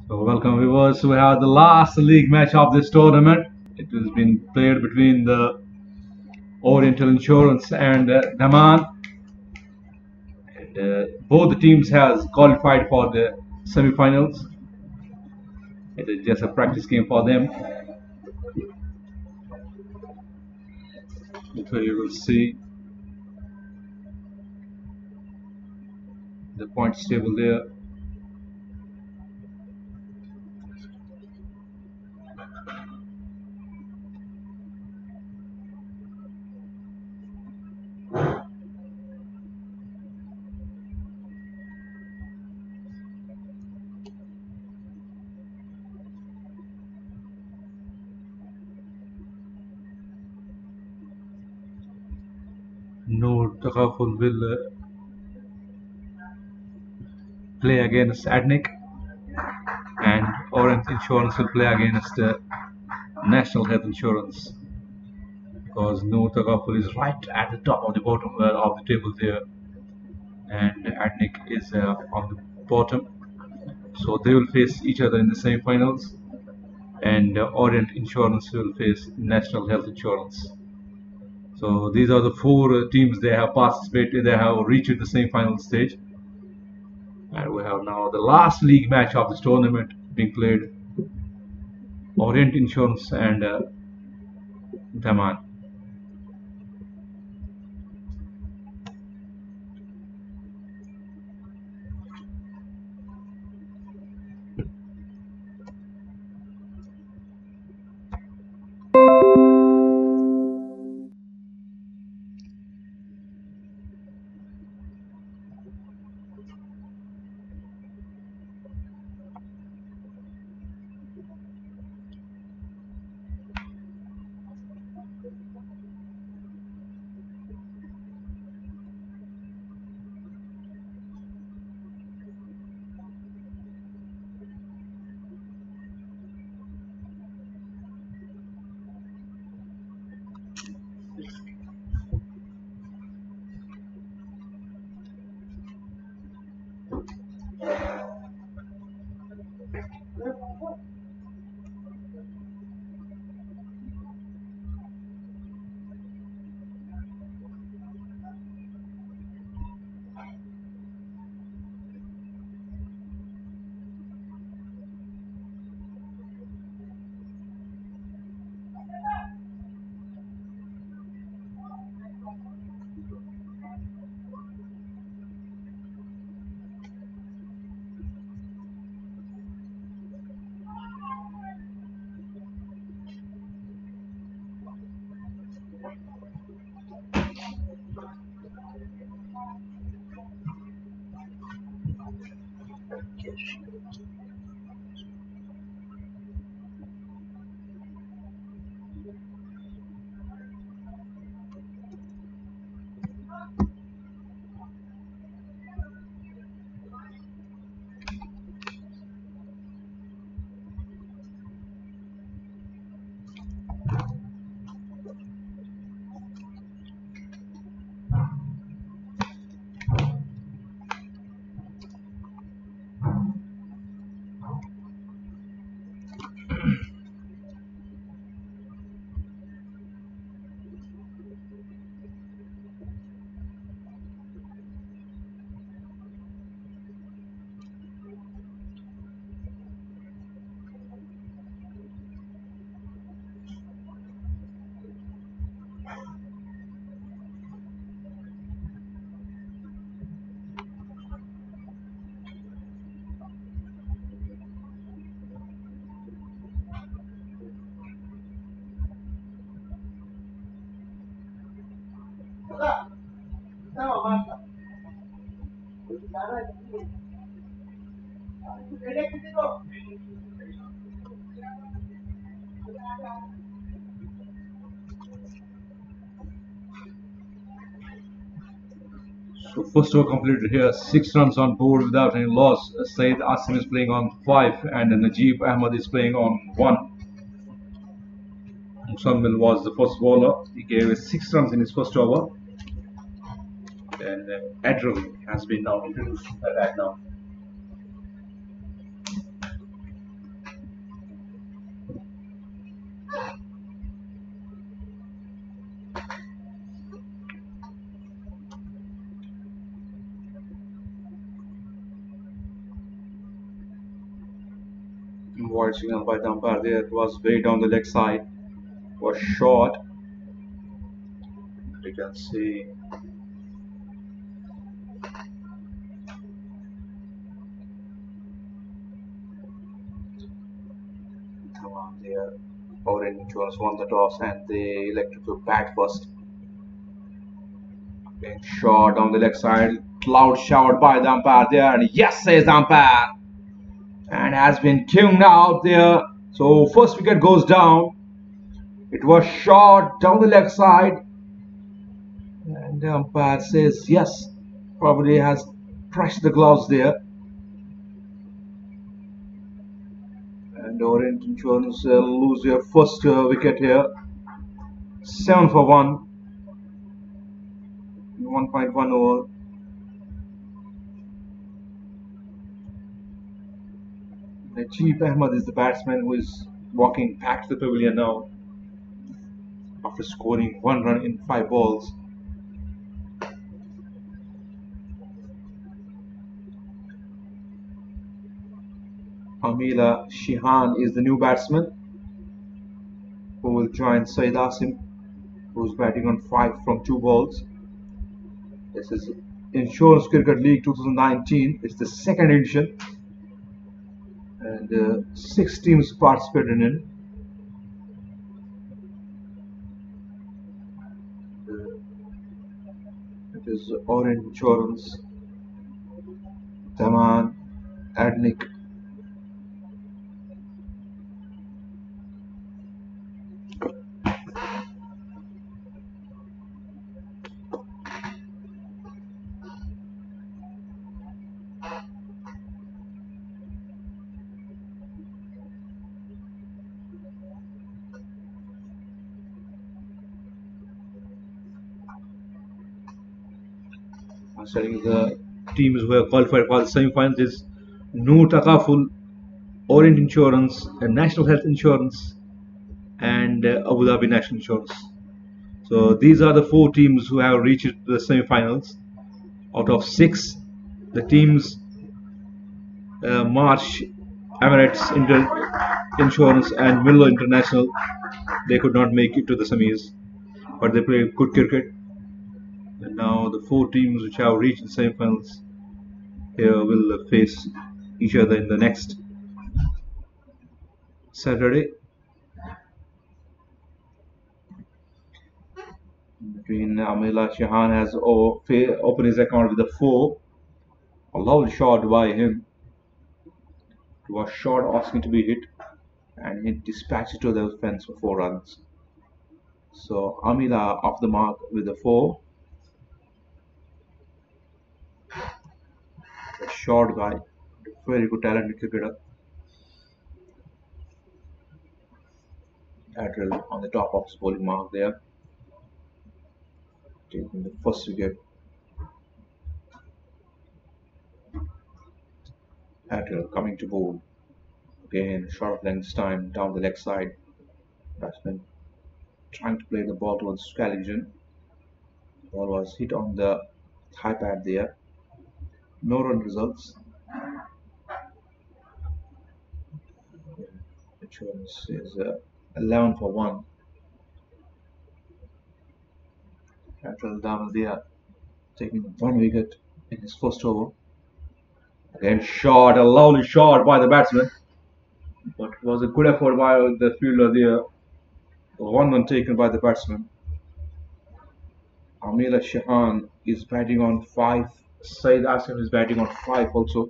So welcome viewers. We have the last league match of this tournament. It has been played between the Oriental Insurance and Daman. And both the teams has qualified for the semi-finals. It is just a practice game for them. So you will see the points table there. Noor Takaful will play against Adnik, and Orient Insurance will play against National Health Insurance, because Noor Takaful is right at the top of the bottom of the table there, and Adnik is on the bottom. So they will face each other in the semi-finals, and Orient Insurance will face National Health Insurance. So these are the four teams they have participated. They have reached the semi-final stage, and we have now the last league match of this tournament being played: Orient Insurance and Daman. So first over completed here, 6 runs on board without any loss. Said Asim is playing on 5, and Najib Ahmad is playing on 1. Musammil was the first bowler. He gave us 6 runs in his first over. And Adriel has been now introduced by that now. Wide signal by the umpire there. It was way down the leg side. Was short. You can see Daman there. Orient Insurance won the toss and they elected to bat first. Being shot down the leg side. Loud shout by the umpire there. And yes, says the umpire. And has been tuned out there. So first wicket goes down. It was shot down the left side. And the umpire says yes. Probably has pressed the gloves there. And Orient Insurance lose their first wicket here. 7 for 1. 1.1 over. Najib Ahmed is the batsman who is walking back to the pavilion now after scoring 1 run in 5 balls. Amila Shihan is the new batsman who will join Saeed Asim, who's batting on 5 from 2 balls. This is Insurance Cricket League 2019. It's the second edition, and 6 teams participated in it. It is Orient Insurance, Daman, Adnik, studying the teams who have qualified for the semi-finals is Noor Takaful, Orient Insurance, and National Health Insurance, and Abu Dhabi National Insurance. So these are the 4 teams who have reached the semi-finals. Out of 6, the teams March, Emirates Insurance, and Milo International, they could not make it to the semis, but they play good cricket. And now the 4 teams which have reached the semi-finals here will face each other in the next Saturday. Between Amila Shahan has opened his account with a 4. A lovely shot by him. It was short asking to be hit, and he dispatched it to the fence for 4 runs. So Amila off the mark with a 4. A short guy, very good talented cricketer. Adriel on the top of his bowling mark there, taking the first wicket. Adriel coming to bowl. Again, short of length time down the leg side. Batsman trying to play the ball towards Scallaghan. Ball was hit on the thigh pad there. No run results. Insurance is 11 for 1. Adriel Daman there taking 1 wicket in his first over. Again, shot, a lovely shot by the batsman. But it was a good effort by the fielder there. 1 run taken by the batsman. Amila Shahan is batting on 5. Saeed Asim is batting on 5 also.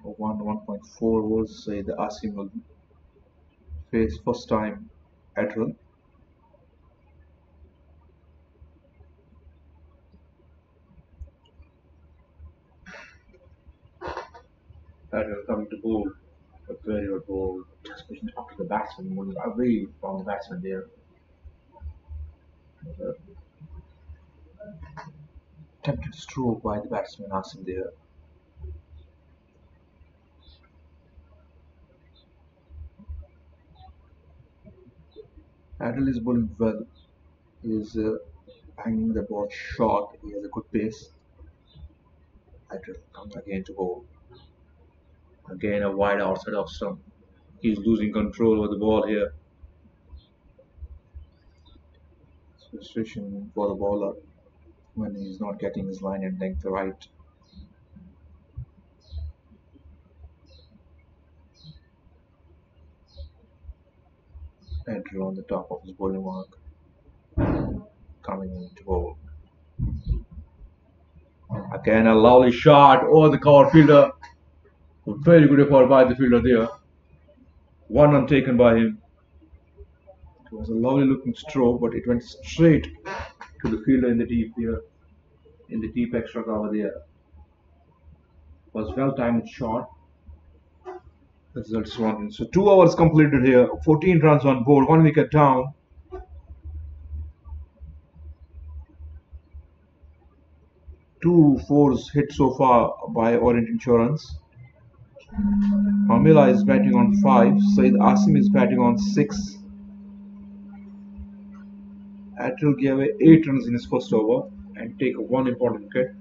For 1.4 overs. Saeed Asim will face first time Adriel. Adriel coming to bowl. A very good ball. Just pushing up to the batsman, moving away from the batsman there. attempted stroke by the batsman Asim there. Adil is bowling well. He is banging the ball short. He has a good pace. Adil comes again to bowl. Again a wide outside off stump. He's losing control over the ball here. Frustration for the bowler when he's not getting his line and length right. Adil on the top of his bowling mark. Coming in to bowl. Again a lovely shot over the cover fielder. Very good effort by the fielder there. One run taken by him. It was a lovely looking stroke, but it went straight to the fielder in the deep here, in the deep extra cover there. It was well timed shot. The results 1. So 2 overs completed here. 14 runs on board, 1 wicket down. Two fours hit so far by Orient Insurance. Amila is batting on 5. Said Asim is batting on 6. Atul gave away 8 runs in his first over and take 1 important wicket.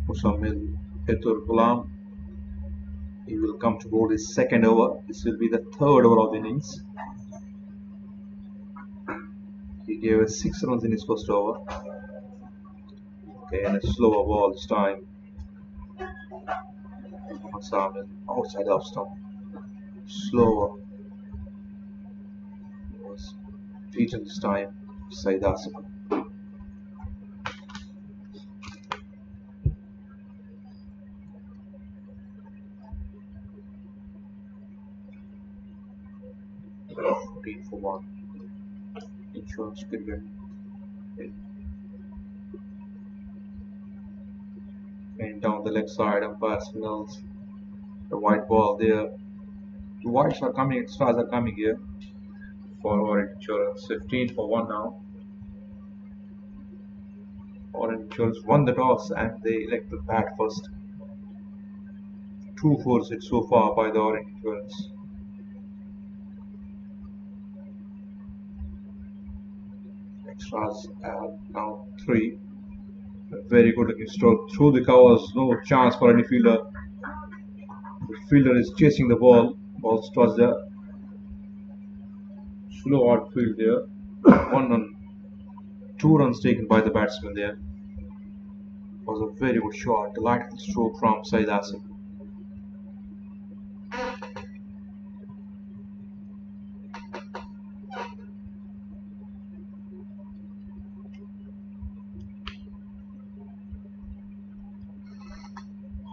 Musamil Hetur Ghulam. He will come to bowl his second over. This will be the third over of the innings. He gave us 6 runs in his first over. Okay, and a slower ball this time. Musamil outside off stump. Slower. He was beaten this time. Said Asim. For 1. Insurance cricket. And down the leg side, umpire signals the white ball there. The whites are coming, extras are coming here for Orient Insurance. 15 for 1 now. Orient Insurance won the toss and they elect to bat first. 2 fours hit so far by the Orient Insurance. Extras now 3. A very good looking stroke through the covers, no chance for any fielder. The fielder is chasing the ball. Ball towards there. Slow outfield there. 1 run. 2 runs taken by the batsman there. Was a very good shot. Delightful stroke from Said Asim.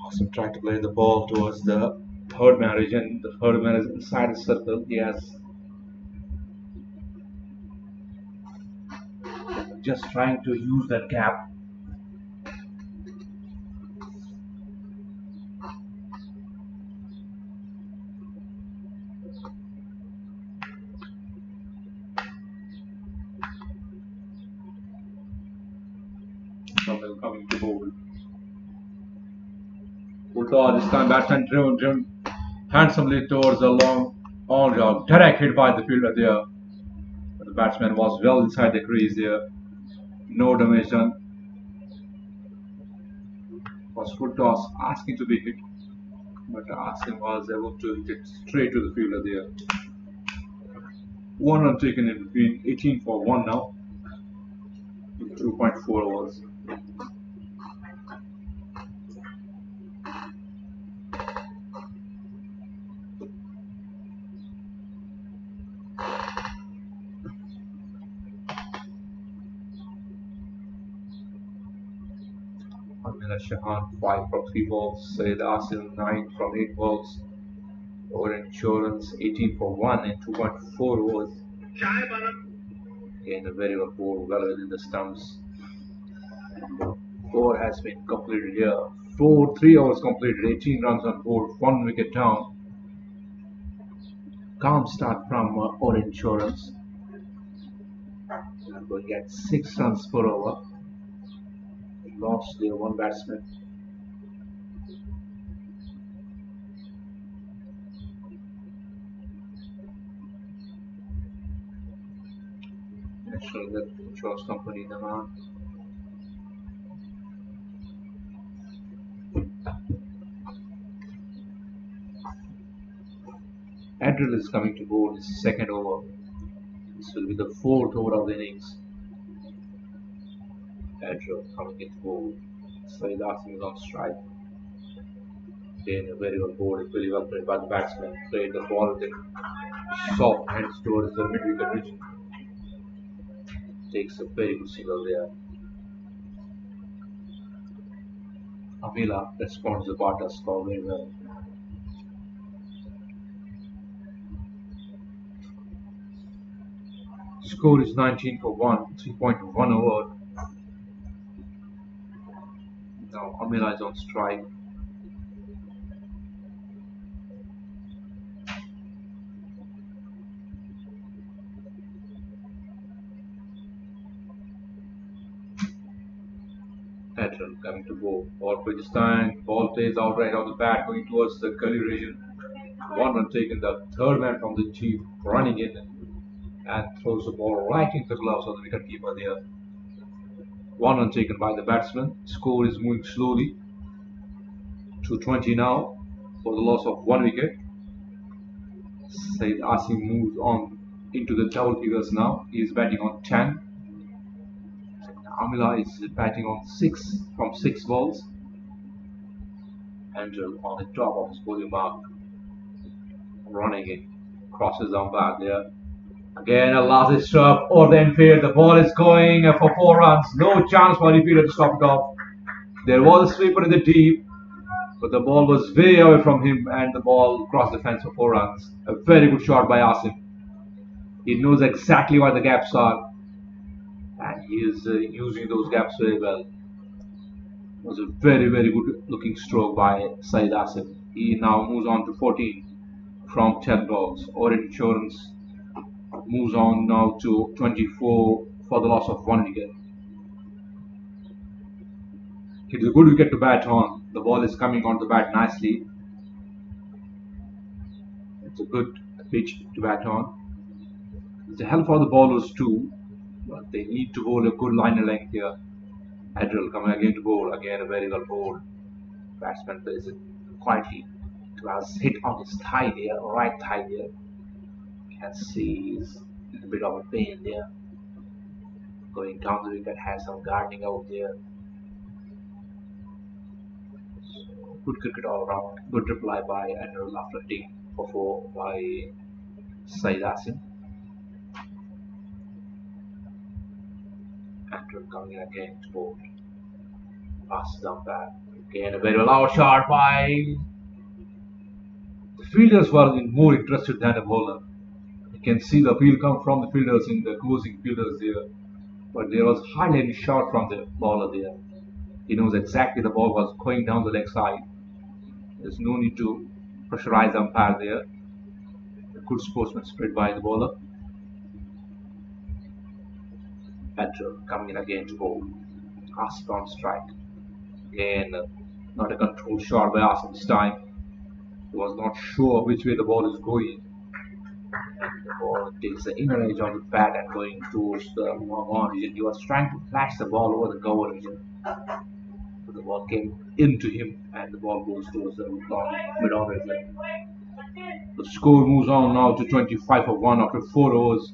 Asim tried to play the ball towards the third man region. The third man is inside the circle. He has just trying to use that gap. Somewhere coming to bowl. Ulta this time batsman driven handsomely towards the long on job. Direct hit by the fielder there. But the batsman was well inside the crease there. No damage done. Was full toss asking to be hit. But Asim was able to hit it straight to the fielder there. 1 run taken in between. 18 for 1 now. 2.4 overs. Amina Shahan 5 from 3 balls. Said Asim 9 from 8 balls. Orient Insurance 18 for 1 in 2.4 overs. Again, a very well ball, well within the stumps. Over has been completed here. 3 overs completed, 18 runs on board, 1 wicket down. Calm start from Orient Insurance. They are going at 6 runs per over. Lost their one batsman. National Health Insurance Company, Daman. Adriel is coming to bowl his second over. This will be the 4th over of the innings. Adriel coming into bowl. Saeed Asim is on strike. Again, a very well bowled, very well played by the batsman. Played the ball with soft hands towards the mid-wicket region. Takes a very good single there. Amila responds to the Bata's score very well. Score is 19 for 1, 3.1 over. Now Amila is on strike. Patrol coming to bowl. Ball Pakistan. Ball plays out right off the bat, going towards the gully region. 1 run taken. The third man from the chief running in and throws the ball right into the gloves of the wicketkeeper there. 1 run taken by the batsman. Score is moving slowly to 20 now for the loss of 1 wicket. Saeed Asim moves on into the double figures now. He is batting on 10. Amila is batting on 6 from 6 balls. Angel on the top of his bowling mark. Running in. Crosses down back there. Again, a last stroke or the infield. The ball is going for 4 runs. No chance for the fielder to stop it off. There was a sweeper in the deep, but the ball was way away from him and the ball crossed the fence for 4 runs. A very good shot by Asim. He knows exactly where the gaps are and he is using those gaps very well. It was a very good looking stroke by Saeed Asim. He now moves on to 14 from 10 balls. Orient Insurance moves on now to 24 for the loss of 1 wicket. It is a good wicket to bat on. The ball is coming on the bat nicely. It's a good pitch to bat on. It's a help for the bowlers too, but they need to bowl a good liner length here. Adriel coming again to bowl. Again a very well bowled. Batsman plays it quietly. It was hit on his thigh there, right thigh there. You can see he's in a bit of a pain there. Going down the wicket, has some gardening out there. So, good cricket all round. Good reply by Adriel after hitting for 4 by Saeed Asim. Adriel coming again to bowl. Passes down back. Again a very loud shot by the fielders were more interested than a bowler. You can see the appeal come from the fielders in the closing fielders there. But there was hardly any shot from the bowler there. He knows exactly the ball was going down the leg side. There's no need to pressurize the umpire there. A good sportsmanship by the bowler. Adriel coming in again to bowl. Asim on strike. Again, not a controlled shot by Asim this time. He was not sure which way the ball is going. And the ball takes the inner edge on the bat and going towards the mid-on region. He was trying to flash the ball over the cover region. So the ball came into him and the ball goes towards the mid-on region. The score moves on now to 25 for 1 after 4 overs.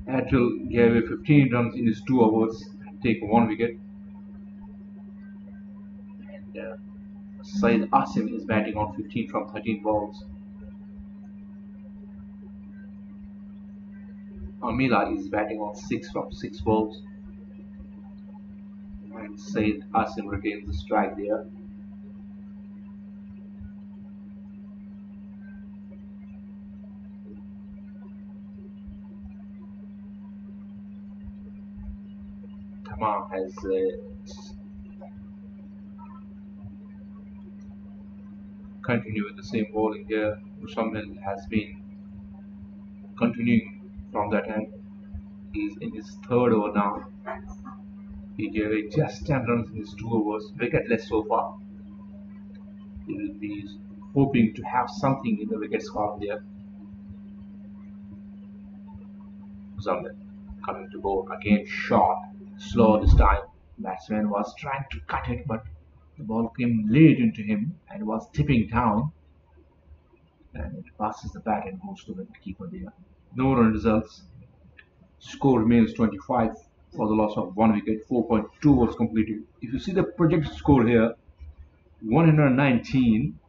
Adriel gave away 15 runs in his 2 overs and take 1 wicket. And Saeed Asim is batting on 15 from 13 balls. Amila is batting on 6 from 6 balls. And Saeed Asim retains the strike there. Daman has continued with the same bowling here. Musamil has been continuing from that end. He's in his third over now. He gave away just 10 runs in his 2 overs, wicketless so far. He will be hoping to have something in the wickets column there. Musamil coming to bowl again, short, slow this time. Batsman was trying to cut it, but the ball came late into him and was tipping down, and it passes the bat and goes to the keeper there. No run results. Score remains 25 for the loss of 1 wicket. 4.2 was completed. If you see the projected score here, 119.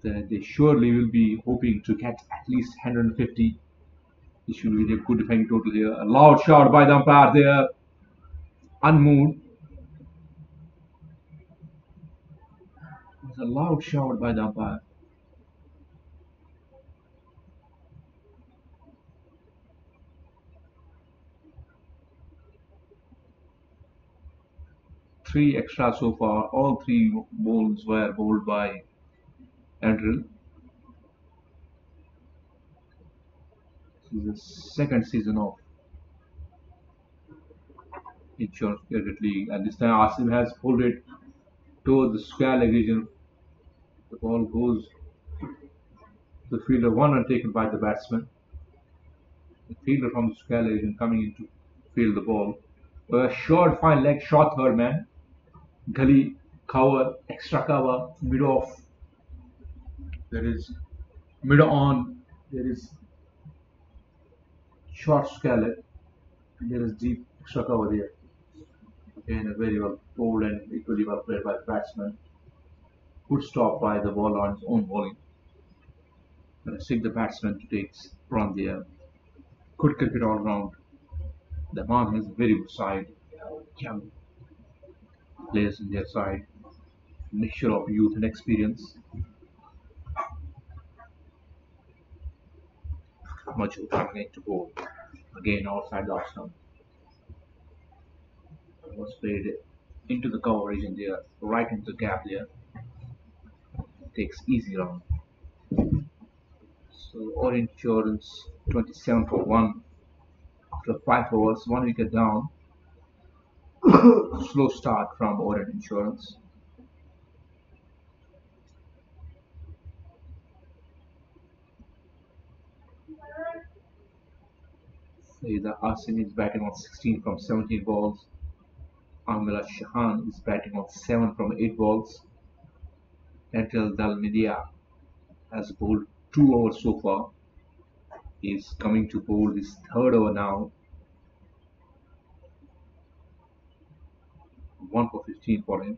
They surely will be hoping to get at least 150. This should be a good defending total here. A loud shout by the umpire there. Unmoved. It was a loud shout by the umpire. Three extra so far. All three balls were bowled by Andrew. This is the second season of Insurance Cricket League, and this time Asim has pulled it towards the square leg region. The ball goes to the fielder, one run taken by the batsman. The fielder from the square leg region coming in to field the ball. A short fine leg, short third man. Gully, cover, extra cover, mid off. There is mid on. There is short square leg. There is deep extra cover there. Again, a very well bowled and equally well played by the batsman. Good stop by the bowler on his own bowling. And I think the batsman to take run there. Good cricket all round. The man has a very good side. Young players in their side. Mixture of youth and experience. Much coming to bowl. Again, outside the off stump. Was played into the cover region there, right into the gap there. Takes easy round. So Orient Insurance 27 for 1 after 5 overs, 1 wicket down. Slow start from Orient Insurance. The Asim is batting on 16 from 17 balls. Amila Shahan is batting on 7 from 8 balls. Until Dalmidia has bowled 2 overs so far. He is coming to bowl his third over now. 1 for 15 for him.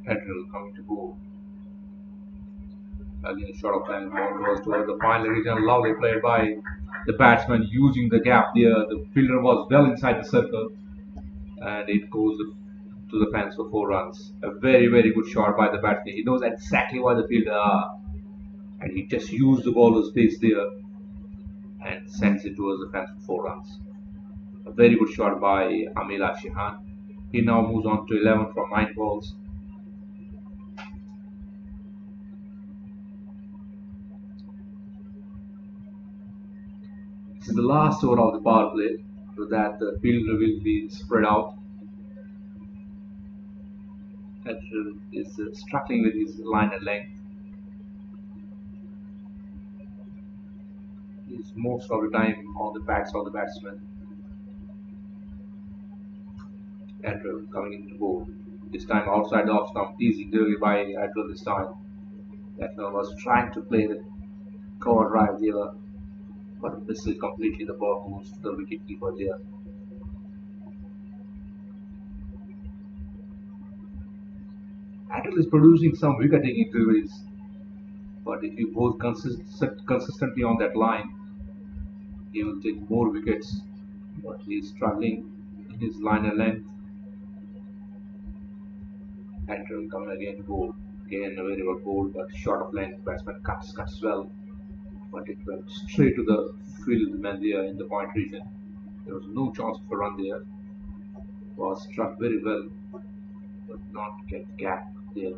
Federal coming to bowl. Again, short of time, ball goes towards the final region. Lovely played by the batsman using the gap there. The fielder was well inside the circle, and it goes to the fence for 4 runs. A very, very good shot by the batsman. He knows exactly where the fielder are, and he just used the bowler's pace there and sends it towards the fence for 4 runs. A very good shot by Amila Shihan. He now moves on to 11 from 9 balls. This is the last over of the power play, so that the fielder will be spread out. Edger is struggling with his line and length. He's most of the time on the backs of the batsman. Edger coming into bowl. This time outside the off stump, easy delivery by Edger this time. Edger was trying to play the cover drive there, but misses completely. The ball goes to the wicket keeper there. Adel is producing some wicket-taking deliveries, but if you both consistently on that line, He will take more wickets, but he is struggling in his liner length. Lateral coming again, goal. Again, a very good goal, but short of length. Batsman cuts well, but it went straight to the field man there in the point region. There was no chance for a run there. Was struck very well, but not get gap there.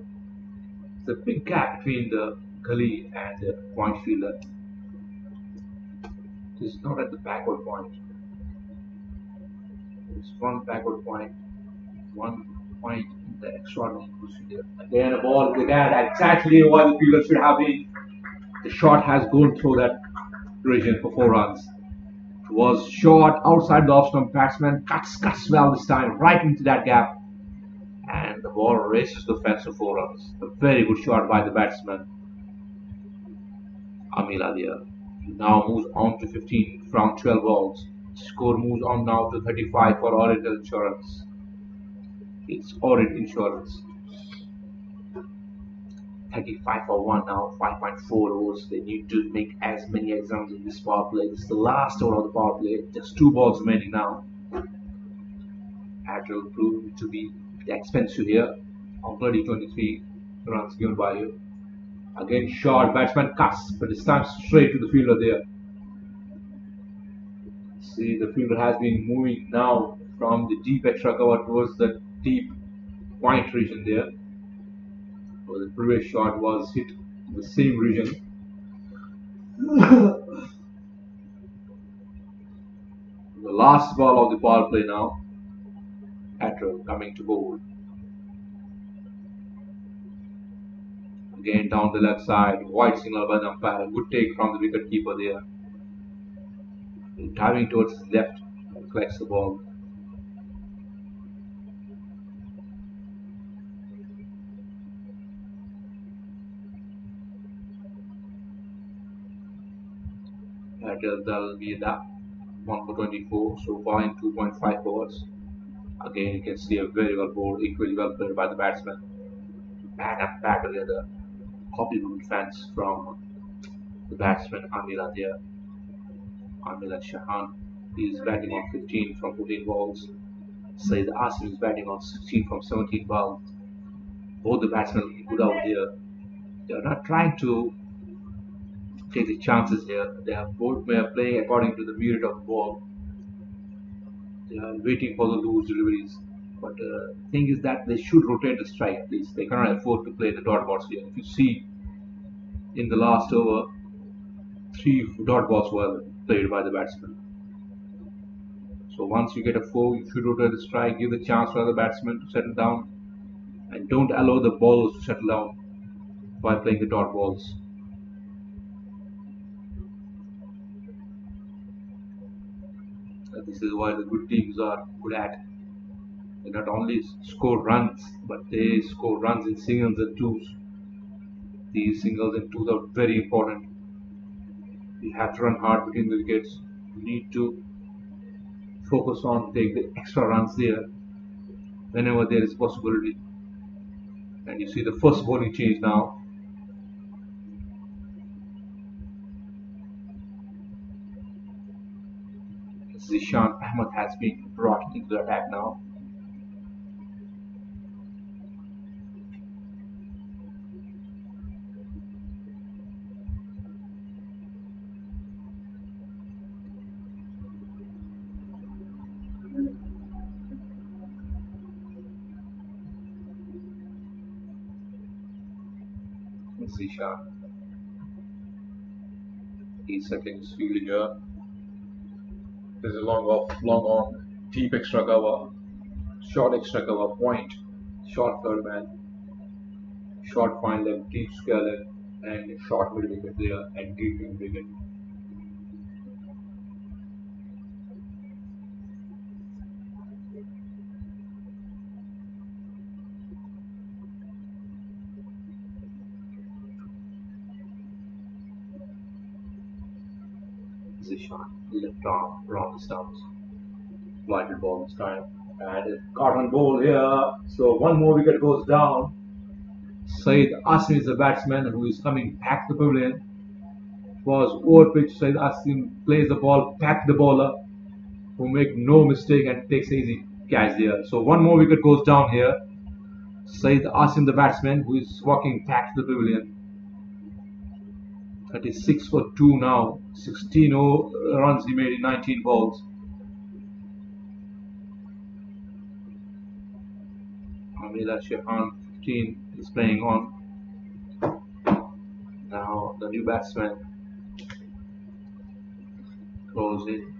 There's a big gap between the gully and the point fielder. It is not at the backward point. It's one backward point, one point in the extraordinary position there. Again, a ball in the gap, exactly what the fielder should have been. The shot has gone through that region for 4 runs. It was short outside the off stump. Batsman cuts well this time, right into that gap, and the ball races the fence for 4 runs. A very good shot by the batsman, Amila. Now moves on to 15 from 12 balls. Score moves on now to 35 for Orient Insurance. It's Orient Insurance. 35 for 1 now, 5.4 overs. They need to make as many exams in this power play. This is the last over of the power play. Just 2 balls remaining now. That will prove to be expensive here. Already 23 runs given by you. Again, short. Batsman cuts, but this time straight to the fielder there. See, the fielder has been moving now from the deep extra cover towards the deep point region there. So the previous shot was hit in the same region. The last ball of the power play now. Attrell coming to bowl. Again down the left side. Wide signal by the umpire. A good take from the wicket keeper there. Diving towards his left. Collects the ball. That'll be that 1 for 24 so far in 2.5 overs. Again, you can see a very well bowled, equally well played by the batsman. Back together. Copybook fans from the batsman Amila there. Amila Shahan. He is batting on 15 from 14 balls. Saeed Asim is batting on 16 from 17 balls. Both the batsmen good out there. They are not trying to take the chances here. They are both playing according to the merit of the ball. They are waiting for the loose deliveries. But the thing is that they should rotate the strike at least. They cannot afford to play the dot balls here. If you see in the last over, 3 dot balls were played by the batsman. So once you get a 4, you should rotate the strike, give the chance for the batsman to settle down, and don't allow the bowlers to settle down by playing the dot balls. This is why the good teams are good at. They not only score runs, but they score runs in singles and twos. These singles and twos are very important. You have to run hard between the wickets. You need to focus on take the extra runs there whenever there is possibility. And you see the first bowling change now. Zishan Ahmed has been brought into the attack now. Zishan. He's settling his field here. There's a long off, long on, deep extra cover, short extra cover, point, short third man, short fine length, deep square length, and short mid wicket there, and deep mid wicket. Zishan, left arm, around the stumps, blighted ball this time, and a cotton ball here. So one more wicket goes down. Saeed Asim is the batsman who is coming back to the pavilion. was over pitch. Said Asim plays the ball, back the bowler, who make no mistake and takes an easy catch there. So one more wicket goes down here. Said Asim, the batsman, who is walking back to the pavilion. 36 for 2 now. 16 runs he made in 19 balls. Amila Shehan, 15, is playing on. Now the new batsman goes in.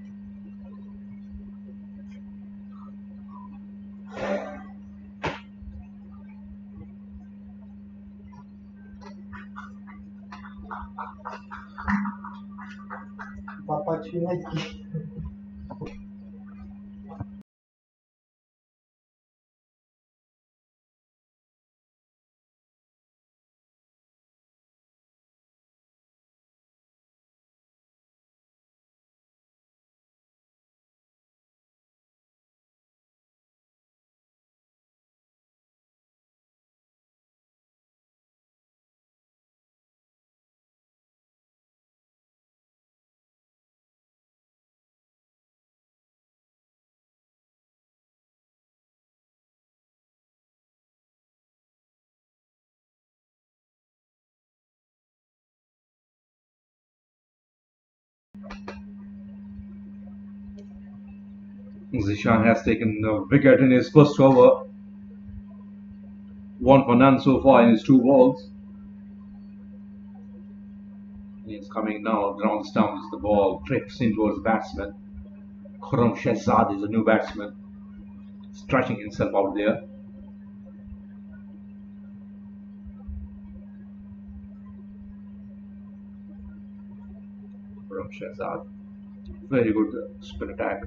Zishan has taken a wicket in his first over. 1 for none so far in his 2 balls. He's coming now, down the stumps. The ball drifts in towards the batsman. Khurram Shehzad is a new batsman, stretching himself out there. Khurram Shehzad, very good spin attack.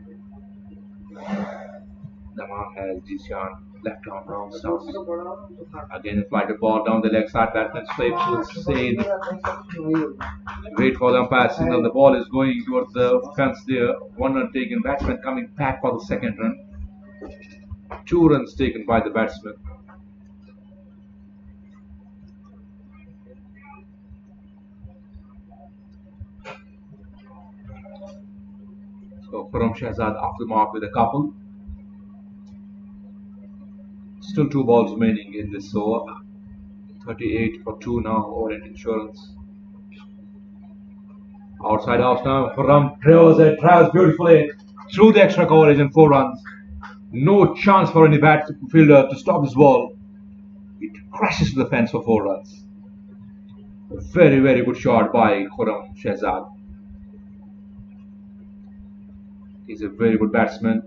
Daman has Zishan, left arm round stumps. Again, flight a ball down the leg side. Batsman sweeps to Said. Wait for the umpire signal. The ball is going towards the fence there. 1 run taken. Batsman coming back for the second run. 2 runs taken by the batsman. So Khurram Shehzad off the mark with a couple. Still 2 balls remaining in this over. 38 for 2 now. Orient Insurance. Outside off now. Khurram drives beautifully through the extra coverage and 4 runs. No chance for any bat fielder to stop this ball. It crashes to the fence for 4 runs. A very, very good shot by Khurram Shehzad. He's a very good batsman.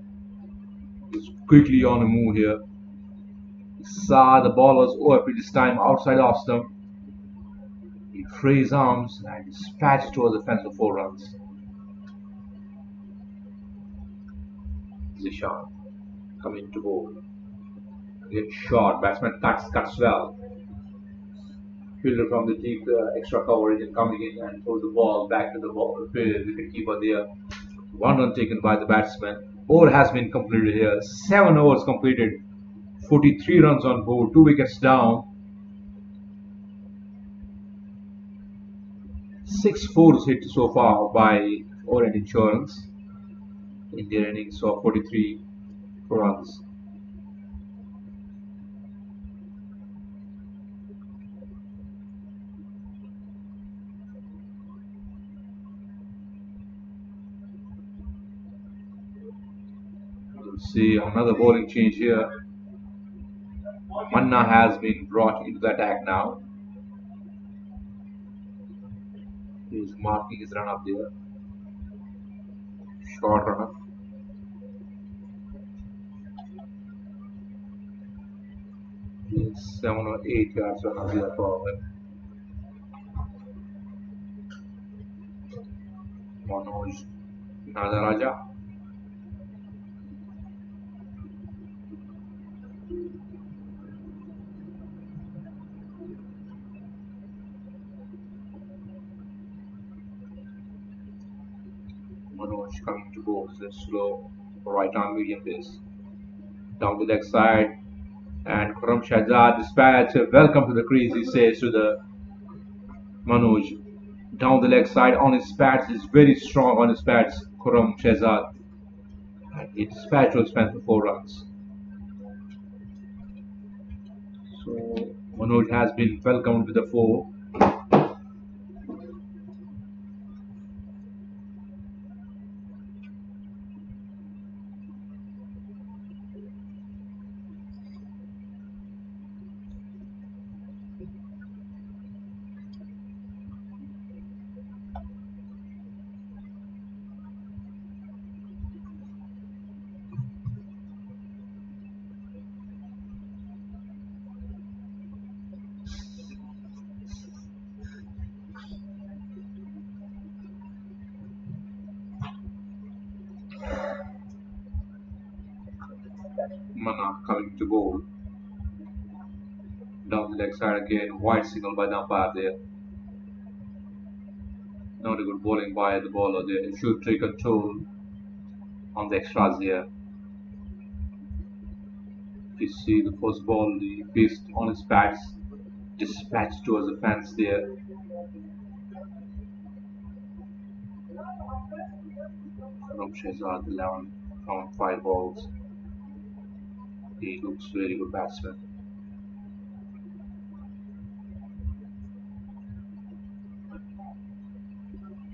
He's quickly on the move here. He saw the ball was over this time outside off stump. He frees his arms and dispatched towards the fence for 4 runs. Zishan coming to bowl. Good shot. Batsman cuts well. Fielder from the deep extra coverage and coming in and throws the ball back to the wicket keeper there. 1 run taken by the batsman. Over has been completed here. 7 overs completed. 43 runs on board. 2 wickets down. 6 fours hit so far by Orient Insurance in their innings of 43 runs. We'll see another bowling change here. Manna has been brought into the attack now. He's marking his run up there. Short run up. He's 7 or 8 yards run up there for Manoj Nadaraja. Manoj coming to bowl. It's a slow right arm medium pace. Down the leg side. And Khurram Shehzad dispatch. Welcome to the crease, he says to the Manoj. Down the leg side on his pads, is very strong on his pads, Khurram Shehzad. And he dispatched those fans for 4 runs. So Manoj has been welcomed with a 4. Mana coming to bowl. Down the leg side again, wide signal by the umpire there. Not a good bowling by the bowler there. He should take control on the extras here. If you see the first ball, the fist on his pads, dispatched towards the fence there. From Shehzad, 11 from 5 balls. He looks very good batsman.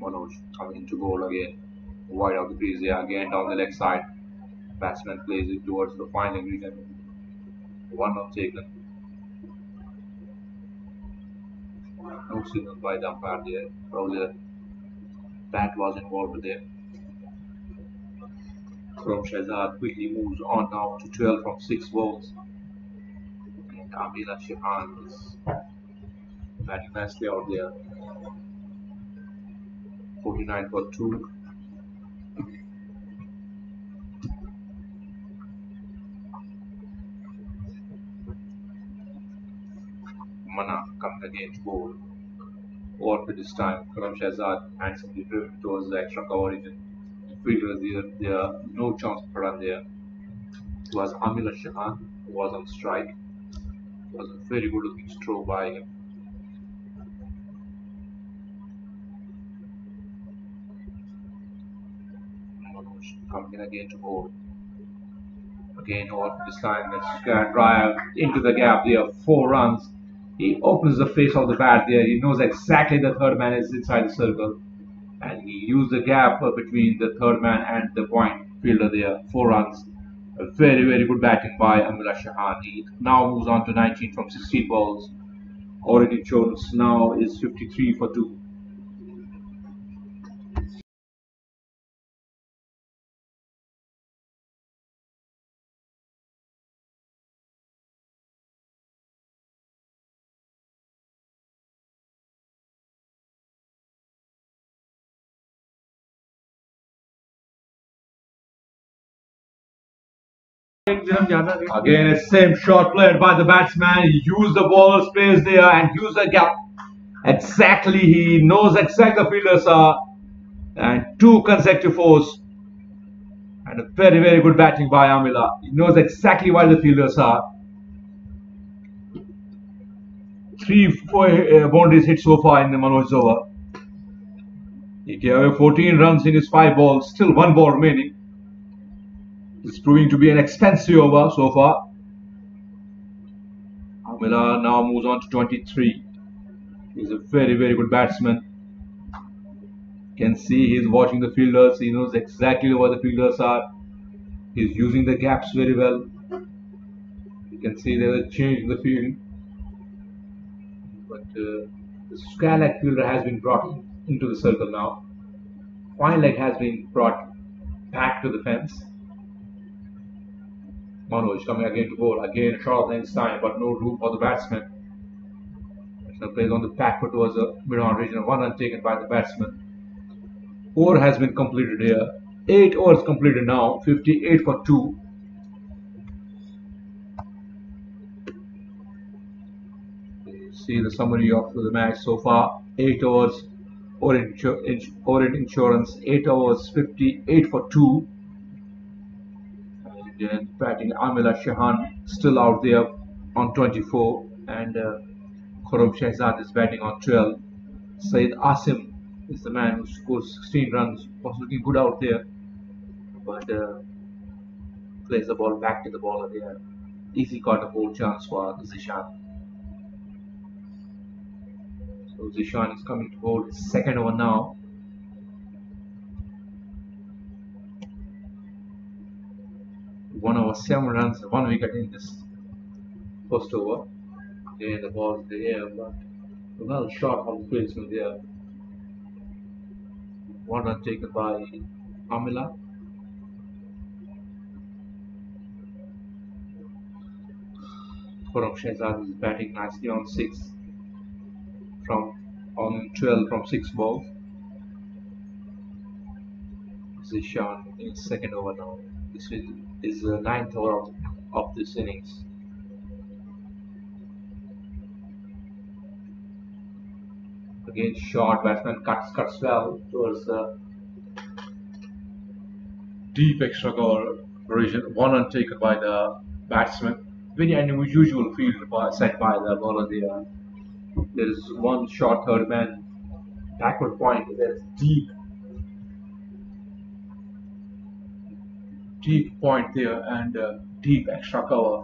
Manoj coming into goal again. Wide of the crease there again down the leg side. Batsman plays it towards the final region. 1 run taken. No signal by the umpire there. Probably the bat was involved there. From Shehzad quickly moves on now to 12 from 6 balls. And Amila Shehan is batting nicely out there. 49 for 2. Mana coming again to bowl. Over for this time, Karam Shehzad handsomely driven towards the extra cover region. Fielders there are no chance for run there. It was Amila Shehan who was on strike. It was a very good looking stroke by him. Manoj coming in again to bowl. Again over for this time, let's drive into the gap there. 4 runs. He opens the face of the bat there. He knows exactly the third man is inside the circle. And he used the gap between the third man and the point fielder there. 4 runs. A very, very good batting by Amila Shehan. He now moves on to 19 from 16 balls. Orient Insurance now is 53 for 2. Again, a same shot played by the batsman. He used the ball space there and used the gap. Exactly, he knows exactly the fielders are. And 2 consecutive fours. And a very, very good batting by Amila. He knows exactly why the fielders are. 3 boundaries hit so far in the Manoj's over. He gave away 14 runs in his 5 balls. Still 1 ball remaining. It's proving to be an expensive over so far. Amila now moves on to 23. He's a very, very good batsman. You can see he's watching the fielders. He knows exactly where the fielders are. He's using the gaps very well. You can see there's a change in the field. But the square leg fielder has been brought into the circle now. Fine leg has been brought back to the fence. Manoj coming again to bowl. Again a short length time, but no room for the batsman. Batsman plays on the back foot towards the mid-on region. 1 run taken by the batsman. 4 has been completed here. 8 overs completed now. 58 for 2. See the summary of the match so far. 8 overs. Orient Insurance. 8 overs. 58 for 2. And batting Amila Shehan still out there on 24. And Khurram Shehzad is batting on 12. Said Asim is the man who scored 16 runs, was looking good out there, but plays the ball back to the bowler there. Easy caught a bold chance for Zishan. So Zishan is coming to bowl his second over now. 1 over 7 runs, 1 wicket in this first over. There the ball is there, but well shot on the fieldsman there. 1 run taken by Amila. Khurram Shehzad is batting nicely on 6 from on 12 from 6 balls. Zishan in second over now. This is the 9th over of this innings. Again, short batsman cuts well towards the deep extra cover region. 1 run taken by the batsman. Very unusual field set by the bowler there. There is one short third man backward point. There's deep point there and deep extra cover.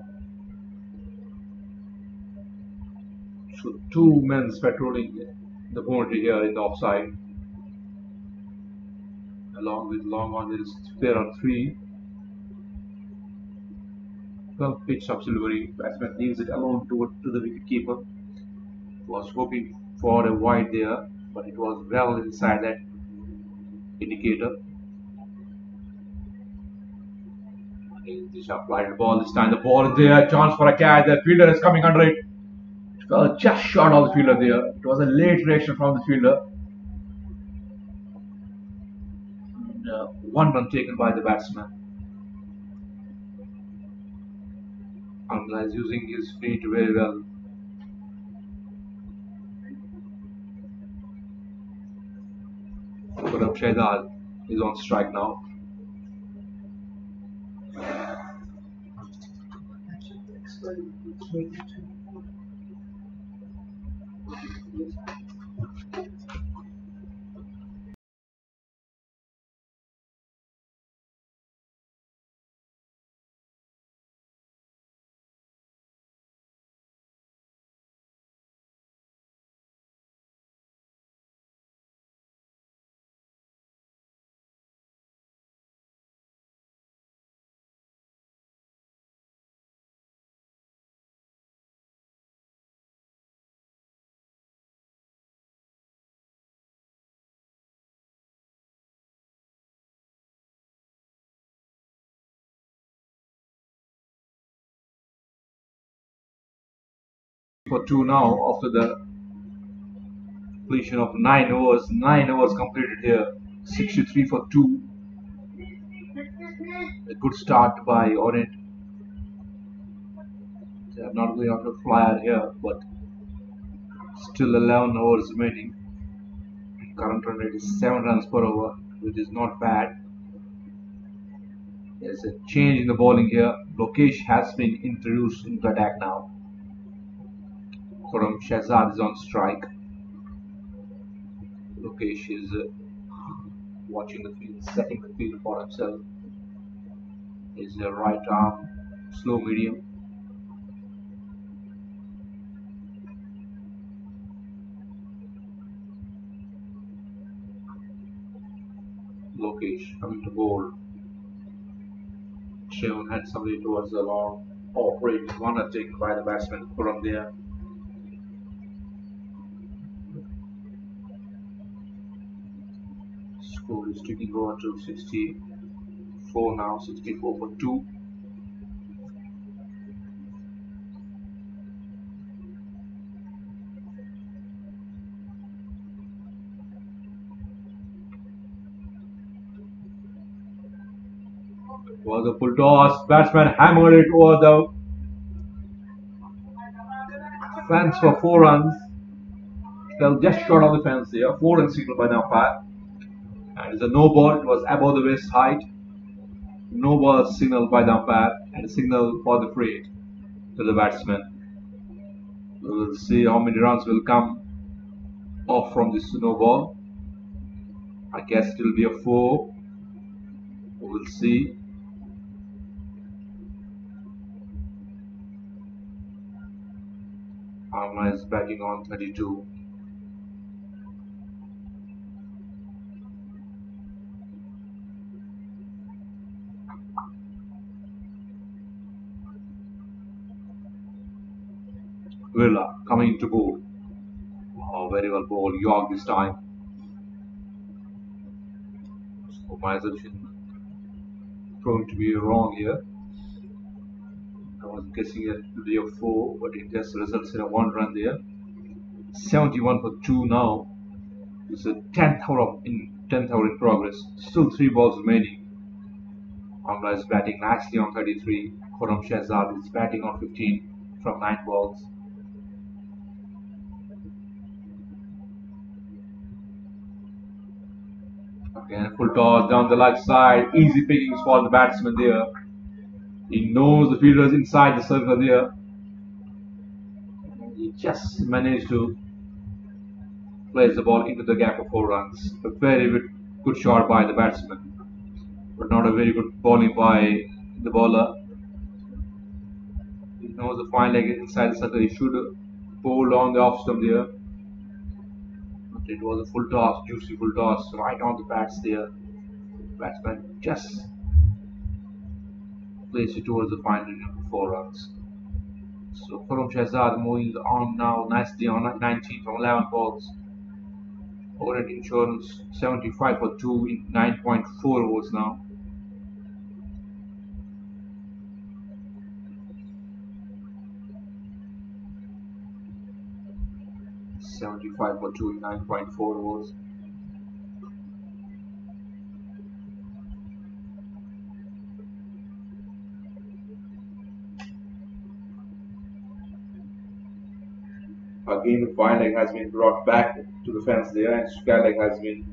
So 2 men patrolling the boundary here in the offside. Along with long on, there is pair on 3. Well pitched up Silvery. Batsman leaves it alone to the wicket keeper. Was hoping for a wide there, but it was well inside that indicator. Disha applied the ball this time. The ball is there. Chance for a catch. The fielder is coming under it. Just short of the fielder there. It was a late reaction from the fielder. And, 1 run taken by the batsman. Amla is using his feet very well. Khurram Shehzad is on strike now. For 2 now after the completion of 9 overs. 9 overs completed here. 63 for 2. A good start by Orient. They are not going out to flyer here, but still 11 overs remaining. Current run rate is 7 runs per over, which is not bad. There's a change in the bowling here. Lokesh has been introduced into attack now. Khurram Shehzad is on strike. Lokesh is watching the field, setting the field for himself. Is a right arm, slow medium. Lokesh coming to bowl. Shevan had somebody towards the long off range. 1 run taken by the batsman. Khurram there. Score is ticking over to 64 now. 64 for 2. Was a full toss. Batsman hammered it over the fence for 4 runs. Fell just short of the fence there. 4 runs signaled by the umpire. And it's a no ball. It was above the waist height. No ball signaled by the umpire and a signal for the free hit to the batsman. We will see how many runs will come off from the snowball. I guess it will be a 4. We'll see. Arma is batting on 32. Villa coming to bowl. Oh, very well bowled. York this time. So my assumption proving to be wrong here. I was guessing it to be a 4, but it just results in a 1 run there. 71 for 2 now. It's a 10th over in progress. Still 3 balls remaining. Amla is batting nicely on 33. Khurram Shahzad is batting on 15 from 9 balls. Again, full toss down the left side. Easy pickings for the batsman there. He knows the fielder is inside the circle there. He just managed to place the ball into the gap for 4 runs. A very good shot by the batsman, but not a very good bowling by the bowler. He knows the fine leg inside the circle. He should bowl on the off stump there. But it was a full toss, juicy full toss, right on the pads there. Batsman just placed it towards the fine region for 4 runs. So Khurram Shahzad moving on now nicely on 19 from 11 balls. Orient Insurance 75 for 2 in 9.4 overs now. Seventy-five for 2 in 9.4 overs. Again, the fine leg has been brought back to the fence there, and square leg has been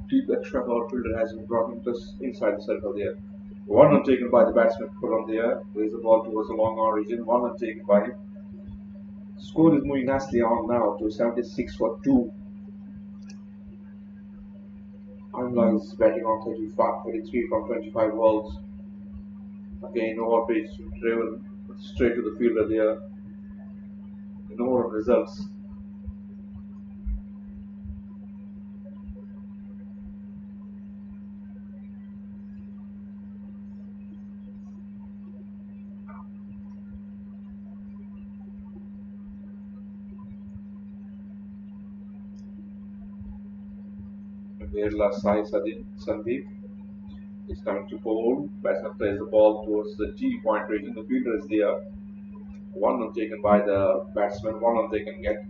deep extra power fielder has been brought into inside the circle there. 1 run taken by the batsman put on there. There's the ball towards the long origin. 1 run taken by him. Score is moving nicely on now to 76 for 2. Amla is batting on 33 from 25 balls. Again, over pitch driven straight to the fielder there. No run results. Kerala Sai Sandeep is coming to bowl. Batsman plays the ball towards the T point region. The fielder is there. 1 run taken by the batsman. 1 run they can get.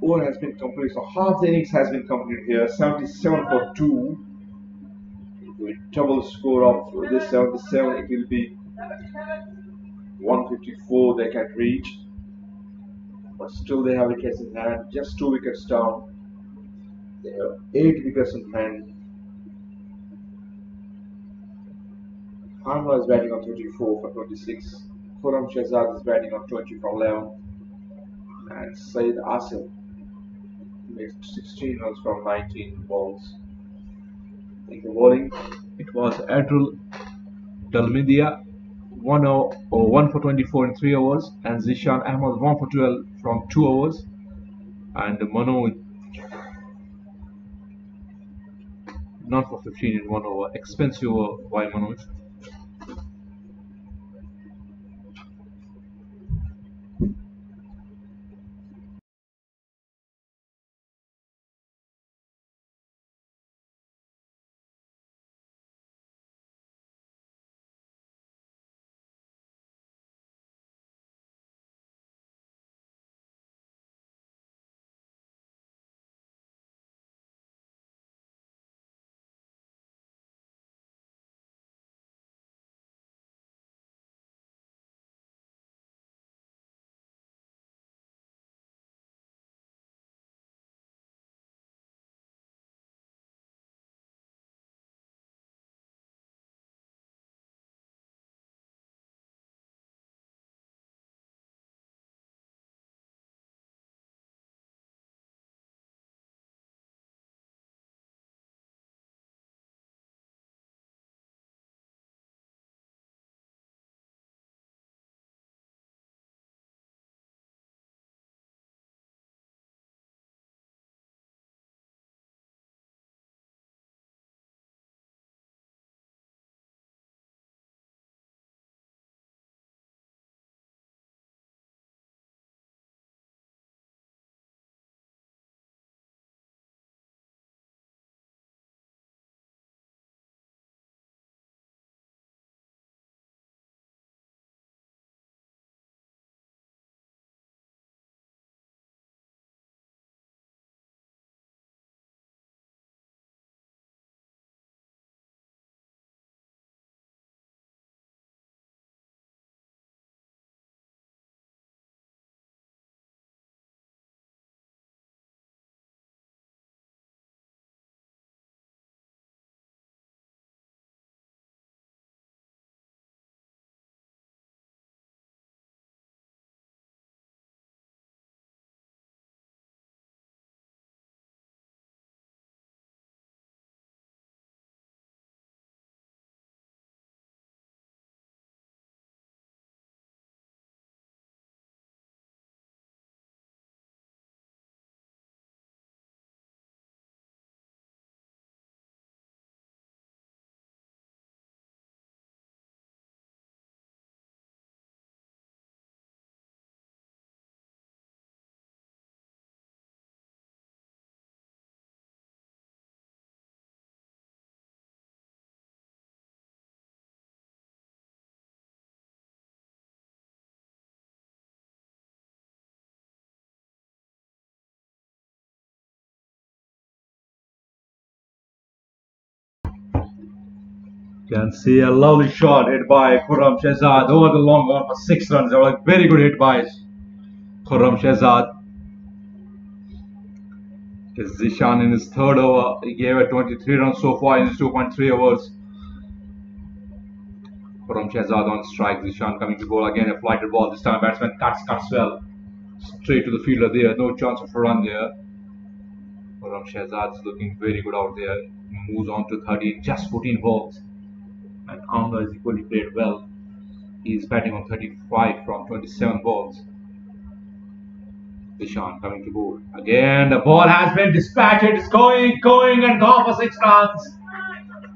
Over has been completed. So half the innings has been completed here. 77 for 2. With double score of this 77, it will be 154 they can reach. But still they have wickets in hand. Just 2 wickets down. They have 8 wickets in hand. Hanwa is batting on 34 for 26. Khurram Shahzad is batting on 20 for 11. And Saeed Asif makes 16 runs from 19 balls. In the bowling, it was Adrul Dalmidia 1 for 24 in 3 overs, and Zishan Ahmad 1 for 12 from 2 overs, and Mano none for 15 in 1 over. Expensive over by Manoj. Can see a lovely shot hit by Khurram Shehzad over the long one for 6 runs. They were a very good hit by Khurram Shehzad. Zishan in his third over, he gave a 23 runs so far in his 2.3 overs. Khurram Shehzad on strike. Zishan coming to bowl again, a flighted ball. This time batsman cuts well. Straight to the fielder there, no chance of a run there. Khurram Shehzad is looking very good out there. Moves on to 13, just 14 balls. And Amla is equally played well. He is batting on 35 from 27 balls. Zishan coming to bowl. Again, the ball has been dispatched. It's going and gone for 6 runs.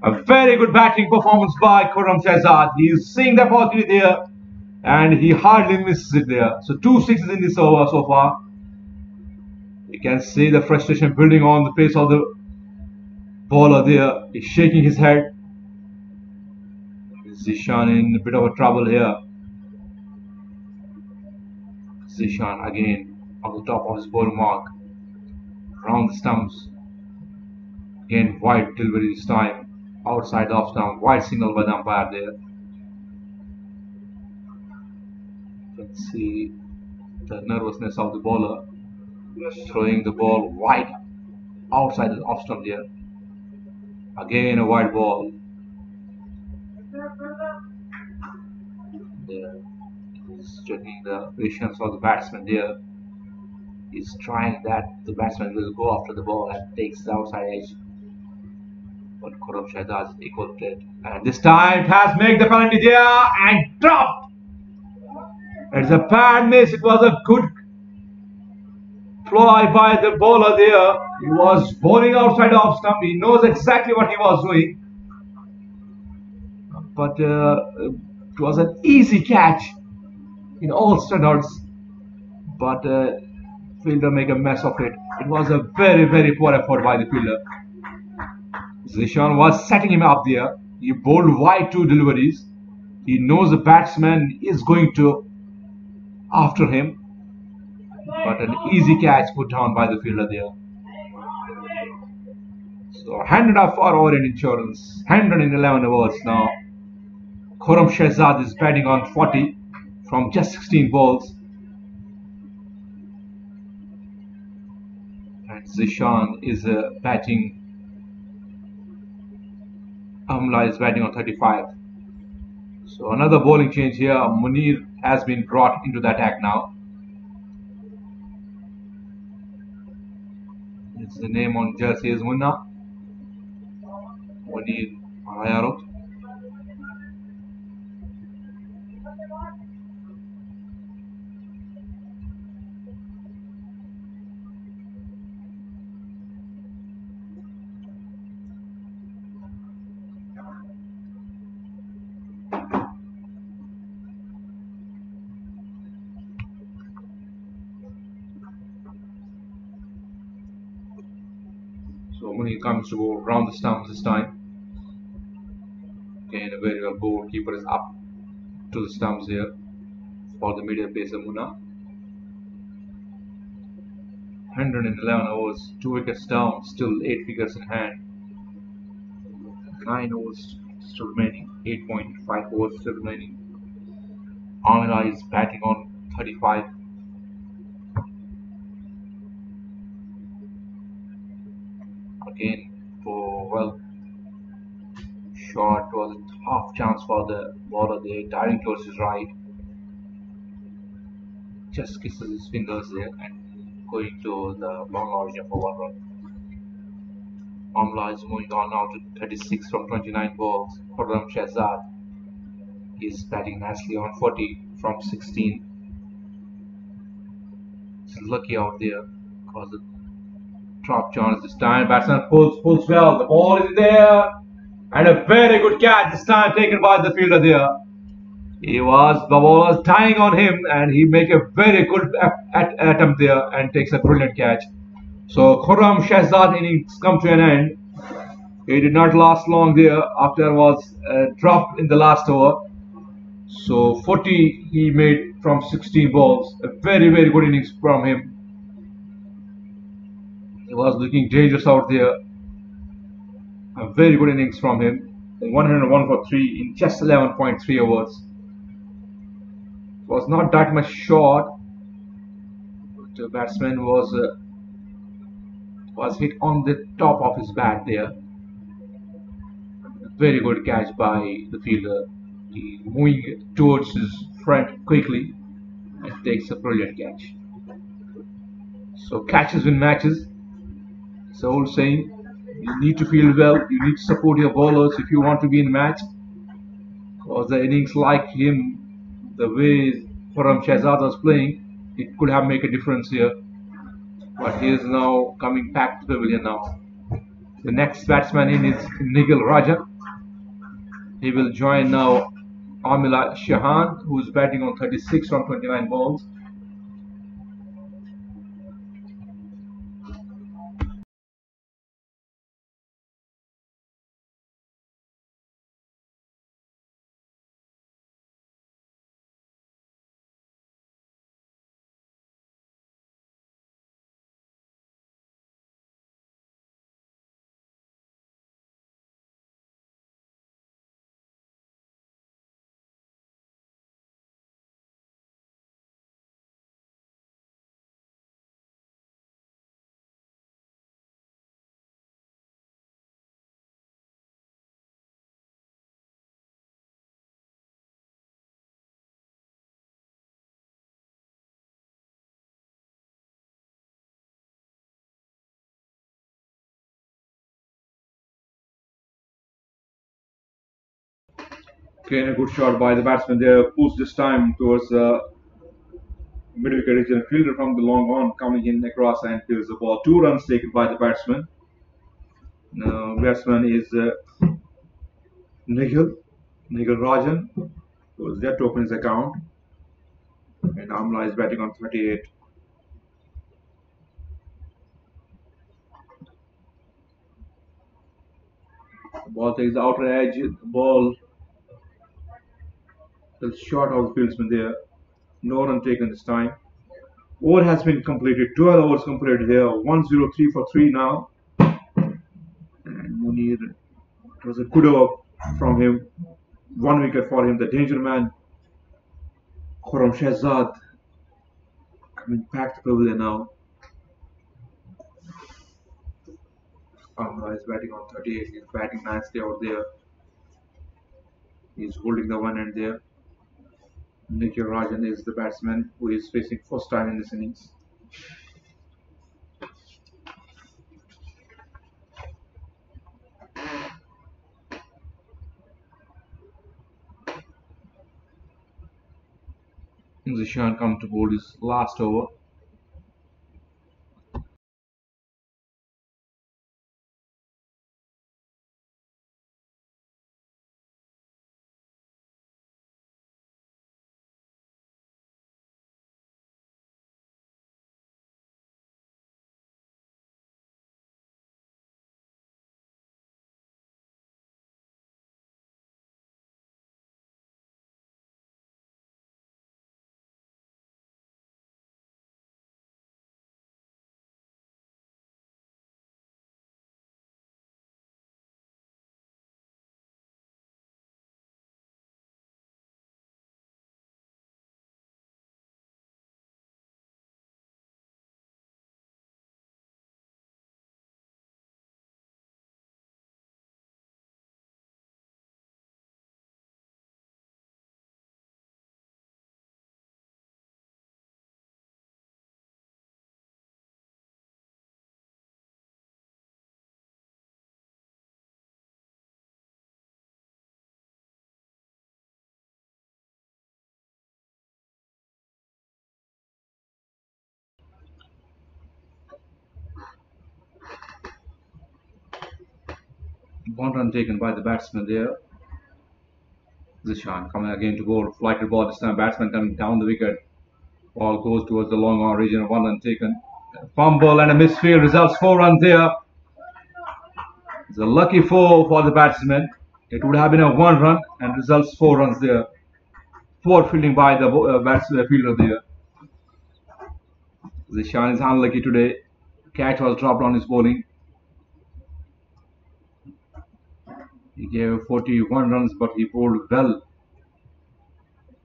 A very good batting performance by Khurram Shehzad. He is seeing the opportunity there and he hardly misses it there. So 2 sixes in this over so far. You can see the frustration building on the face of the bowler there. He's shaking his head. Zishan in a bit of a trouble here. Zishan again on the top of his ball mark. Round the stumps. Again wide delivery this time. Outside off stump. Wide signal by the umpire there. You can see the nervousness of the bowler. Throwing the ball wide outside the off stump there. Again a wide ball. There. He's checking the patience of the batsman there. He's trying that the batsman will go after the ball and takes the outside edge. But Khurram Shehzad is equal played. And this time it has made the penalty there and dropped. It's a bad miss. It was a good ploy by the bowler there. He was bowling outside off stump. He knows exactly what he was doing. But it was an easy catch in all standards. But fielder make a mess of it. It was a very poor effort by the fielder. Zishan was setting him up there. He bowled wide 2 deliveries. He knows the batsman is going to after him. But an easy catch put down by the fielder there. So handed up for Orient Insurance. 111 overs now. Khurram Shehzad is batting on 40 from just 16 balls. And Zishan is batting. Amla is batting on 35. So another bowling change here. Munir has been brought into the attack now. It's the name on jersey is Munir Ayarot. So when he comes to go round the stumps this time. Again, a very well bowled. Keeper is up to the stumps here for the medium pacer Munna. 111 overs, 2 wickets down, still 8 figures in hand. 9 overs still remaining, 8.5 overs still remaining. Amila is batting on 35. Again, for well, short was a half chance for the bowler there, diving towards his right. Just kisses his fingers there and going to the long origin for 1 run. Amla is moving on now to 36 from 29 balls. Khurram Shehzad is batting nicely on 40 from 16. He's lucky out there because the drop chance this time. Batsman pulls well. The ball is there. And a very good catch this time taken by the fielder there. The ball was tying on him and he make a very good attempt there and takes a brilliant catch. So Khurram Shehzad innings come to an end. He did not last long there after was dropped in the last over. So 40 he made from 16 balls. A very good innings from him. He was looking dangerous out there. A very good innings from him. 101 for 3 in just 11.3 overs. Was not that much short. The batsman was hit on the top of his bat there. Very good catch by the fielder. He moving towards his front quickly and takes a brilliant catch. So catches win matches. It's the old saying. You need to feel well. You need to support your bowlers if you want to be in match. Because the innings like him, the way Khurram Shahzad was playing, it could have made a difference here. But he is now coming back to the pavilion now. The next batsman in is Nigel Rajan. He will join now Amila Shahan, who is batting on 36 from 29 balls. Okay, a good shot by the batsman there. Pulls this time towards the mid-wicket region. Fielder from the long on coming in across and kills the ball. 2 runs taken by the batsman. Now, batsman is Nigel Rajan, who is yet to open his account. And Amla is batting on 38. The ball takes the outer edge. The ball is short of the fieldsman there. No run taken this time. Over has been completed. 12 overs completed here. 103 for 3 now. And Munir, it was a good over from him. 1 wicket for him. The danger man, Khurram Shahzad, coming back to pavilion now. Amra is batting on 38. He's batting nicely out there. He's holding the one end there. Nikhil Rajan is the batsman who is facing first time in this innings. Zishan come to bowl his last over. One run taken by the batsman there. Zishan coming again to bowl. Flighted ball this time. Batsman coming down the wicket. Ball goes towards the long on region. 1 run taken. Fumble and a misfield results 4 runs there. It's a lucky 4 for the batsman. It would have been a 1 run and results 4 runs there. Poor fielding by the fielder there. Zishan is unlucky today. Catch was dropped on his bowling. He gave 41 runs, but he bowled well,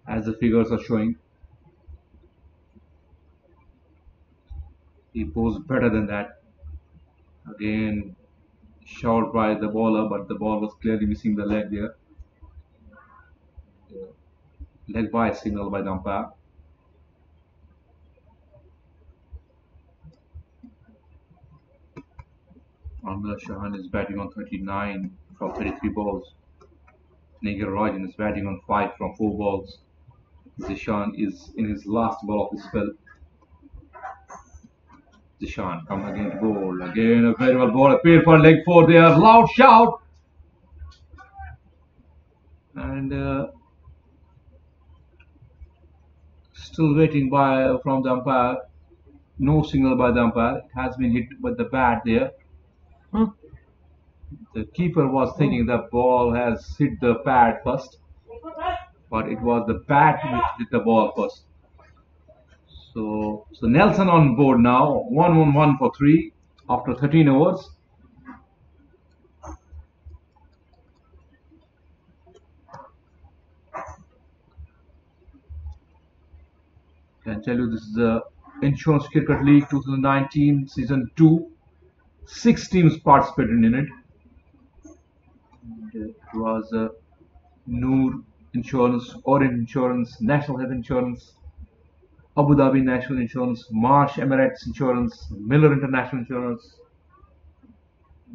as the figures are showing. He bowls better than that. Again, shot by the bowler, but the ball was clearly missing the leg there. Leg by signal by the umpire. Amla Shahan is batting on 39 from 33 balls. Nigel Rajan is batting on 5 from 4 balls. Zishan is in his last ball of the spell. Zishan comes again to bowl. Again a very well ball. Appeal for leg 4 there. Loud shout. And still waiting by from the umpire. No signal by the umpire. It has been hit with the bat there. The keeper was thinking the ball has hit the pad first, but it was the bat which hit the ball first. So Nelson on board now. 1-1-1 for 3 after 13 overs. Can tell you this is the Insurance Cricket League 2019 Season 2. 6 teams participated in it. And it was Noor Insurance, Orient Insurance, National Health Insurance, Abu Dhabi National Insurance, Marsh Emirates Insurance, Miller International Insurance.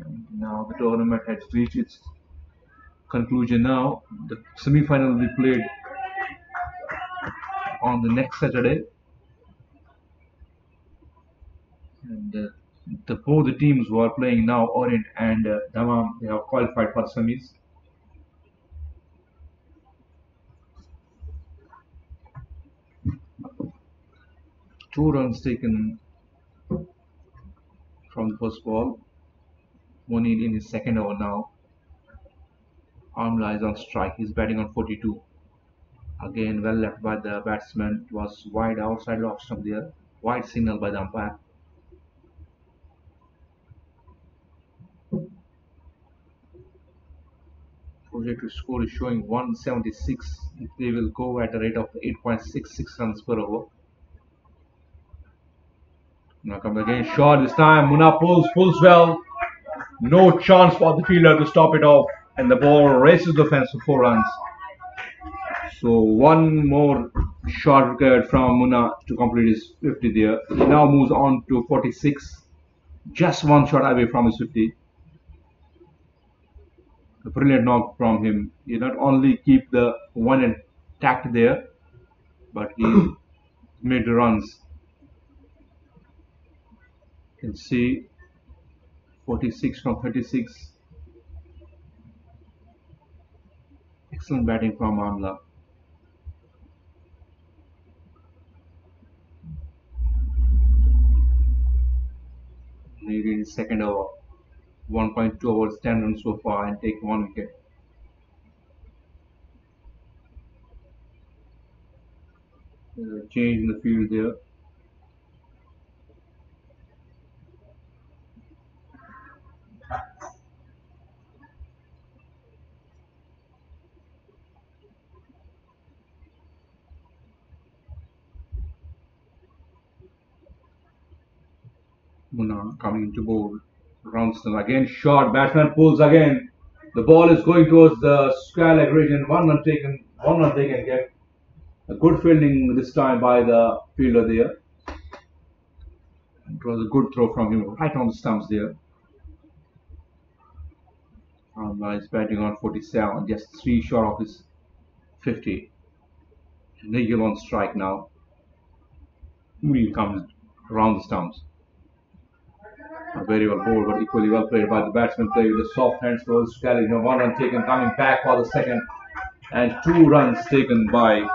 And now the tournament has reached its conclusion now. The semi-final will be played on the next Saturday. And both the teams who are playing now, Orient and Daman, they have qualified for semis. Two runs taken from the first ball. Monil in his second over now. Amla is on strike. He's batting on 42. Again, well left by the batsman. It was wide outside off stump there. Wide signal by the umpire. Projected score is showing 176. They will go at a rate of 8.66 runs per over. Now comes again shot this time. Munna pulls well. No chance for the fielder to stop it off. And the ball races the fence for 4 runs. So one more shot required from Munna to complete his 50 there. He now moves on to 46. Just one shot away from his 50. A brilliant knock from him. He not only keep the one intact there, but he made the runs. You can see 46 from 36. Excellent batting from Amla. Maybe in his second over. 1.2 overs, 10 runs so far, and take 1 wicket. Change in the field there. Munna coming into bowl. Ronston again shot. Batsman pulls again. The ball is going towards the square leg region. 1 run taken. 1 run they can get. A good fielding this time by the fielder there. It was a good throw from him right on the stumps there. He's batting on 47, just 3 short of his 50. Nigel on strike now. Mooney comes around the stumps. Very well bowled, but equally well played by the batsman. Played with the soft hands towards Scully. 1 run taken, coming back for the second, and 2 runs taken by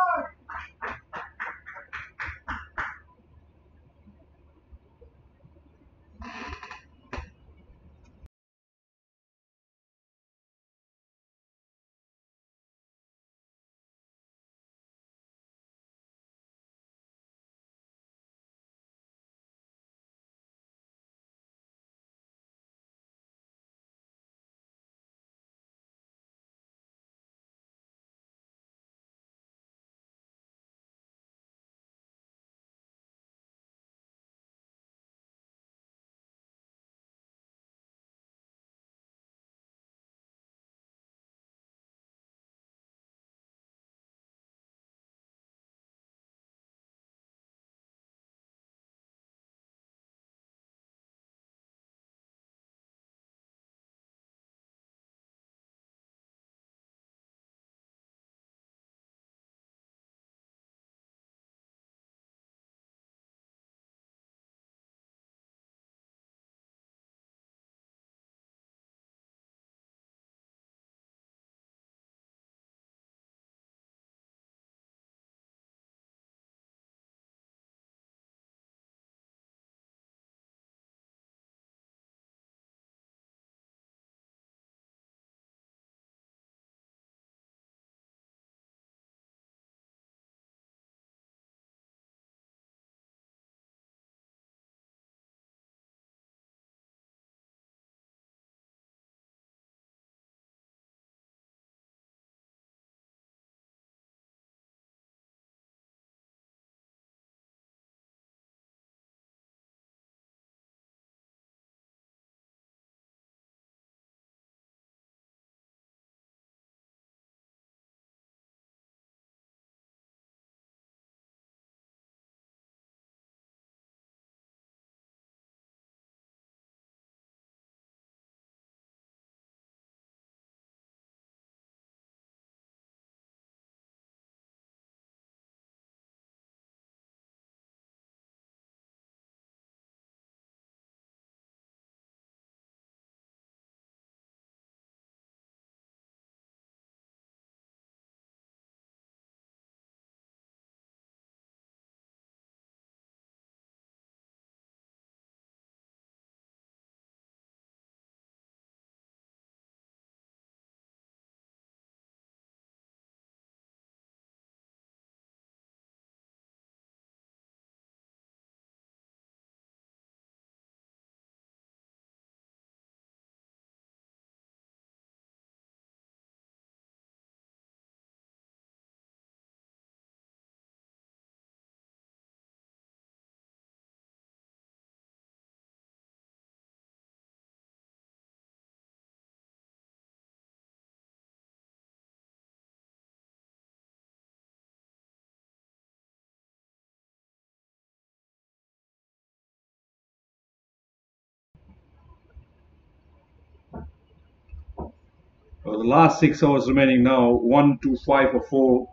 The last 6 hours remaining now. 1, 2, 5 or 4.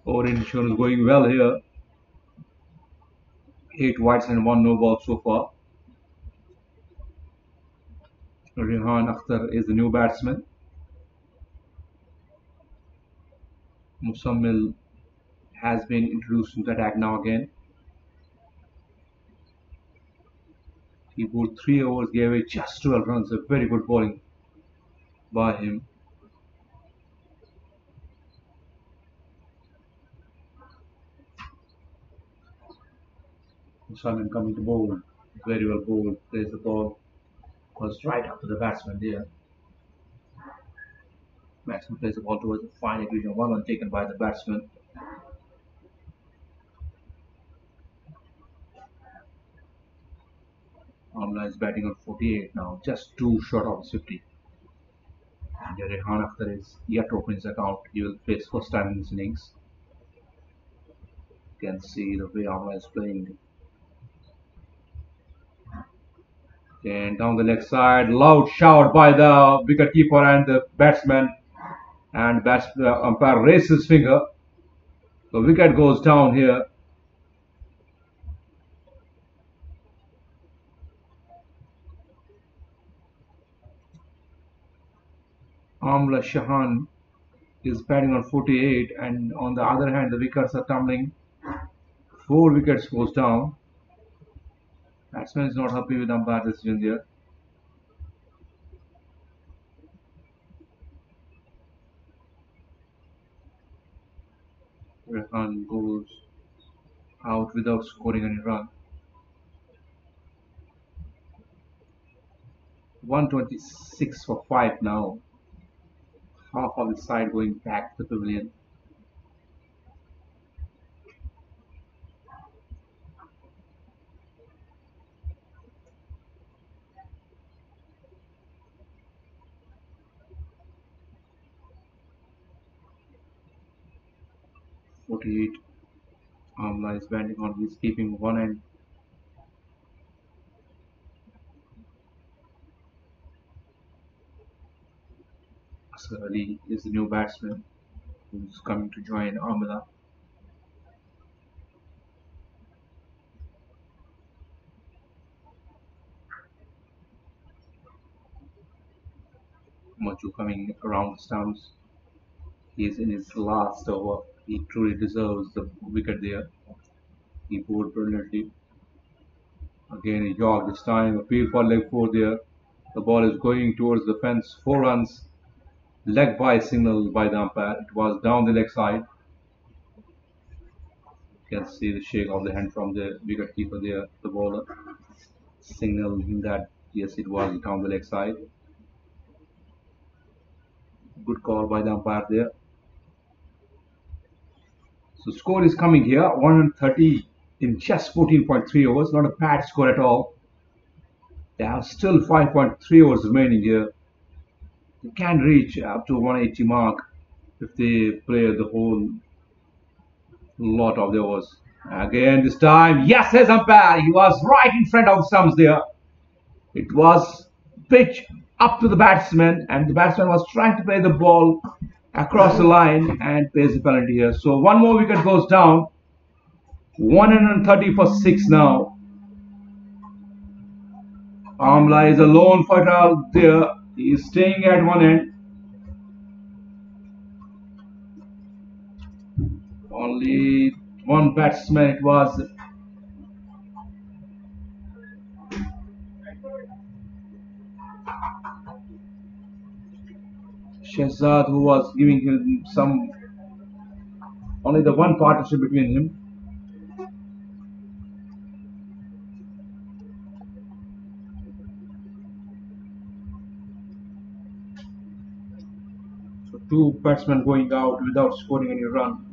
Orient Insurance going well here. 8 whites and 1 no ball so far. Rehan Akhtar is the new batsman. Musammil has been introduced into attack now again. He bowled 3 overs, gave away just 12 runs. A very good bowling by him. Musammil coming to bowl. Very well bowled. Plays the ball. Was right up to the batsman there. Batsman plays the ball towards the fine division. 1 run taken by the batsman. Amla is batting on 48 now, just 2 short of 50. And Rehan Akhtar is yet to open his account. He will face first time in his innings. You can see the way Amla is playing. And down the leg side, loud shout by the wicketkeeper and the batsman. And umpire raises his finger. The wicket goes down here. Amla Shahan is batting on 48, and on the other hand, the wickets are tumbling. 4 wickets goes down. Batsman is not happy with umpire decision there. Rehan goes out without scoring any run. 126 for 5 now. Half of the side going back to the pavilion. Amla is batting on. He's keeping one end. Asghar Ali is the new batsman who's coming to join Amla. Maju coming around the stumps. He is in his last over. He truly deserves the wicket there. He bowled brilliantly. Again a jog this time. Appeal for leg 4 there. The ball is going towards the fence. 4 runs. Leg by signal by the umpire. It was down the leg side. You can see the shake of the hand from the wicket keeper there, the bowler, signaling that yes, it was down the leg side. Good call by the umpire there. So score is coming here, 130 in just 14.3 overs. Not a bad score at all. There are still 5.3 overs remaining here. They can reach up to 180 mark if they play the whole lot of the overs. Again this time, yes, says umpire. He was right in front of the stumps there. It was pitch up to the batsman, and the batsman was trying to play the ball across the line and pays the penalty here. So 1 more wicket goes down. 130 for 6 now. Amla is a lone fighter there. He is staying at one end. Only one batsman it was. Shehzad, who was giving him some, only the one partnership between him. So 2 batsmen going out without scoring any run.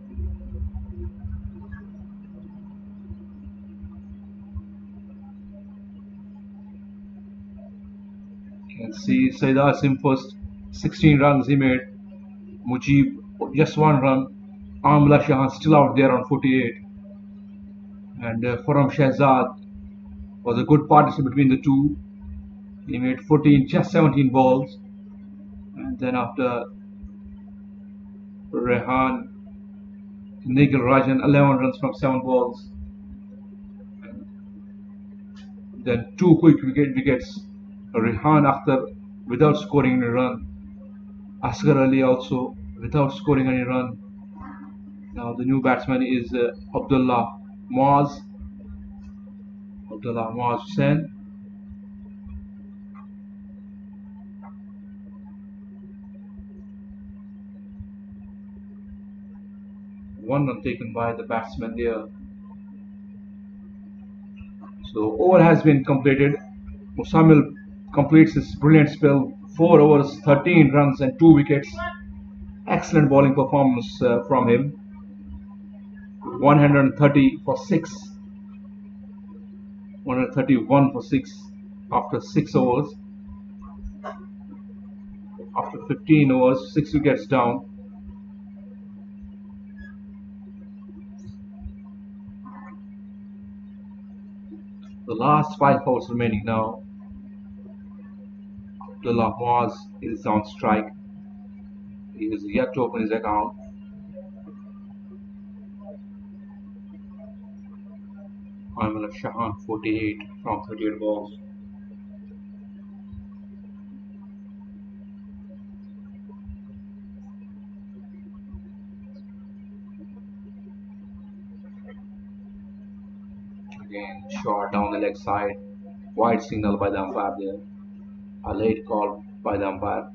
You can see Said Asim first, 16 runs he made. Mujib just 1 run. Amla Shahan still out there on 48. And Khurram Shehzad was a good partnership between the two. He made 14, just 17 balls. And Then after Rehan, Nigel Rajan 11 runs from 7 balls. Then two quick wickets. Rehan Akhtar without scoring any run. Asghar Ali also without scoring any run. Now the new batsman is Muaz. Abdullah Muaz Hussain. One run taken by the batsman there. So over has been completed. Musamil completes his brilliant spell. 4 overs, 13 runs and 2 wickets. Excellent bowling performance from him. 130 for 6. 131 for 6 after 6 overs. After 15 overs, 6 wickets down. The last 5 overs remaining now. Abdullah Muaz is on strike. He is yet to open his account. Ayman Shahan 48 from 38 balls. Again, shot down the leg side. Wide signal by the umpire there. A late call by the umpire.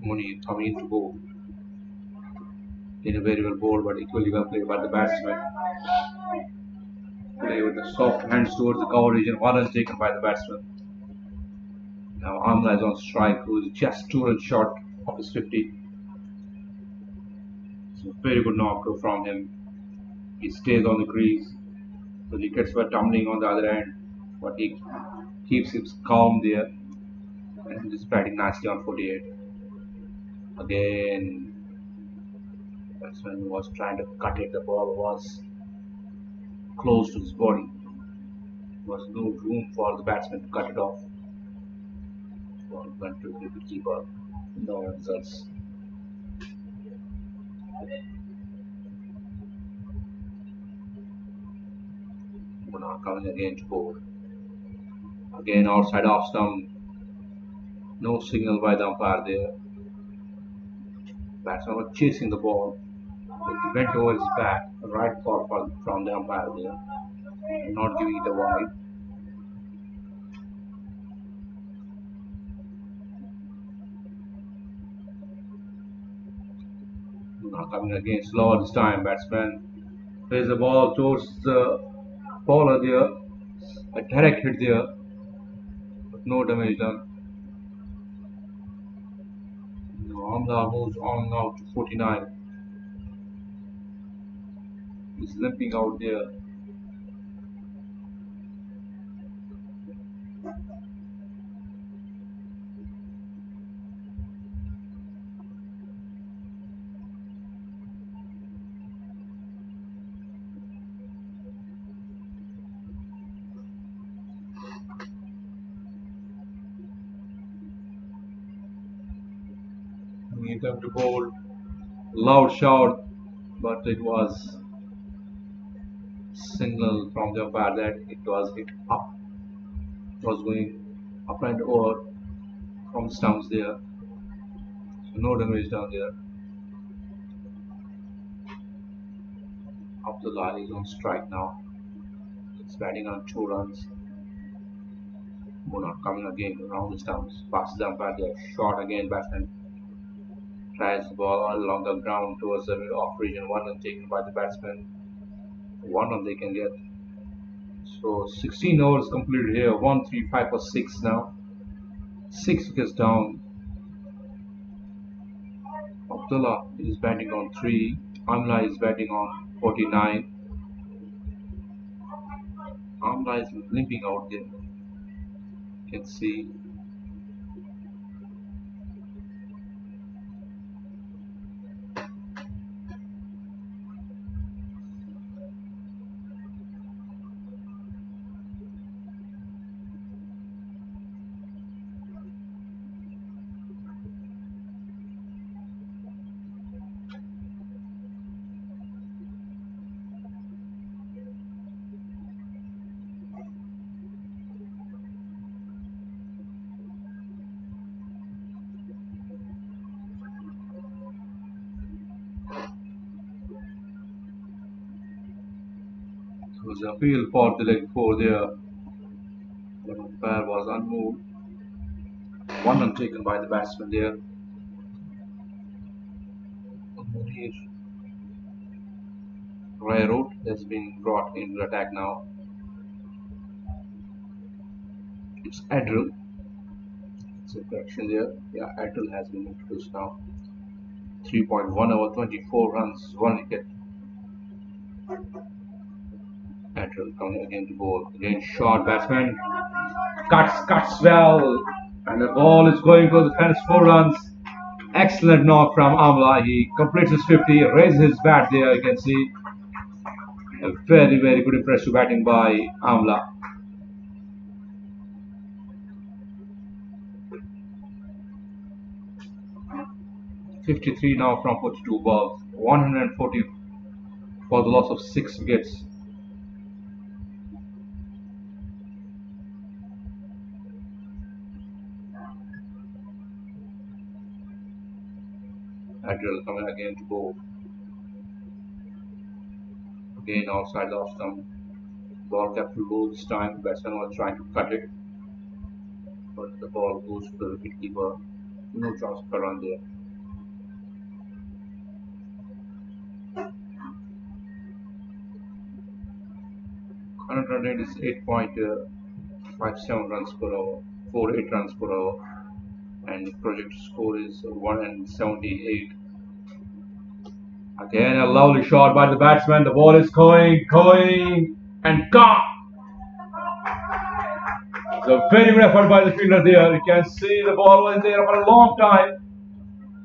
Muni coming in to bowl. In a very well bowled but equally well played by the batsman. Play with the soft hands towards the cover region. One run taken by the batsman. Now Amla is on strike, who is just 2 runs short of his 50. So very good knock from him. He stays on the crease. The wickets were tumbling on the other end, but he keeps him calm there and is batting nicely on 48. Again, the batsman was trying to cut it. The ball was close to his body. There was no room for the batsman to cut it off. Ball went to the wicketkeeper. No results. Muna coming again to bowl. Again outside off stump. No signal by the umpire there. Batsman was chasing the ball. It went over his back. Right call from the umpire there. Not giving it a wide. Now coming again slow this time. Batsman plays the ball towards the bowler there. A direct hit there. But no damage done. Amla moves on now to 49. He's limping out there. He came to bowl. Loud shout, but it was signal from the umpire that it was hit up. It was going up and over from the stumps there. So no damage down there. Abdullah is on strike now. It's batting on 2 runs. Muna coming again around the stumps. Passes the umpire there. Shot again. Batsman tries the ball all along the ground towards the off region. 1 run taken by the batsman. 1 run they can get. So 16 overs completed here. 135 for 6 now. 6 wickets down. Abdullah is batting on 3. Amla is batting on 49. Amla is limping out there. You can see. It was a field for the leg before there. The umpire was unmoved. One run taken by the batsman there. Munir Railroad has been brought into attack now. It's Adrill. It's a correction there. Yeah, Adrill has been introduced now. 3.1 over 24 runs, 1 wicket. Adrill coming again to bowl. Again, short batsman. Cuts well. And the ball is going for the fence, 4 runs. Excellent knock from Amla. He completes his 50, raises his bat there. You can see a very good impressive batting by Amla. 53 now from 42 balls. 140 for the loss of 6 wickets. Adrill coming again to bowl. Again outside the off stump. Ball kept low this time. Batsman was trying to cut it, but the ball goes to the wicketkeeper. No chance of a run there. 100 run is 8.57 runs per hour, 48 runs per hour, and projected score is 178. Again, a lovely shot by the batsman. The ball is going, and gone. It's a very good effort by the fielder there. You can see the ball was there for a long time.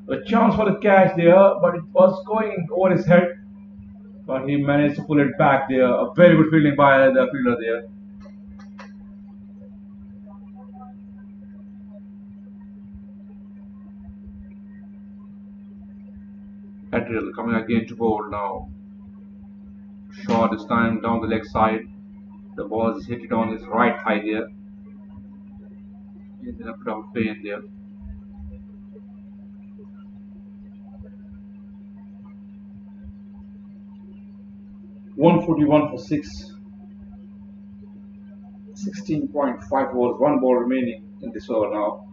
A chance for the catch there, but it was going over his head. But he managed to pull it back there. A very good fielding by the fielder there. Adrill coming again to bowl now. Shot this time down the leg side. The ball is hit it on his right thigh there. He's in a bit of pain there. (141 for 6). 16.5 balls, 1 ball remaining in this over now.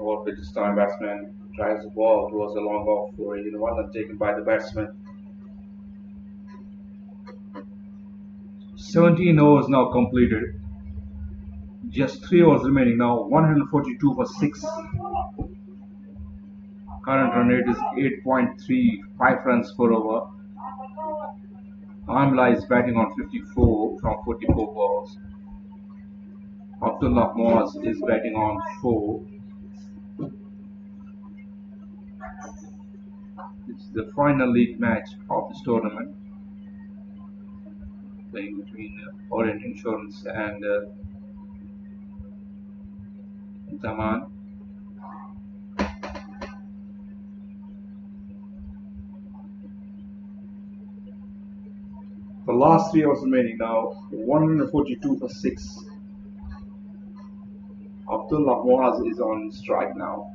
Over with this time, batsman tries the ball towards the long off for a one run taken by the batsman. 17 overs now completed. Just 3 overs remaining now. 142 for 6. Current run rate is 8.35 runs per over. Amla is batting on 54 from 44 balls. Abdullah Moaz is batting on 4. It's the final league match of this tournament, playing between Orient Insurance and Daman. The last 3 overs remaining now. 142 for 6. Abdullah Moaz is on strike now.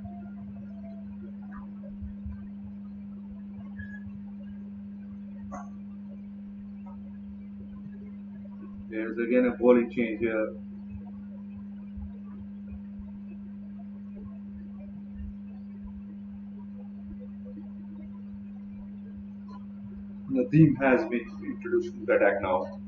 There's again a bowling change here. Nadeem has been introduced to the attack now.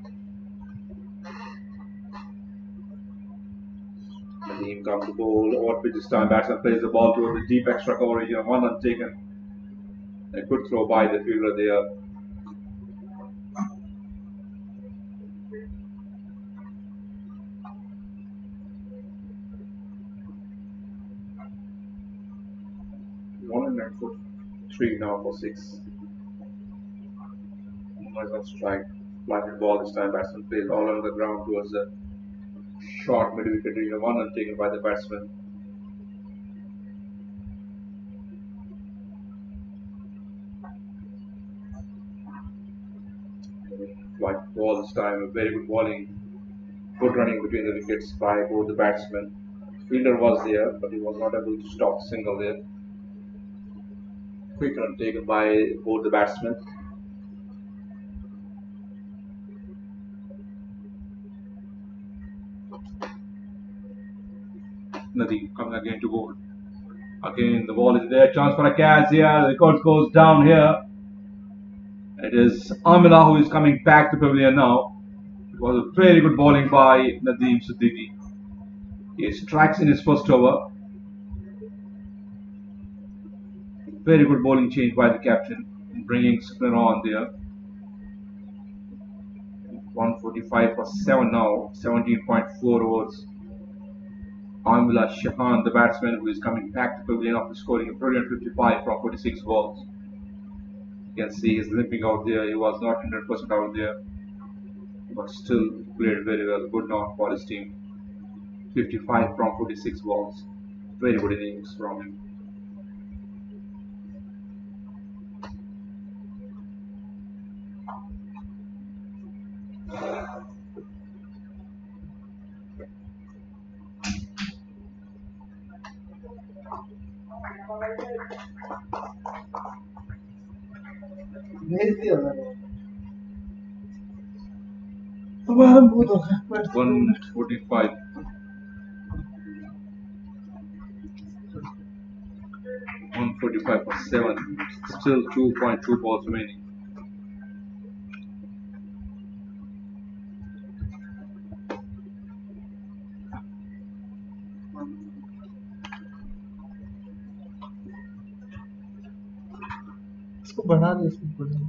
Nadeem comes to bowl. Odd pitch this time. Batsman plays the ball towards the deep extra coverage. One run taken. A good throw by the fielder there. One and 3 now for 6. Nice on strike. Flattened ball this time. Batsman plays all on the ground towards the short mid wicket. One run taken by the batsman. White ball this time. A very good bowling. Good running between the wickets by both the batsmen. Fielder was there, but he was not able to stop single there. Quick run taken by both the batsmen. Nadeem coming again to bowl. Again, the ball is there. Chance for a catch here. The record goes down here. It is Amila who is coming back to pavilion now. It was a very good bowling by Nadeem Siddiqui. He strikes in his first over. Very good bowling change by the captain, bringing spinner on there. 145 for 7 now, 17.4 overs. Amila Shahan, the batsman who is coming back to pavilion after scoring a brilliant 55 from 46 balls. You can see he's limping out there. He was not 100% out there, but still played very well. Good knock for his team. 55 from 46 balls. Very good innings from him. भेज दिया मैंने 145 145 for 7. Still 2.2 balls remaining.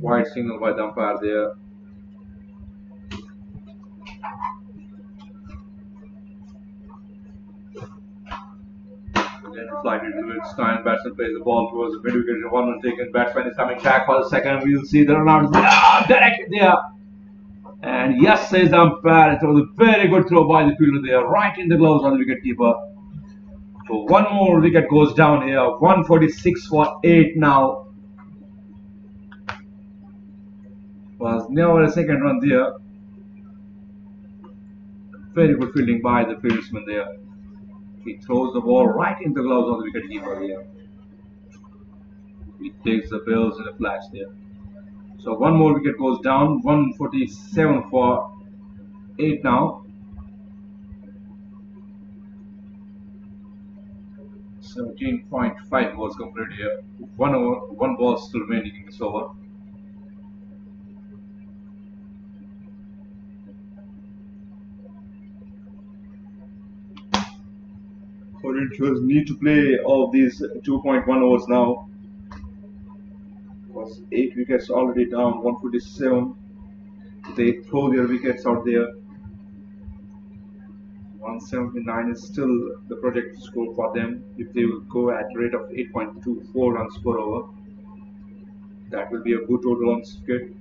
Wide signal by the umpire there. Again, flight into it. Stein batsman plays the ball towards the mid wicket. One run taken. Batsman is coming back for the second. We'll see the run out. Directed there. And yes, says the umpire. It was a very good throw by the fielder there, right in the gloves of the wicket keeper. So one more wicket goes down here. 146 for 8 now. Was never a second run there. Very good fielding by the fieldsman there. He throws the ball right in the gloves of the wicketkeeper here. He takes the bills in a flash there. So one more wicket goes down. 147 for 8 now. 17.5 was completed here. One ball still remaining in this over. Orient need to play all of these 2.1 overs now. Was 8 wickets already down, 147. They throw their wickets out there. 179 is still the projected score for them if they will go at a rate of 8.24 runs per over. That will be a good total on wicket.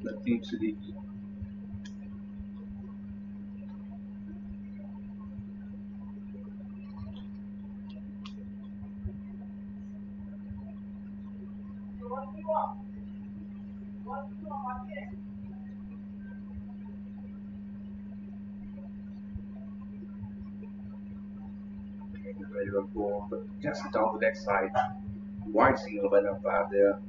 The team city. Very well ball, but just down the leg side. Wide signal by the umpire there.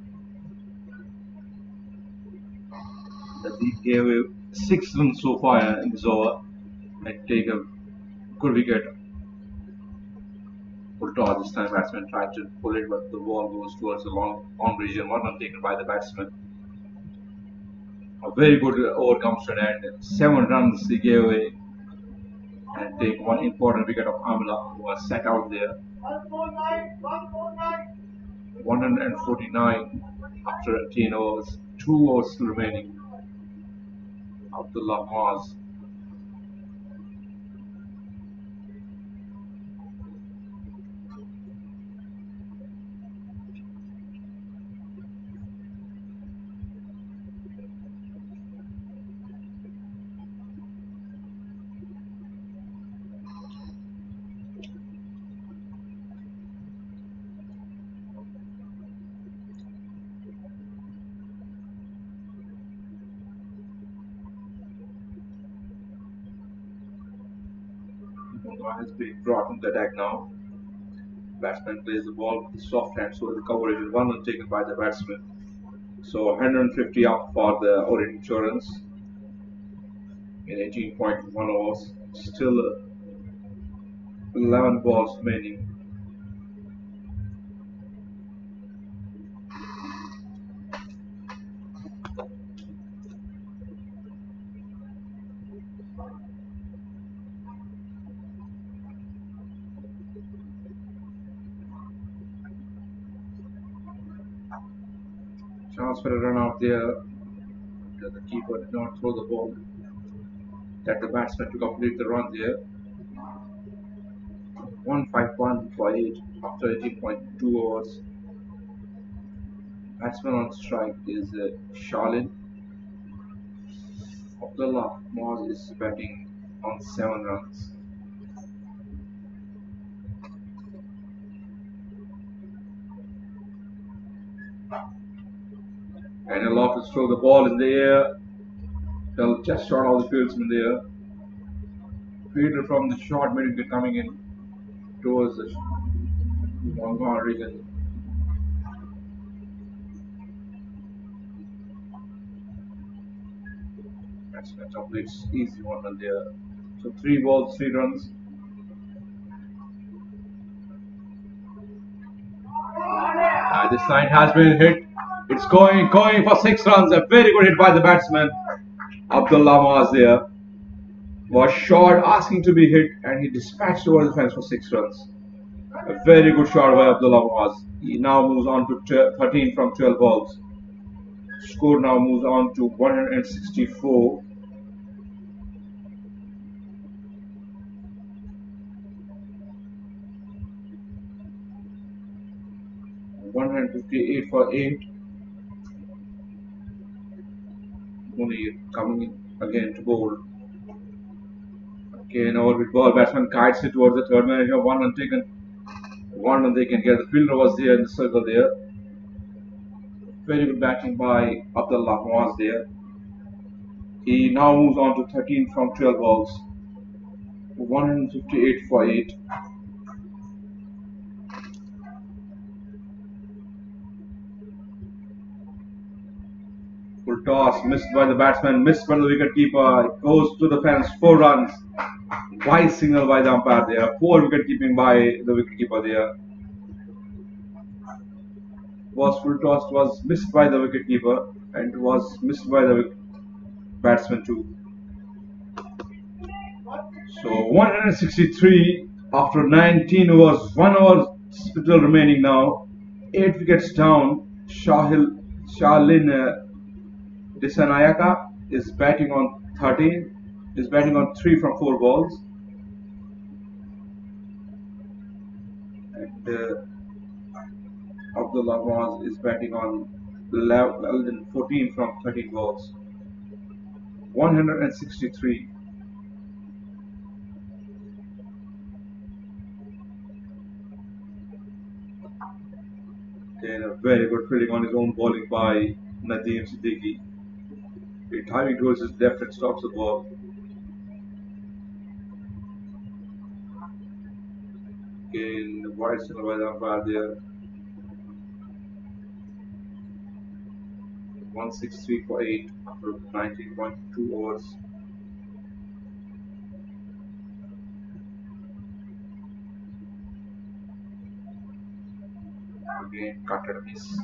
The lead gave 6 runs so far in this over and take a good wicket. Full toss this time. Batsman tried to pull it, but the ball goes towards the long on region. One run taken by the batsman. A very good over comes to an end. 7 runs he gave away and take one important wicket of Amla who was set out there. 149 after 10 overs. 2 overs still remaining. Abdullah Maz. has been brought into attack now. Batsman plays the ball with the soft hand, so the coverage is 1 run taken by the batsman. So 150 up for the Orient Insurance in 18.1 overs. Still 11 balls remaining. Chance for a run out there. The keeper did not throw the ball. That the batsman to complete the run there. 151 for 8 after 18.2 overs. Batsman on strike is Shalin. Abdullah Moaz is batting on 7 runs. And a lot to throw the ball in the air. They'll just shot all the fieldsmen there. Fielder from the short mid wicket coming in towards the long region. Batsman completes easy 1 run there. So 3 balls, 3 runs. This line has been hit. It's going for 6 runs. A very good hit by the batsman. Abdullah Moaz there was short, asking to be hit, and he dispatched over the fence for 6 runs. A very good shot by Abdullah Moaz. He now moves on to 13 from 12 balls. Score now moves on to 164. $158 for 8. Munir coming in again to bowl. Again over with ball. Batsman kites it towards the third man. 1 run taken. 1 run they can get. The fielder was there in the circle there. Very good batting by Abdullah Moaz there. He now moves on to 13 from 12 balls. 158 for 8. Full toss, missed by the batsman, missed by the wicket keeper. It goes to the fence, 4 runs. Wise signal by the umpire there. Poor wicket keeping by the wicket keeper there. Was full toss, was missed by the wicket keeper, and was missed by the batsman too. So 163 after 19 overs, 1 hour still remaining now. 8 wickets down. Shalin Disanayaka is batting on 13, is batting on 3 from 4 balls. And Abdullah Moaz is batting on 14 from 13 balls. 163. And a very good fielding on his own bowling by Nadeem Siddiqui. Timing towards his left and stops the ball. Again, the wide signal by the umpire there. 163 for 8 after 19.2 overs. Again, cut and miss.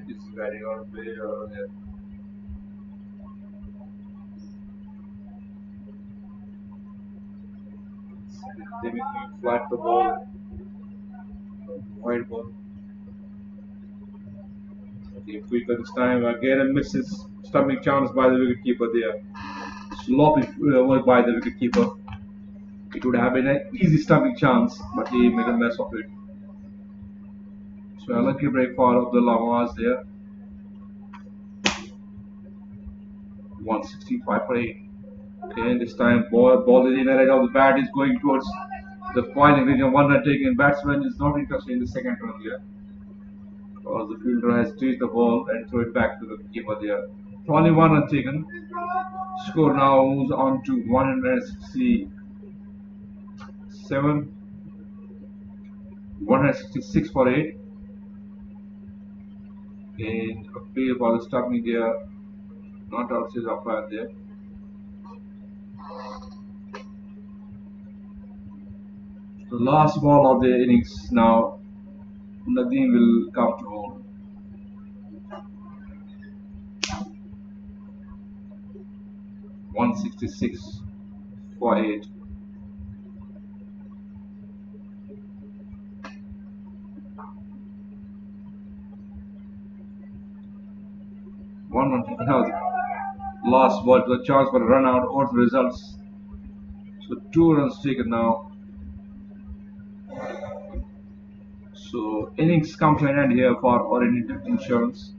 This is very odd way there. They make me flat the ball. Wide ball. Okay, quicker this time. Again, a misses. Stumping chance by the wicket keeper there. Sloppy work by the wicket keeper. It would have been an easy stumping chance, but he made a mess of it. So a lucky break for Abdullah Moaz there. 165 for 8. Okay, this time ball is in and out of the bat, is going towards the final region. 1 run taken. Batsman is not interested in the second run here, because the fielder has chased the ball and throw it back to the keeper there. Only 1 run taken. Score now moves on to 167, 166 for 8. In appeal for the stopping there, not outside umpire there. The last ball of the innings now, Nadeem will come to hold. 166 for 8. Now last ball to the chance for a run out or the results. So 2 runs taken now. So innings come to an end here for Orient Insurance.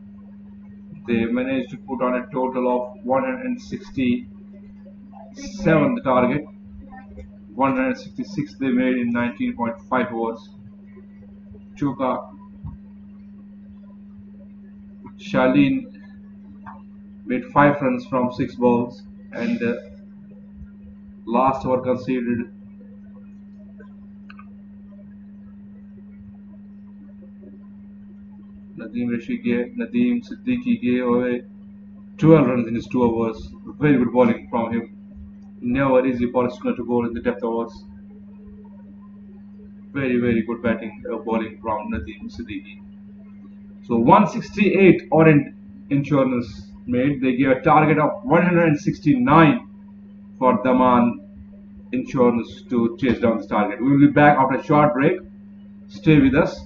They managed to put on a total of 167 the target. 166 they made in 19.5 overs. Chuka Shalin made 5 runs from 6 balls, and last over conceded Nadeem Siddiqui gave away 12 runs in his 2 overs. Very good bowling from him. Never easy for a spinner to bowl in the depth overs. Very, very good batting bowling from Nadeem Siddiqui. So 168 Orient Insurance made. They gave a target of 169 for Daman Insurance to chase down this target. We will be back after a short break. Stay with us.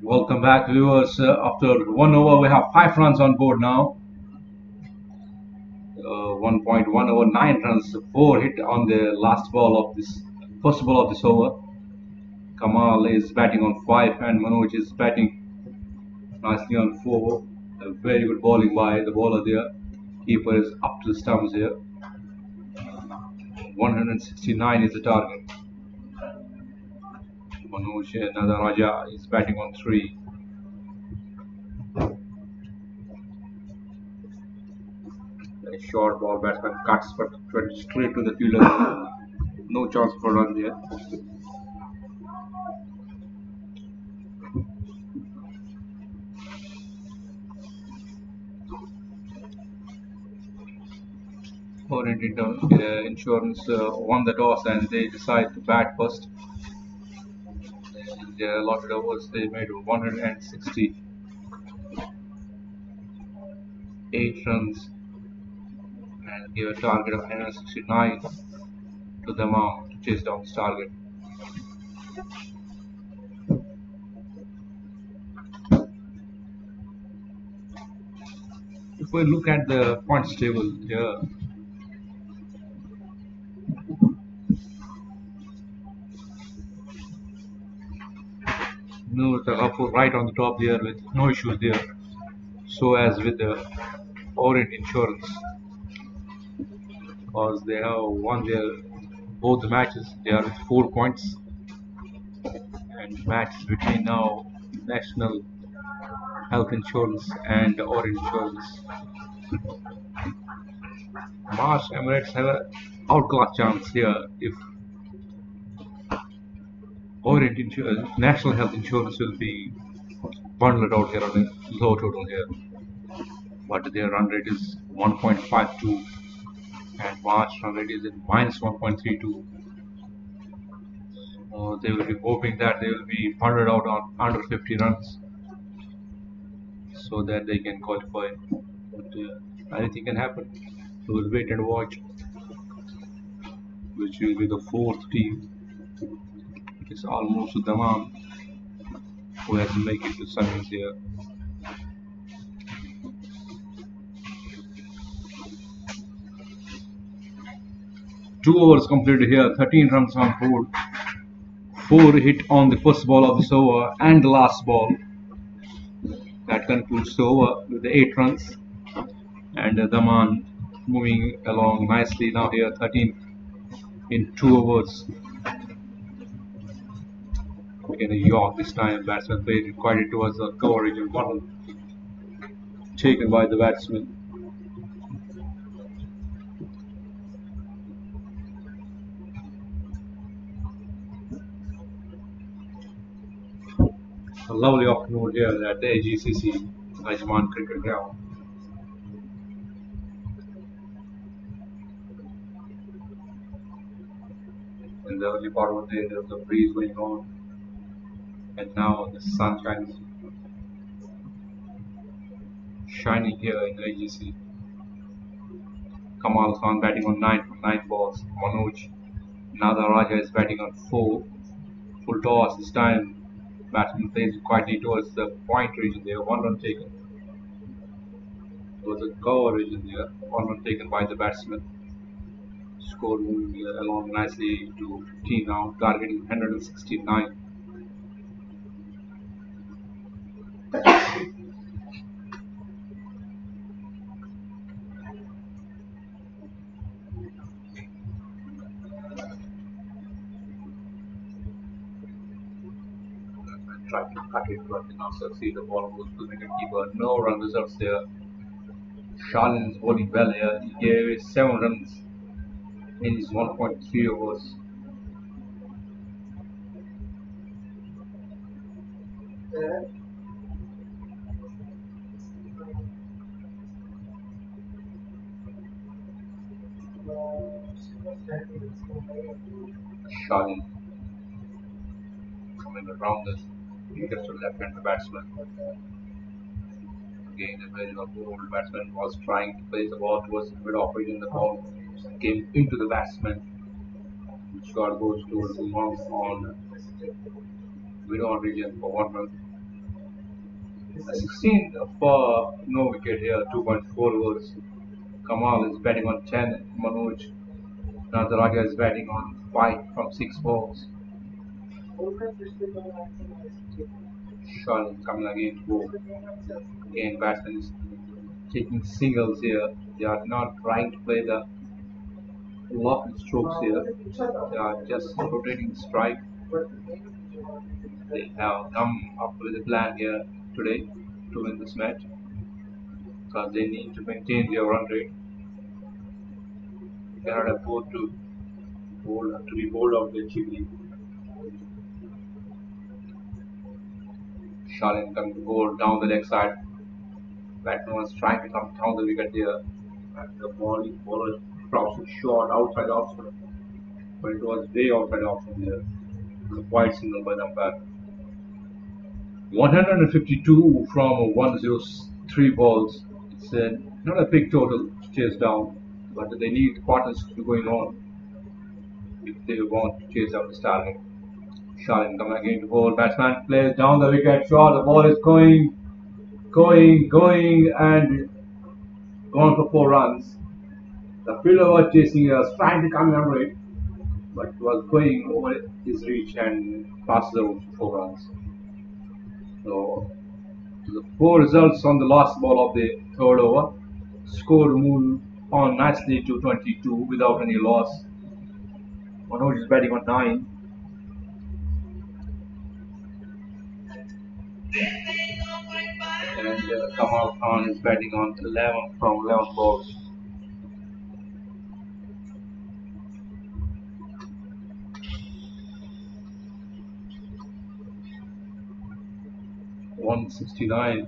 Welcome back, viewers. After 1 over, we have 5 runs on board now. 1.1 over 9 runs, 4 hit on the last ball of this first ball of this over. Kamal is batting on 5, and Manoj is batting nicely on 4. A very good bowling by the bowler there. Keeper is up to the stumps here. 169 is the target. Manoj Raja is batting on 3. A short ball, batsman cuts but straight to the fielder. No chance for run there. Orient Insurance won the toss and they decided to bat first. In their allotted overs, they made 168 runs and gave a target of 169 to Daman to chase down this target. If we look at the points table here, no Tagapur right on the top there with no issues there. So as with the Orient Insurance, because they have won their both the matches. They are with 4 points, and matches between now National Health Insurance and Orient Insurance. Marsh Emirates have an outclass chance here if Orient Insurance, National Health Insurance will be bundled out here on a low total here. But their run rate is 1.52 and March run rate is in minus 1.32. They will be hoping that they will be bundled out on under 50 runs so that they can qualify. But anything can happen. We will wait and watch which will be the fourth team. It's almost Daman who has to make it to semis here. Two overs completed here, 13 runs on board. 4 hit on the first ball of this over and the last ball. That concludes the over with the 8 runs. And Daman moving along nicely now here, 13 in 2 overs. In a York this time, batsman played it quite towards the coverage and one taken by the batsman. A lovely afternoon here at the AGCC Ajman Cricket Ground. In the early part of the day, there was a breeze going on, and now the sunshine is shining here in the AGC. Kamal Khan batting on 9 from 9 balls. Manoj Raja is batting on 4. Full toss this time. Batsman plays quite neat towards the point region there. 1 run taken. There was a cover region there. 1 run taken by the batsman. Score moving along nicely to 15 now, targeting 169. Tried to cut it, but did not succeed. The ball goes to the wicketkeeper. No run results there. Shalin is bowling well here. He gave away 7 runs in his 1.3 overs. Shalin coming around the wickets to left-hand batsman. Again, a very bold batsman was trying to place the ball towards the mid off region. The ball came into the batsman. Shot goes towards the mouth on mid on region for 1 run. 16 for no wicket here, 2.4 overs. Kamal is batting on 10. Manoj Nataraja is batting on 5 from 6 balls. Sean coming again to bowl. Again, batsman is taking singles here. They are not trying to play the lock strokes here. They are just rotating the strike. They have come up with a plan here today to win this match because they need to maintain their run rate. They cannot afford to be bowled out there cheaply. Shalin coming to bowl down the leg side. Batsman was trying to come down the wicket there. And the bowler drops it short outside option. But it was way outside option there. It was a wide signal by the umpire. 152 from 103 balls. It's not a big total to chase down, but they need partners to be going on if they want to chase out this target. Shalin coming again to bowl. Batsman plays down the wicket. Short. The ball is going, and gone for 4 runs. The fielder was chasing us, trying to come under it, but it was going over his reach and passes out for 4 runs. So the poor results on the last ball of the third over. Score moved on nicely to 22 without any loss. Manoj is batting on 9. And Kamal Khan is batting on 11 from 11 balls. $169.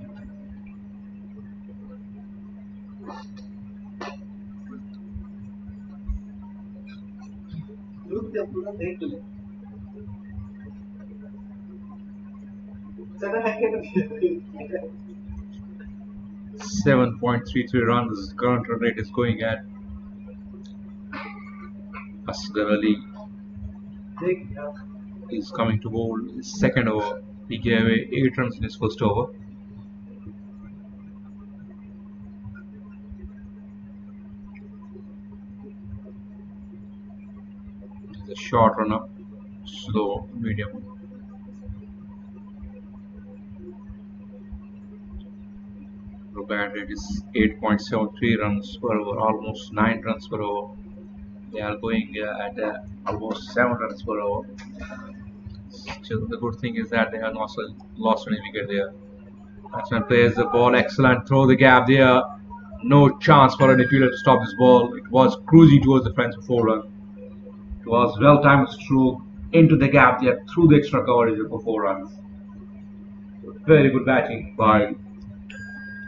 $7.33 current run rate is going at. Asghar Ali is coming to bowl his second over. He gave away 8 runs in his first over. It's a short run up, slow, medium. Bat rate is 8.73 runs per over, almost 9 runs per over. They are going at almost 7 runs per over. Still, the good thing is that they have not lost any wicket there. Batsman plays the ball, excellent throw the gap there. No chance for any fielder to stop this ball. It was cruising towards the fence for 4 runs. It was well timed stroke into the gap there through the extra coverage for 4 runs. Very good batting by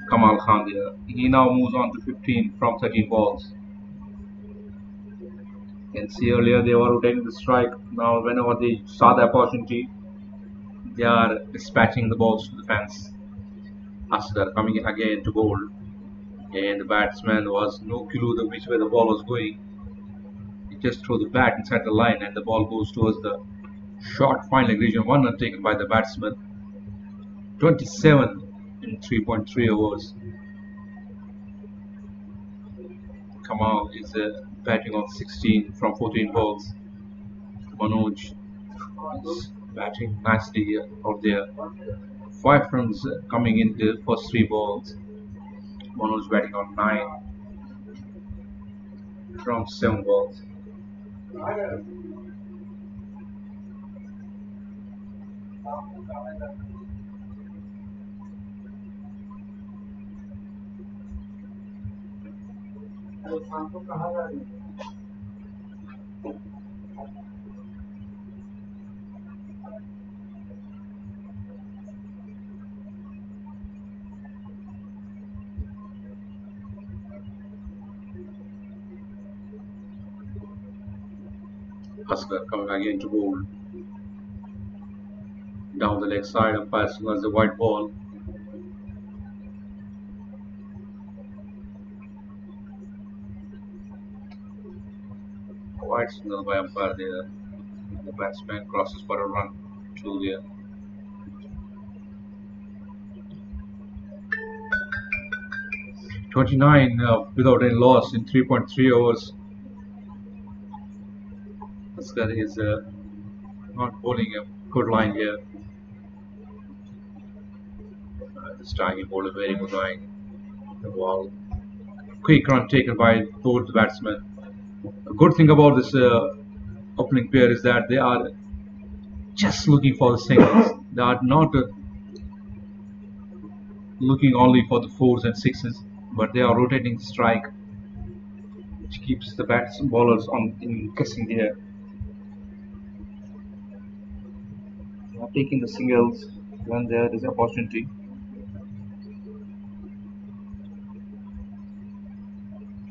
Kamal Khan there. He now moves on to 15 from 13 balls. You can see earlier they were rotating the strike. Now whenever they saw the opportunity, they are dispatching the balls to the fence. Asghar coming in again to bowl. And the batsman was no clue which way the ball was going. He just threw the bat inside the line and the ball goes towards the short fine leg region. 1 run taken by the batsman. 27 in 3.3 overs. Kamal is batting on 16 from 14 balls. Manoj is batting nicely out there. 5 runs coming in the first 3 balls. Manoj batting on 9 from 7 balls. Asghar coming again to bowl. Down the leg side, umpire signals the white ball. White signal by umpire there. The batsman crosses for a run to there. 29 without any loss in 3.3 overs. This guy is not bowling a good line here. This time he bowled a very good line. The ball, quick run taken by both the batsmen. The good thing about this opening pair is that they are just looking for the singles. They are not looking only for the fours and sixes, but they are rotating strike, which keeps the bats and bowlers on in guessing here. They are taking the singles when there is opportunity.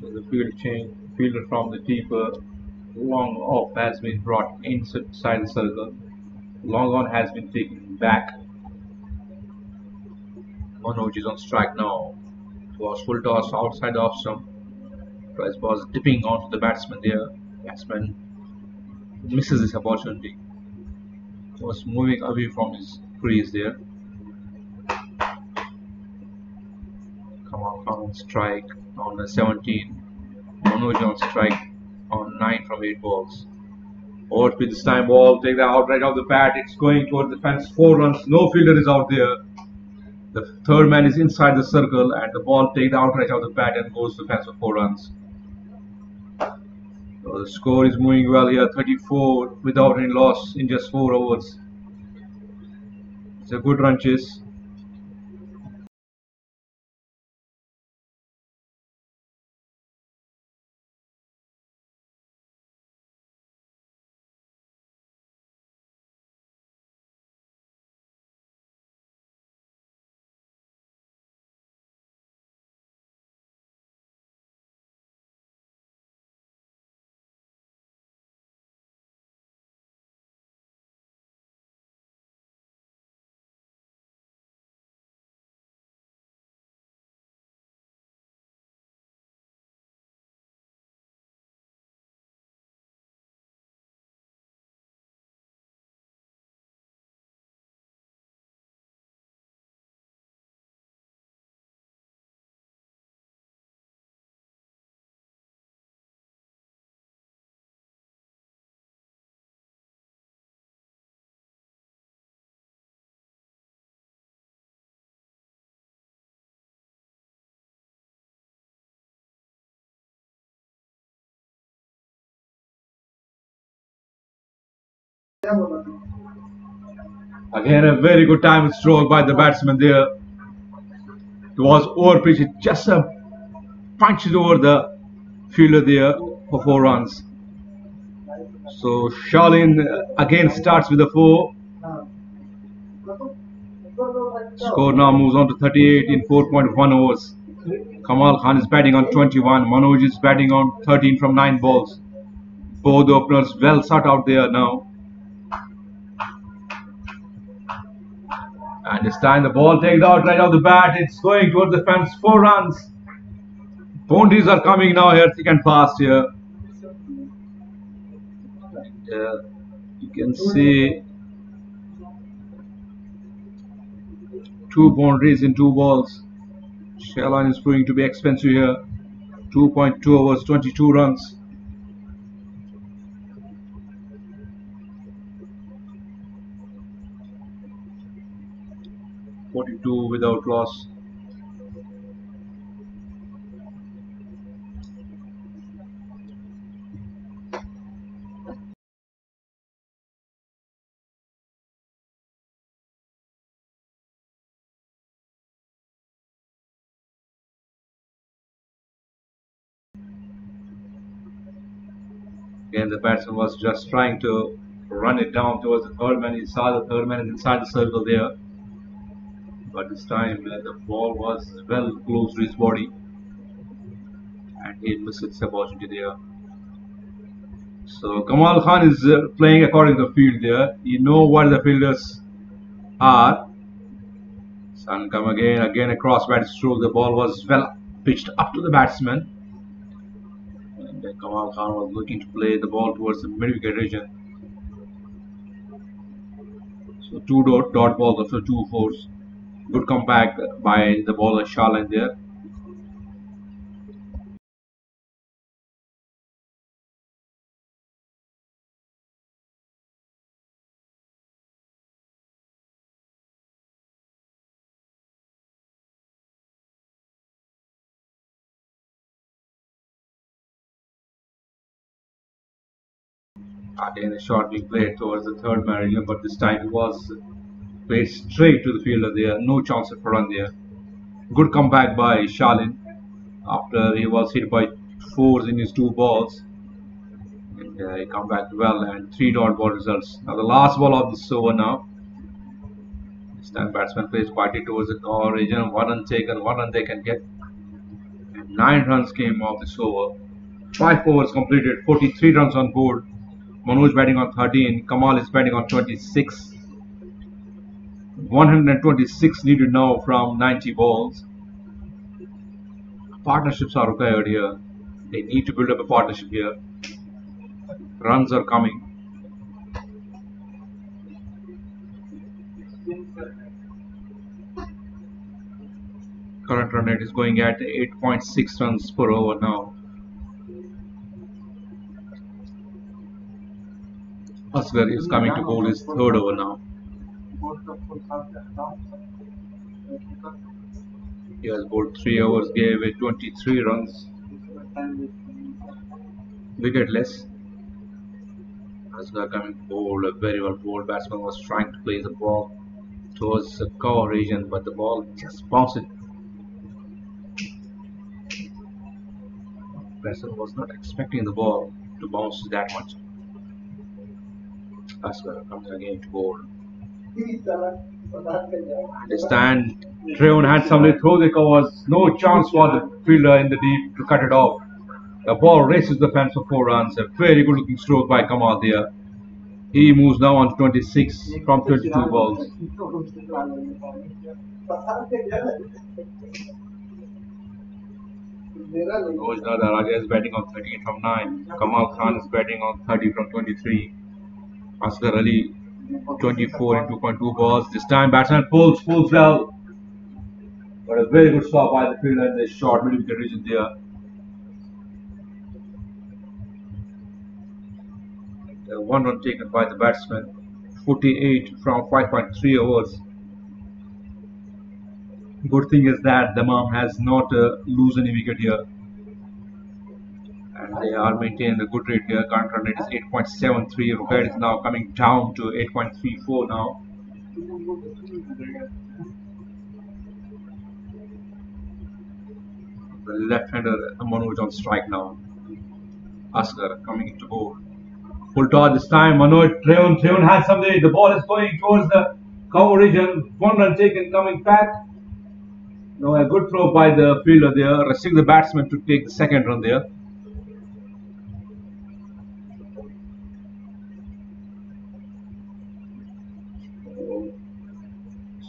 So the field change, fielder from the deeper long off has been brought inside the circle. Long on has been taken back. Manoj is on strike now. It was full toss outside the off stump. Price was dipping onto the batsman there. Batsman misses this opportunity. Was moving away from his crease there. Kamal Khan on strike on the 17. Manoj on strike on 9 from 8 balls. Over speed this time, ball, take the outright of the bat. It's going towards the fence. 4 runs. No fielder is out there. The third man is inside the circle, and the ball takes the outright of the bat and goes to the fence for 4 runs. So the score is moving well here. 34 without any loss in just 4 overs. It's a good run chase. Again, a very good time stroke by the batsman there. It was over pitch. It just punched over the fielder there for 4 runs. So Shalin again starts with a 4. Score now moves on to 38 in 4.1 overs. Kamal Khan is batting on 21. Manoj is batting on 13 from 9 balls. Both openers well sought out there now. And this time the ball takes out right off the bat. It's going towards the fence. 4 runs. Boundaries are coming now here thick and fast here. You can see 2 boundaries in 2 balls. Shalin is proving to be expensive here. 2.2 overs, 22 runs. .42 without loss. Again, the batsman was just trying to run it down towards the third man. He saw the third man is inside the circle there. But this time the ball was well close to his body. And he missed his opportunity there. So Kamal Khan is playing according to the field there. You know what the fielders are. Sun come again a cross bat stroke. The ball was well pitched up to the batsman. And then Kamal Khan was looking to play the ball towards the mid-wicket region. So 2 dot balls after 2 fours. Good comeback by the bowler Shalin there. Again, a shot being played towards the third man, but this time it was played straight to the fielder there. No chance for run there. Good comeback by Shalin after he was hit by fours in his two balls. And he come back well and three dot ball results. Now the last ball of this over now. This time batsman plays quietly towards the origin. One run taken, one run they can get. And 9 runs came off this over. 5 overs completed, 43 runs on board. Manoj batting on 13, Kamal is batting on 26. 126 needed now from 90 balls. Partnerships are required here. They need to build up a partnership here. Runs are coming. Current run rate is going at 8.6 runs per over now. Asghar is coming to bowl his third over now. He has bowled 3 overs, gave away 23 runs. Wicketless. Asghar coming to bowl, a very well bowled batsman was trying to play the ball towards the cover region, but the ball just bounced. Batsman was not expecting the ball to bounce that much. Asghar comes again to bowl. This time, Treon had somebody throw the covers. No chance for the fielder in the deep to cut it off. The ball races the fence for 4 runs. A very good looking stroke by Kamal there. He moves now on to 26 from 22 balls. Rojnada Raja is batting on 13 from 9. Kamal Khan is batting on 30 from 23. Asghar Ali 24 in 2.2 balls. This time batsman pulls well. But a very good stop by the fielder in the short middle wicket region there. One run taken by the batsman. 48 from 5.3 overs. Good thing is that Daman has not lose any wicket here. And they are maintaining a good rate here. Current run rate is 8.73. Wicket is now coming down to 8.34 now. The left-hander Manoj on strike now. Asghar coming into bowl. Full toss this time. Manoj Treon has something. The ball is going towards the cover region. One run taken coming back. No, a good throw by the fielder there, arresting the batsman to take the second run there.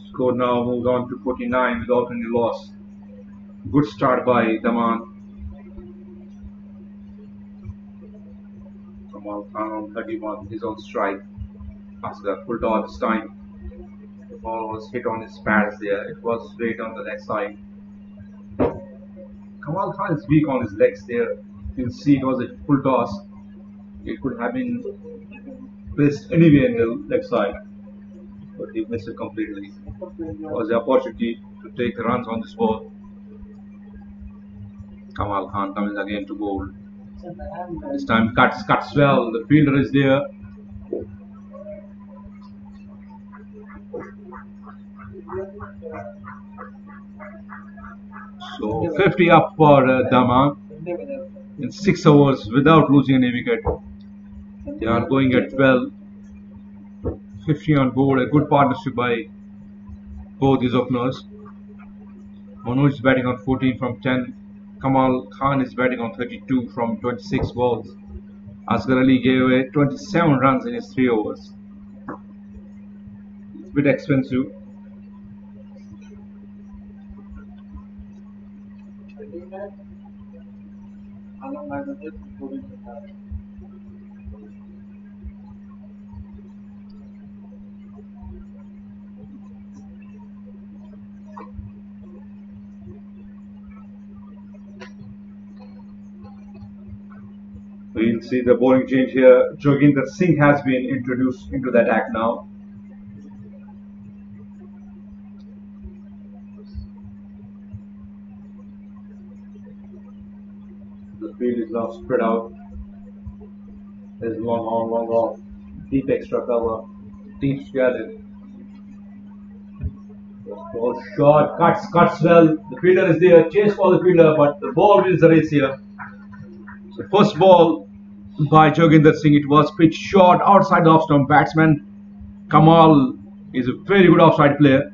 Score now moves on to 49 without any loss. Good start by Daman. Kamal Khan on 31. He's on strike. Asghar full toss this time. The ball was hit on his pads there. It was straight on the leg side. Kamal Khan is weak on his legs there. You can see it was a full toss. It could have been placed anywhere in the leg side, but he missed it completely. It was the opportunity to take the runs on this ball. Kamal Khan coming again to bowl. This time cuts well. The fielder is there. So 50 up for Daman in 6 overs without losing any wicket. They are going at 12. 50 on board. A good partnership by both these openers. Manoj is batting on 14 from 10. Kamal Khan is batting on 32 from 26 balls. Asghar Ali gave away 27 runs in his 3 overs. It's a bit expensive. We'll see the bowling change here. Joginder Singh has been introduced into the attack now. The field is now spread out. There's long on. Deep extra cover. Deep square. Ball shot, cuts well. The fielder is there. Chase for the fielder, but the ball wins the race here. So first ball by Joginder Singh. It was pitched short outside the off stump. Batsman Kamal is a very good offside player.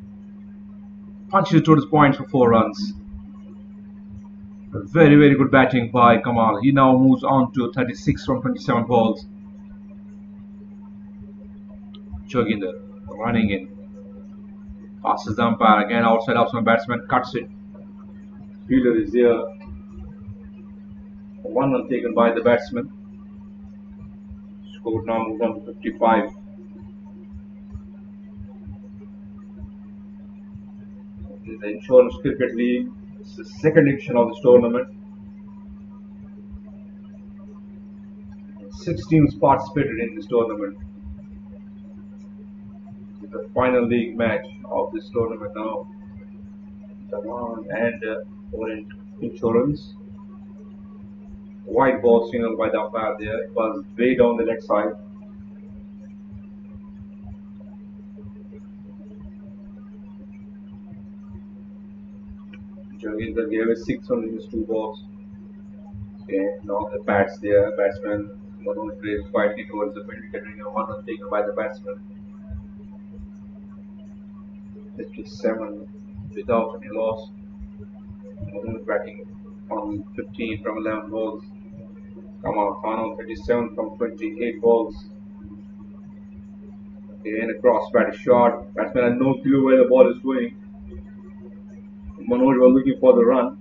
Punches it towards points for 4 runs. Very good batting by Kamal. He now moves on to 36 from 27 balls. Joginder running in. Passes the umpire again outside off stump. Batsman cuts it. Fielder is there. 1 run taken by the batsman. Score now moves on to 55. The Insurance Cricket League. It's the second edition of this tournament. 6 teams participated in this tournament. It's the final league match of this tournament now. Daman and Orient Insurance. White ball signal by the umpire there. It was way down the leg side. Joginder gave a 6 on his 2 balls. Okay, now the bats there. Batsman Manoj plays quietly towards the middle, getting a 1 run taken by the batsman. 57 without any loss. Manoj batting on 15 from 11 balls. Kamal Khan on 37 from 28 balls. Okay, and a cross bat shot. Batsman had no clue where the ball is going. Manoj was looking for the run,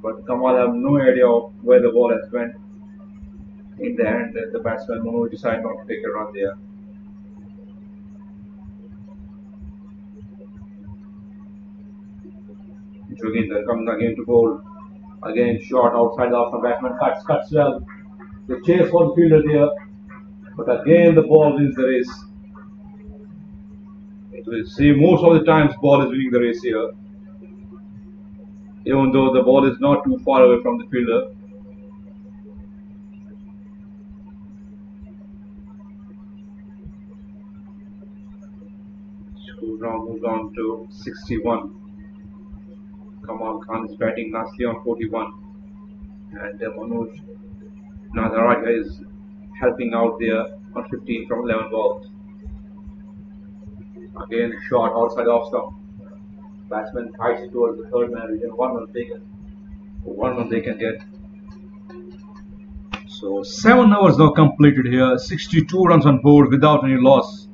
but Kamal had no idea of where the ball has went. In the end, the batsman Manoj decided not to take a run there. Joginder comes again to bowl. Again, shot outside the off stump. Batsman cuts well. The chase for the fielder there, but again the ball wins the race. It will see most of the times ball is winning the race here, even though the ball is not too far away from the fielder. So now moves on to 61. Kamal Khan is batting nicely on 41, and Manoj Nadaraja is helping out there on 15 from 11 balls. Again, shot outside off stump. Batsman kites it towards the third man. Again, 1 run taken. 1 run they can get. So 7 overs now completed here. 62 runs on board without any loss.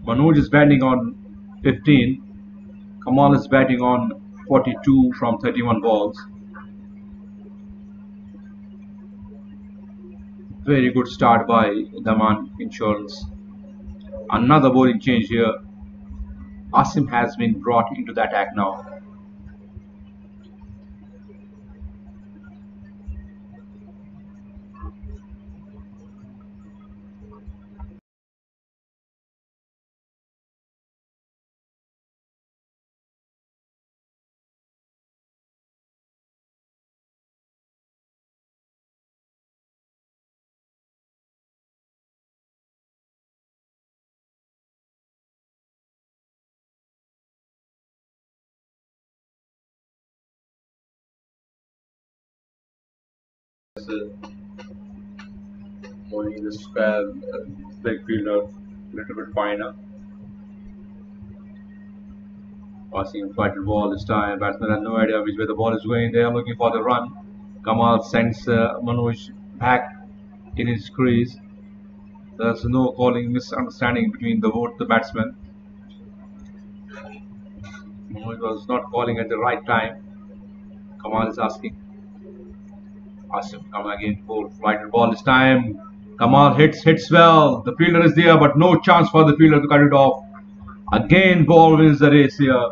Manoj is batting on 15. Kamal is batting on 42 from 31 balls. Very good start by Daman Insurance. Another bowling change here. Asim has been brought into the attack now. Bowling the square leg fielder a little bit finer. Passing a flighted ball this time. Batsman has no idea which way the ball is going. They are looking for the run. Kamal sends Manoj back in his crease. There's no calling misunderstanding between both the batsmen. Manoj was not calling at the right time. Kamal is asking. Asim come again for flighted ball this time. Kamal hits well. The fielder is there, but no chance for the fielder to cut it off. Again, ball wins the race here.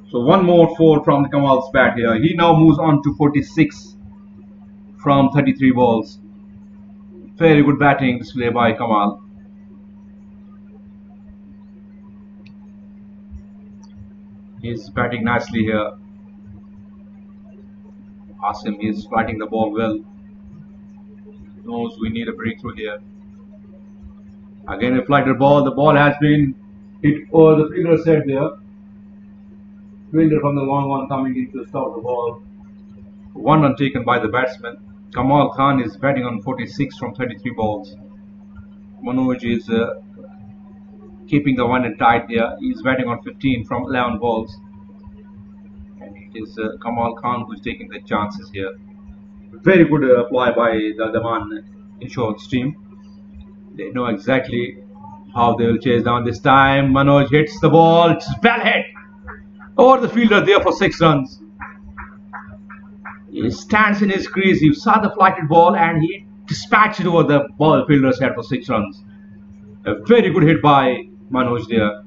So 1 more 4 from Kamal's bat here. He now moves on to 46 from 33 balls. Very good batting display by Kamal. He's batting nicely here. Asim is fighting the ball well. Knows we need a breakthrough here. Again a flighted ball. The ball has been hit over the fielder's head there. Fielder from the long one coming in to stop the ball. One run taken by the batsman. Kamal Khan is batting on 46 from 33 balls. Manoj is keeping the one and tight there. He is batting on 15 from 11 balls. And it is Kamal Khan who is taking the chances here. Very good apply by the Daman insurance team. They know exactly how they will chase down this time. Manoj hits the ball. It's well hit. Over the fielder there for 6 runs. He stands in his crease. He saw the flighted ball and he dispatched it over the ball fielder's head for 6 runs. A very good hit by Manoj there.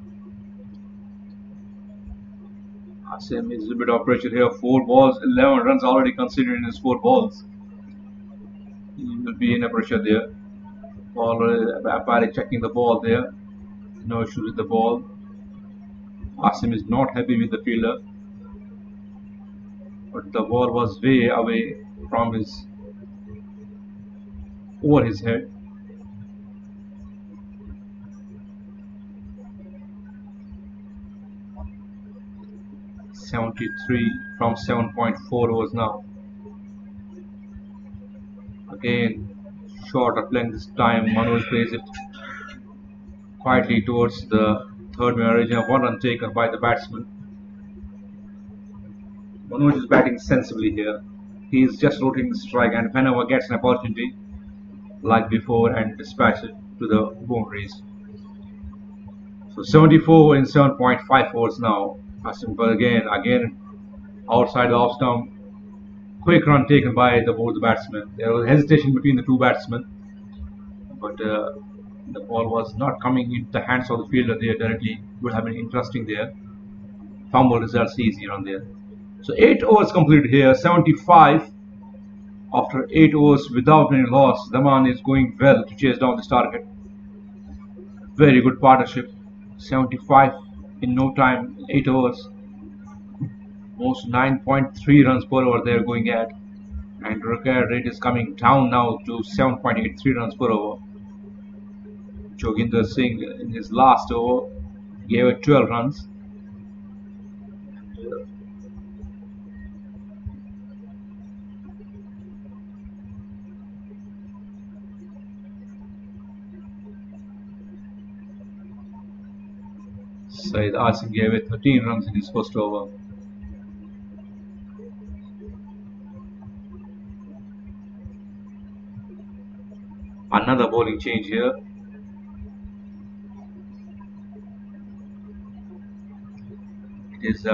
Asim is a bit of pressure here. 4 balls, 11 runs already considered in his 4 balls. He will be in a pressure there. Ball, checking the ball there. No issues with the ball. Asim is not happy with the fielder. But the ball was way away from over his head. .73 from 7.4 overs now. Again, short of length this time. Manoj plays it quietly towards the third man origin. 1 run taken by the batsman. Manoj is batting sensibly here. He is just rotating the strike and whenever gets an opportunity, like before, and dispatch it to the boundaries. So 74 in 7.5 overs now. Asim again outside the off stump. Quick run taken by both the batsmen. There was hesitation between the 2 batsmen, but the ball was not coming into the hands of the fielder there directly. Would have been interesting there. Fumble results easy on there. So 8 overs completed here. 75 after 8 overs without any loss. Daman is going well to chase down this target. Very good partnership. 75 in no time, 8 overs. Most 9.3 runs per over they are going at, and required rate is coming down now to 7.83 runs per over. Joginder Singh in his last over gave it 12 runs. Saeed Asim gave it 13 runs in his first over. Another bowling change here. It is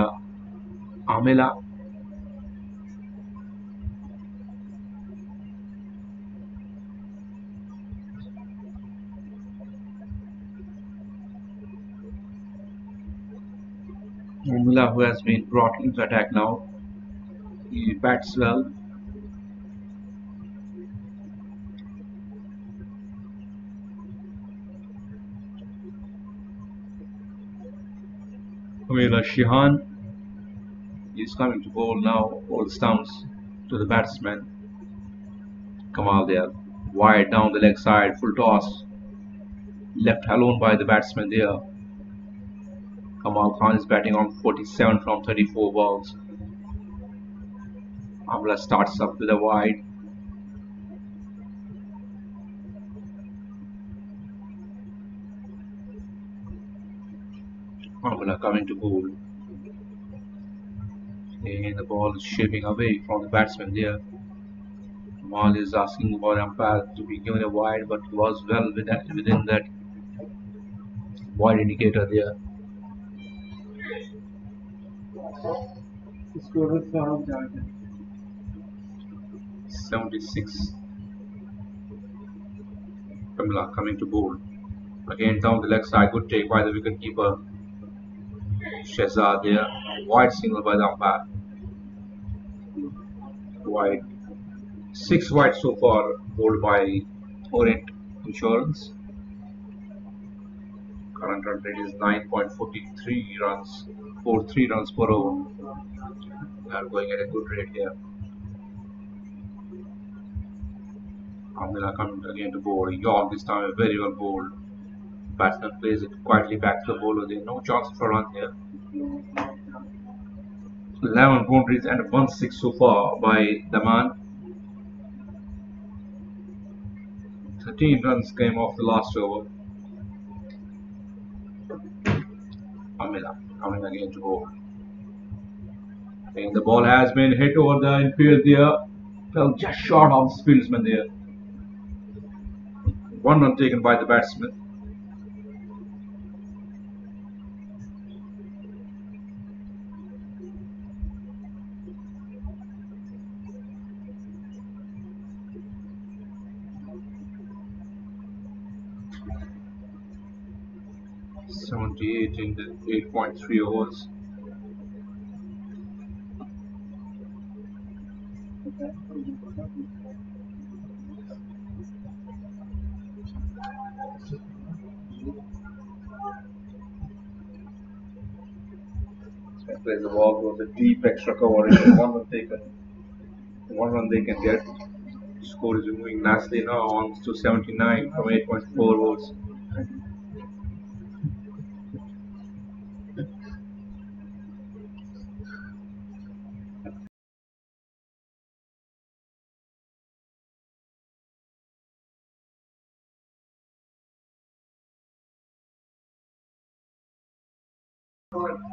Amela. Amela, who has been brought into attack now. He bats well. Amela Shihan is coming to bowl now over the stumps to the batsman. Kamal there. Wide down the leg side, full toss. Left alone by the batsman there. Kamal Khan is batting on 47 from 34 balls. Amla starts up with a wide. Amla coming to bowl. And the ball is shaping away from the batsman there. Kamal is asking for umpire to be given a wide, but was well within that wide indicator there. 76. Kamla coming to bowl. Again down the leg side, good take by the wicketkeeper. Shehzad there. Wide signal by the umpire. Wide. 6 wide so far, bowled by Orient Insurance. Current run rate is 9.43 runs, 43 runs per over. They are going at a good rate here. Amila coming again to bowl. York this time very well bowled. Batsman plays it quietly back to the bowler. There no chance for a run here. 11 boundaries and 1 6 so far by Daman. 13 runs came off the last over. Amila coming again to bowl. And the ball has been hit over the infield there. Fell just short of the fieldsman there. 1 run taken by the batsman. .78 in the 8.3 overs. Plays the ball towards a deep extra cover. 1 run taken. 1 run they can get. Score is moving nicely now on to 79 from 8.4 overs.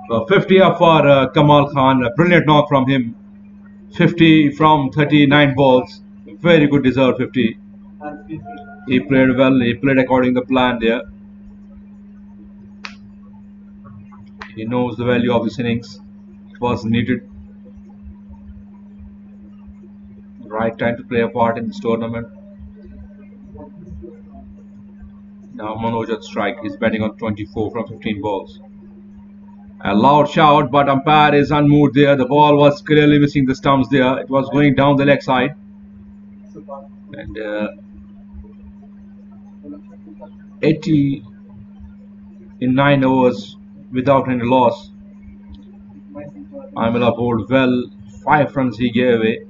So 50 up for Kamal Khan. A brilliant knock from him. 50 from 39 balls. Very good deserved 50. He played well. He played according to the plan there. He knows the value of this innings. It was needed. Right time to play a part in this tournament. Now Manoj at strike. He's batting on 24 from 15 balls. A loud shout, but umpire is unmoved there. The ball was clearly missing the stumps there. It was going down the leg side. And 80 in 9 overs without any loss. Amila bowled well. 5 runs he gave away.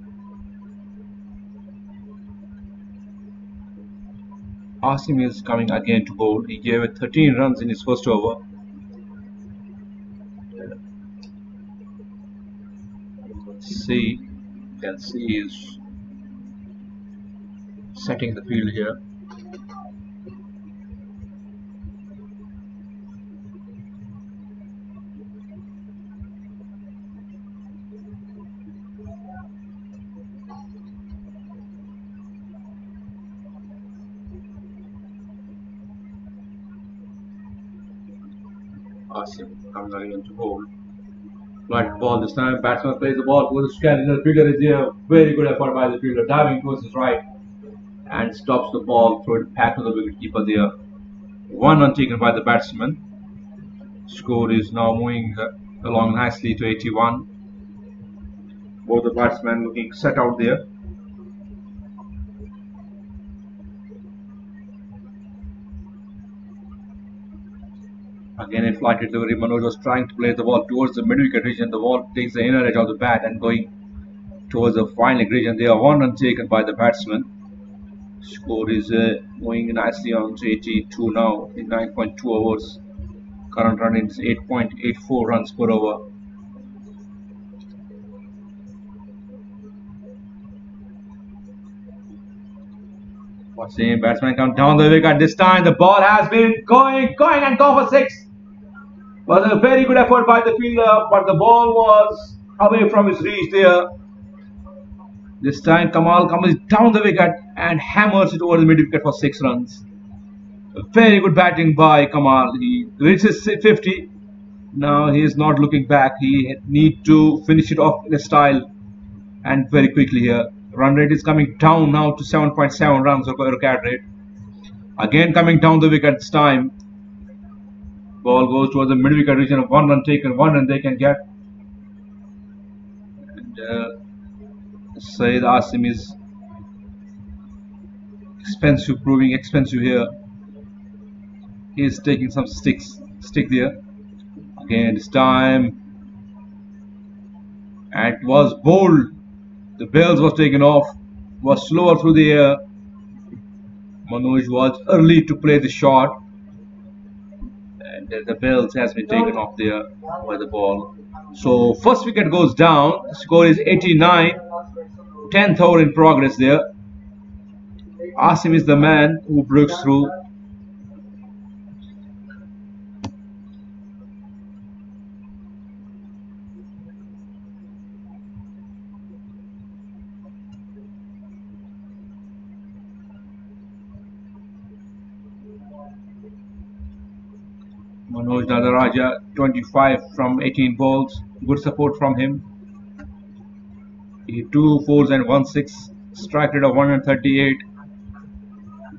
Asim is coming again to bowl. He gave it 13 runs in his first over. See, you can see he's setting the field here. Asim comes again to bowl. Right ball this time. Batsman plays the ball towards the scan. The fielder is here. Very good effort by the fielder. Diving towards his right and stops the ball. Throw it back to the wicketkeeper there. 1 run taken by the batsman. Score is now moving along nicely to 81. Both the batsmen looking set out there. Again, it flighted delivery. Manoj was trying to play the ball towards the mid-wicket region. The ball takes the inner edge of the bat and going towards the fine leg region. They are 1 run taken by the batsman. Score is moving nicely on to 82 now in 9.2 overs. Current run is 8.84 runs per over. Same batsman comes down the wicket. This time the ball has been going and go for 6. Was a very good effort by the fielder, but the ball was away from his reach there. This time Kamal comes down the wicket and hammers it over the mid wicket for 6 runs. Very good batting by Kamal. He reaches 50. Now he is not looking back. He needs to finish it off in a style and very quickly here. Run rate is coming down now to 7.7 runs per wicket rate. Again coming down the wicket this time. Ball goes towards the mid wicket region. 1 run taken, 1 run they can get. And Saeed Asim is proving expensive here. He is taking some stick there. Again this time. And it was bold. The bells was taken off. Was slower through the air. Manoj was early to play the shot, and the belt has been taken off there by the ball. So first wicket goes down. The score is 89. 10th over in progress there. Asim is the man who breaks through. Manoj Nadaraja, 25 from 18 balls. Good support from him. He 2 4s and 1 6. Strike rate of 138.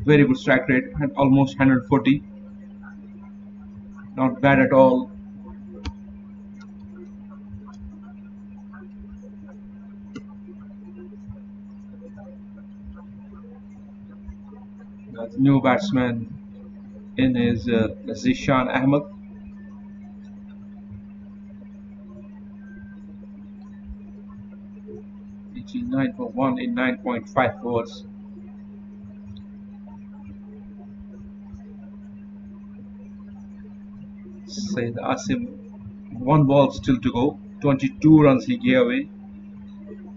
Very good strike rate and almost 140. Not bad at all. The new batsman in is Zishan Ahmed. 89 for 1 in 9.5 overs. Said Asim, one ball still to go. 22 runs he gave away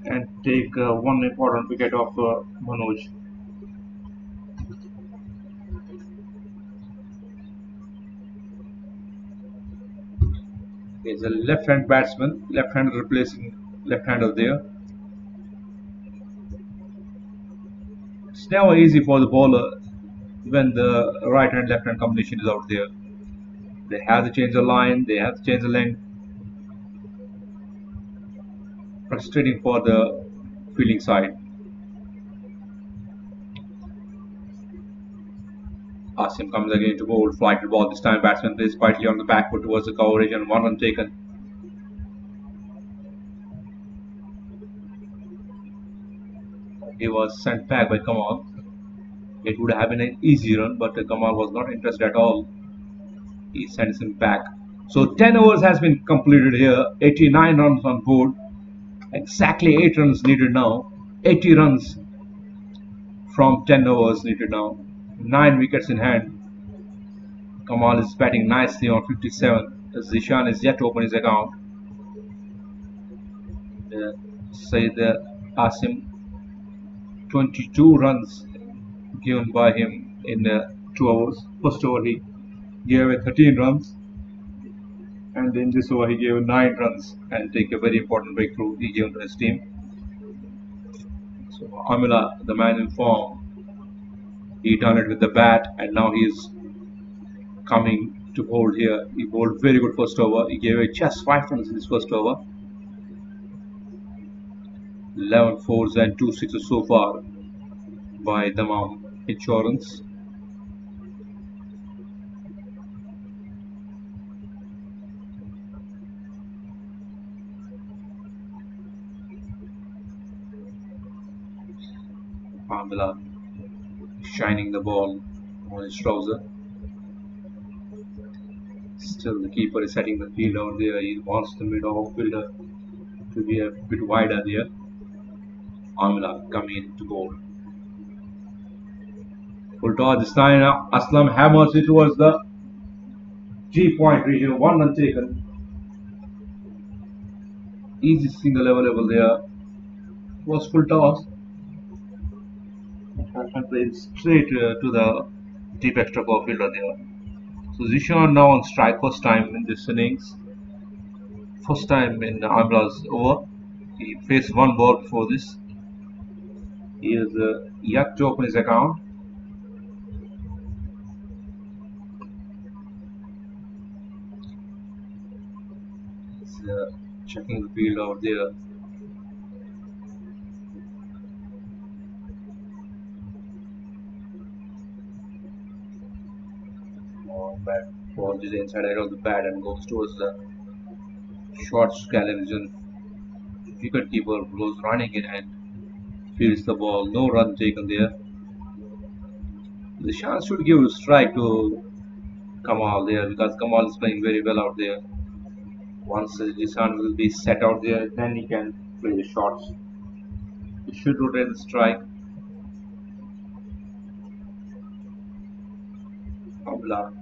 and take one important wicket of Manoj. He's a left-hand batsman, left-hander replacing left-hander there. It's never easy for the bowler when the right-hand left-hand combination is out there. They have to change the line, they have to change the length. Frustrating for the fielding side. Asim comes again to bowl, flighted ball. This time batsman plays quietly on the back foot towards the coverage and one run taken. He was sent back by Kamal. It would have been an easy run, but Kamal was not interested at all. He sends him back. So 10 overs has been completed here. 89 runs on board. Exactly 8 runs needed now. 80 runs from 10 overs needed now. 9 wickets in hand. Kamal is batting nicely on 57. Zishan is yet to open his account. Said Asim, 22 runs given by him in 2 overs. First over he gave away 13 runs, and in this over he gave 9 runs and take a very important breakthrough he gave to his team. So Amila, the man in form, he done it with the bat, and now he is coming to hold here. He bowled very good first over. He gave away just 5 runs in his first over. 11 fours and 2 sixes so far by Daman Insurance. Amila shining the ball on his trouser. Still the keeper is setting the field out there. He wants the mid-off fielder to be a bit wider there. Amila coming in to bowl. Full toss this time. Aslam hammers it towards the G point region. 1 run taken. Easy single level there. Was full toss. And played straight to the deep extra cover fielder there. So Zishan now on strike first time in this innings. First time in Amla's over. He faced 1 ball before this. He is yet to open his account. He's checking the field out there. Bat falls to the inside edge of the bat and goes towards the short scalar region. Wicket keeper goes running in and fields the ball. No run taken there. The chance should give a strike to Kamal there because Kamal is playing very well out there. Once Jisan will be set out there, then he can play the shots. He should rotate the strike. Amla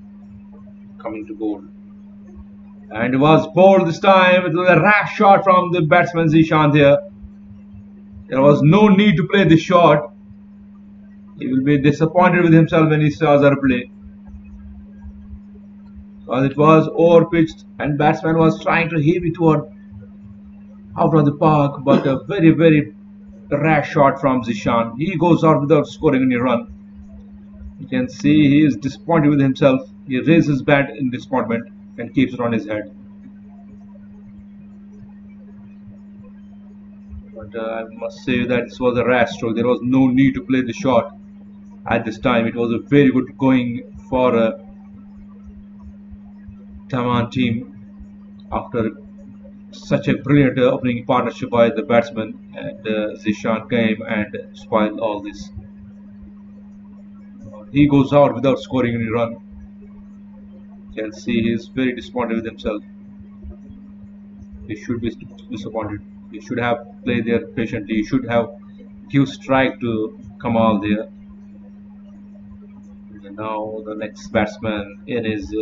coming to bowl. And it was bowled this time. It was a rash shot from the batsman Zishan here. There was no need to play this shot. He will be disappointed with himself when he saws our play. Because it was overpitched and batsman was trying to heave it toward out of the park, but a very rash shot from Zishan. He goes out without scoring any run. You can see he is disappointed with himself. He raises his bat in disappointment and keeps it on his head. But I must say that this was a rash stroke. There was no need to play the shot at this time. It was a very good going for Daman team after such a brilliant opening partnership by the batsman, and Zishan came and spoiled all this. He goes out without scoring any run. You can see he is very disappointed with himself. He should be disappointed. He should have played there patiently. He should have give strike to Kamal there. And now the next batsman in is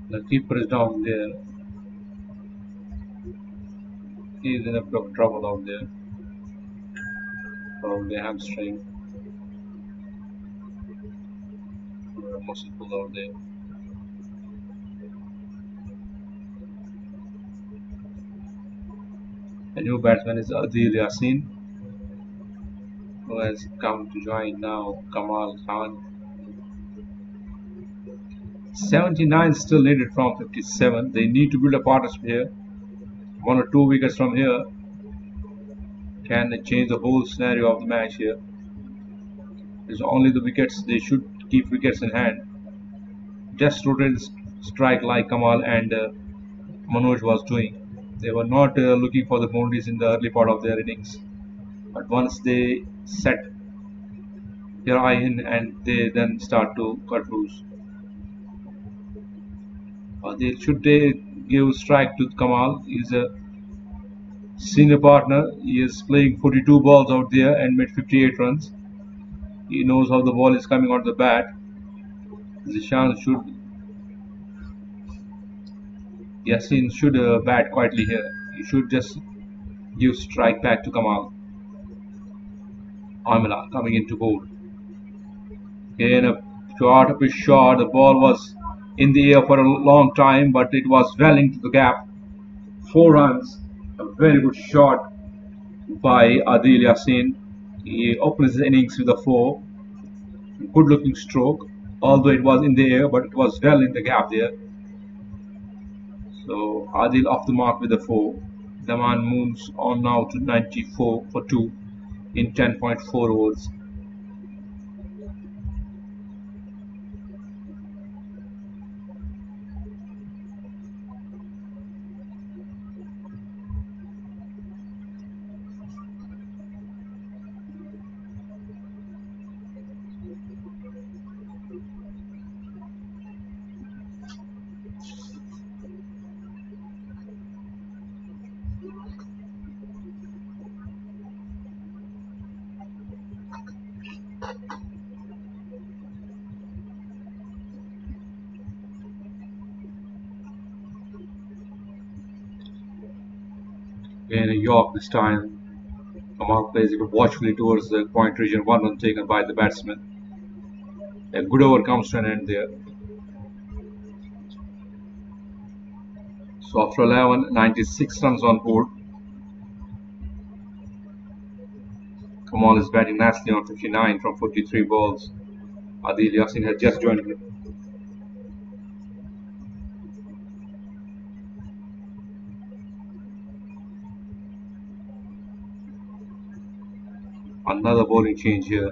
the keeper is down there. He is in a bit of trouble out there. Probably hamstring or a muscle pull out there. The new batsman is Adil Yassin, who has come to join now Kamal Khan. 79 still needed from 57. They need to build a partnership here. 1 or 2 wickets from here can change the whole scenario of the match here. It's only the wickets. They should keep wickets in hand. Just rotate strike like Kamal and Manoj was doing. They were not looking for the boundaries in the early part of their innings. But once they set their eye in and they then start to cut loose. They give strike to Kamal. He's a senior partner. He is playing 42 balls out there and made 58 runs. He knows how the ball is coming on the bat. Zishan should, Yassin should bat quietly here. He should just give strike back to Kamal. Amila coming into bowl. Again a short of his shot. The ball was in the air for a long time, but it was well into the gap. 4 runs. A very good shot by Adil Yassin. He opens his innings with a 4. Good looking stroke, although it was in the air, but it was well in the gap there. So Adil off the mark with a 4. Daman moves on now to 94 for 2 in 10.4 overs. Again a York this time. Kamal plays it watchfully towards the point region. One run taken by the batsman. A good over comes to an end there. So after 11, 96 runs on board. Kamal is batting nicely on 59 from 43 balls. Adil Yassin has just joined him. Another bowling change here.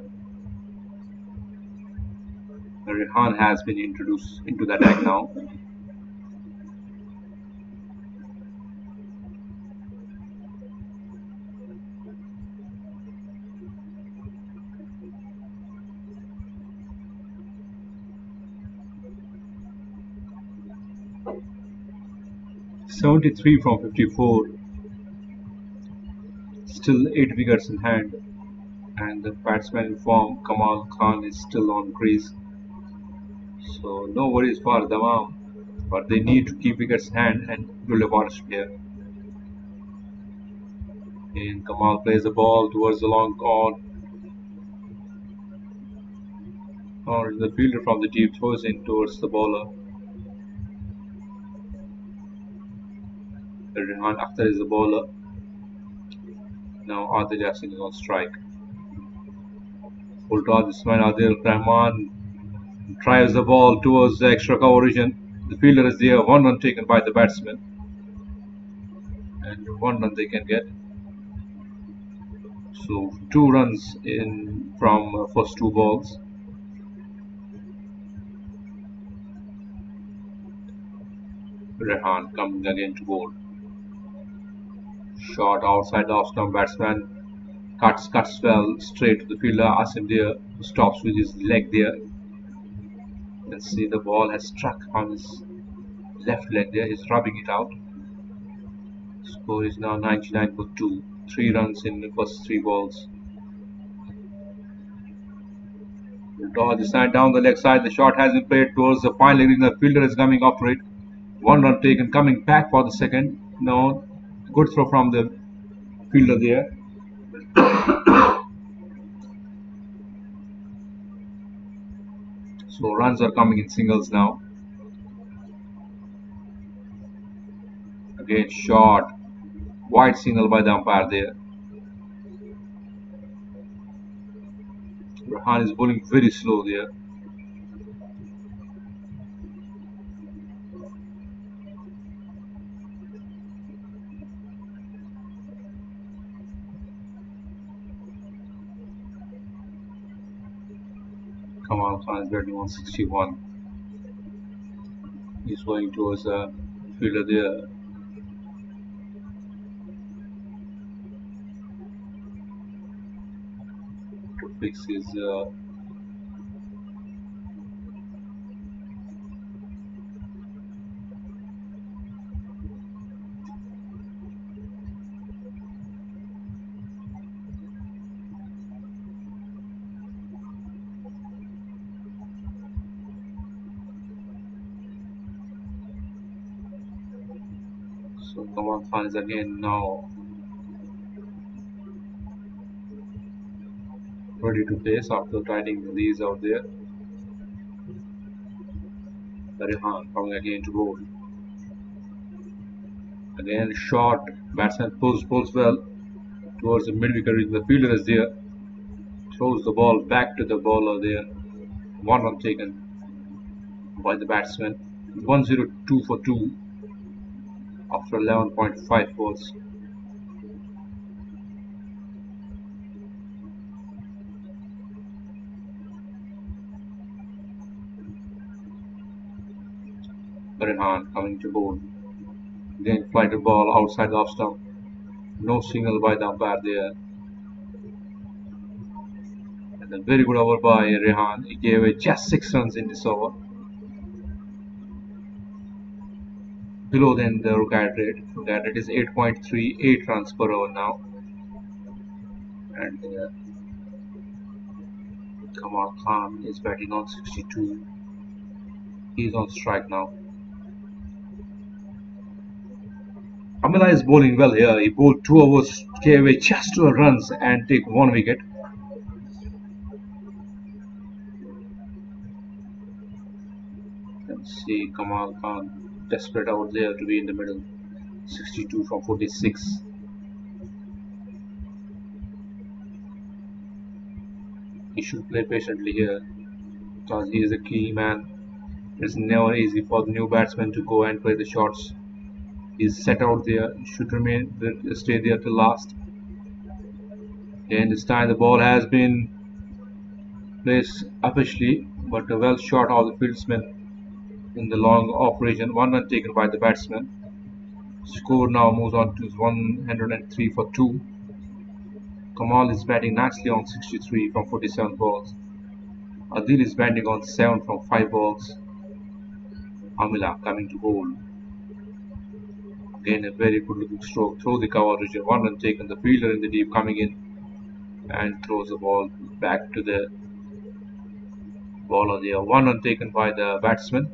Rehan has been introduced into the attack now. "73 from 54, still 8 wickets in hand, and the batsman in form Kamal Khan is still on crease. So no worries for Daman, but they need to keep wickets in hand and build a partnership here. And Kamal plays the ball towards the long on, or the fielder from the deep throws in towards the bowler. Rehan Akhtar is the bowler. Now Adil Yassin is on strike. Full toss this man Adil Rahman drives the ball towards the extra cover region. The fielder is there. One run taken by the batsman, and one run they can get. So 2 runs in from first 2 balls. Rehan coming again to bowl. Shot outside the off-stump batsman. Cuts well straight to the fielder. Asim there stops with his leg there. Let's see, the ball has struck on his left leg there. He's rubbing it out. Score is now 99 for 2. 3 runs in the first 3 balls. Draw the side down the leg side. The shot has been played towards the final leg. The fielder is coming after it. One run taken, coming back for the second. No, good throw from the fielder there. So runs are coming in singles now. Again shot. Wide single by the umpire there. Rehan is bowling very slow there. Kamal Khan is batting on 61. He's going towards the fielder there. To fix his so Kamal Khan is again now ready to face after tightening these out there. Rehan coming again to bowl. Again shot. Batsman pulls well towards the mid wicket. The fielder is there. Throws the ball back to the bowler there. One run taken by the batsman. 102 for 2 after 11.5 balls. Rehan coming to bowl. Again flighted ball outside the off stump. No signal by the umpire there. And a very good over by Rehan. He gave away just 6 runs in this over. Below than the required rate. Required rate is 8.38 runs per over now. And Kamal Khan is batting on 62. He's on strike now. Amila is bowling well here. He bowled 2 overs, gave away just 12 runs and take 1 wicket. Let's see, Kamal Khan desperate out there to be in the middle. 62 from 46. He should play patiently here because he is a key man. It's never easy for the new batsman to go and play the shots. He's set out there, should stay there till last. And this time the ball has been placed officially, but a well shot of the fieldsman in the long off region. 1 run taken by the batsman. Score now moves on to 103 for 2. Kamal is batting nicely on 63 from 47 balls. Adil is batting on 7 from 5 balls. Amila coming to bowl. Again a very good looking stroke through the cover region. 1 run taken. The fielder in the deep coming in and throws the ball back to the bowler there. 1 run taken by the batsman.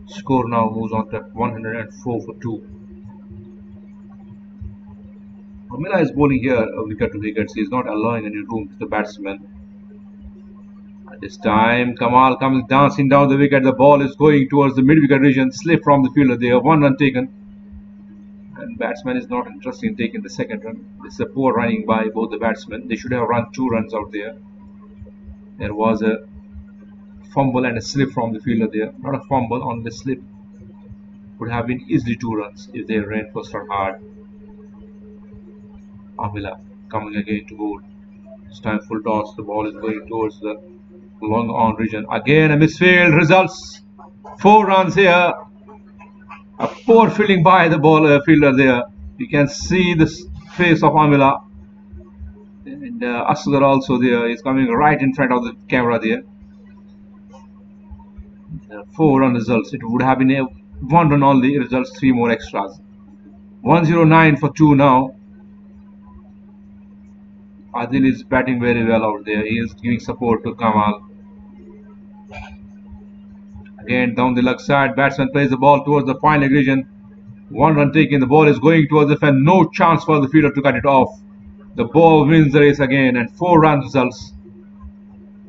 Score now moves on to 104 for 2. Amila is bowling here wicket to wickets. He is not allowing any room to the batsman. At this time, Kamal comes dancing down the wicket. The ball is going towards the mid-wicket region. Slip from the fielder there. 1 run taken. And batsman is not interested in taking the second run. This is a poor running by both the batsmen. They should have run 2 runs out there. There was a fumble and a slip from the fielder there. Not a fumble, on the slip. Would have been easily 2 runs if they ran first or hard. Amila coming again to bowl. This time full toss. The ball is going towards the long on region. Again a misfield. Results 4 runs here. A poor fielding by the fielder there. You can see the face of Amila. And Asghar also there. He's coming right in front of the camera there. 4 run results. It would have been a 1 run only. Results 3 more extras. 109 for 2 now. Adil is batting very well out there. He is giving support to Kamal. Again down the leg side. Batsman plays the ball towards the fine leg region. 1 run taken. The ball is going towards the fan. No chance for the fielder to cut it off. The ball wins the race again, and 4 run results.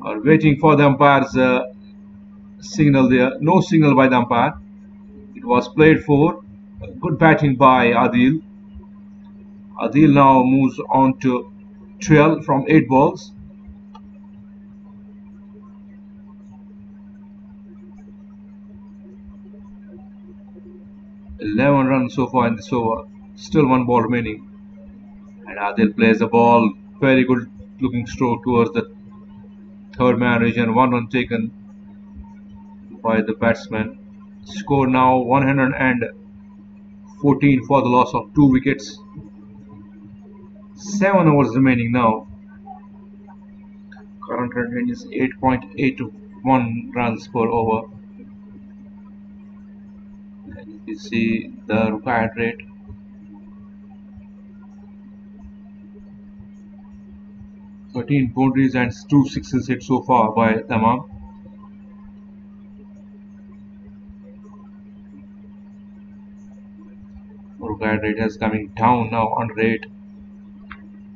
Are waiting for the umpire's signal there. No signal by the umpire. It was played for. Good batting by Adil. Adil now moves on to 12 from 8 balls. $11 runs so far in this over. Still 1 ball remaining. And Adil plays the ball. Very good looking stroke towards the third man region. 1 run taken by the batsman. Score now 114 for the loss of 2 wickets. 7 overs remaining now. Current run rate is 8.81 runs per over. And you see the required rate. Thirteen boundaries and 2 sixes hit so far by Daman. Required rate is coming down now on rate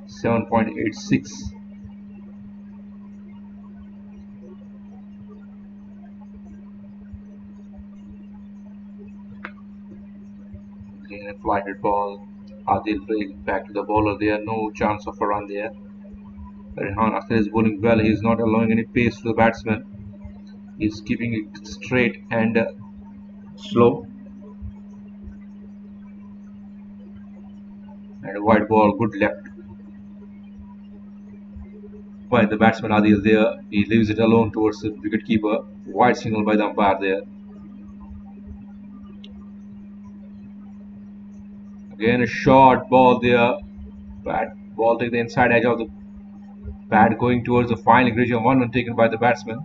7.86. Again a flighted ball. Adil playing back to the bowler there. No chance of a run there. Rehan Akhtar is bowling well. He is not allowing any pace to the batsman. He is keeping it straight and slow. And a wide ball, good left by the batsman Adil there. He leaves it alone towards the wicket keeper. Wide signal by the umpire there. Again a short ball there. Ball take the inside edge of the bat going towards the fine leg region. 1 run taken by the batsman.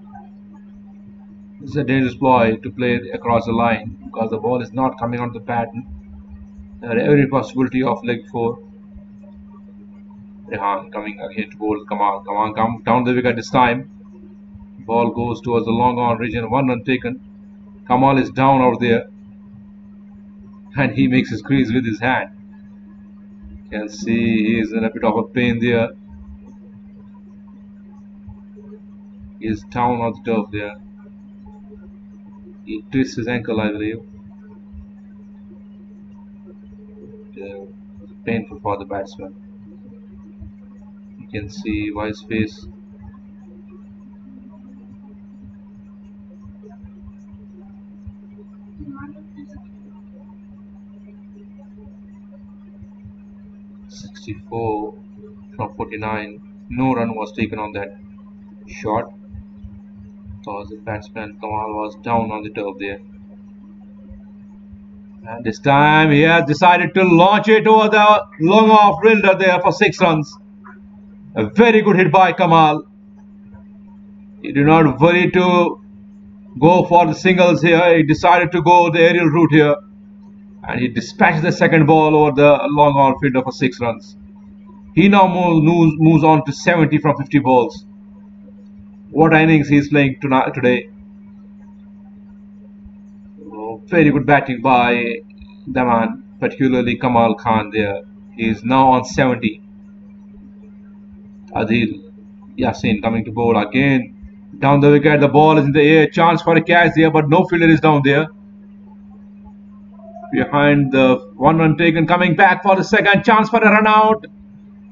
This is a dangerous ploy to play across the line because the ball is not coming on the bat. There is every possibility of leg 4. Rehan coming again to bowl Kamal. Kamal come down the wicket this time. Ball goes towards the long on region. 1 run taken. Kamal is down out there. And he makes his crease with his hand. You can see he is in a bit of a pain there. He is down on the turf there. He twists his ankle, I believe. Painful for the batsman. You can see by his face. "64 from 49. No run was taken on that shot. So the batsman Kamal was down on the turf there. And this time he has decided to launch it over the long off fielder there for 6 runs. A very good hit by Kamal. He did not worry to go for the singles here. He decided to go the aerial route here. And he dispatched the second ball over the long off fielder for 6 runs. He now moves on to 70 from 50 balls. What innings he is playing today. Oh, very good batting by Daman, particularly Kamal Khan there. He is now on 70. Adil Yasin coming to bowl again. Down the wicket, the ball is in the air. Chance for a catch there, but no fielder is down there. Behind the 1 run taken, coming back for the second. Chance for a run out.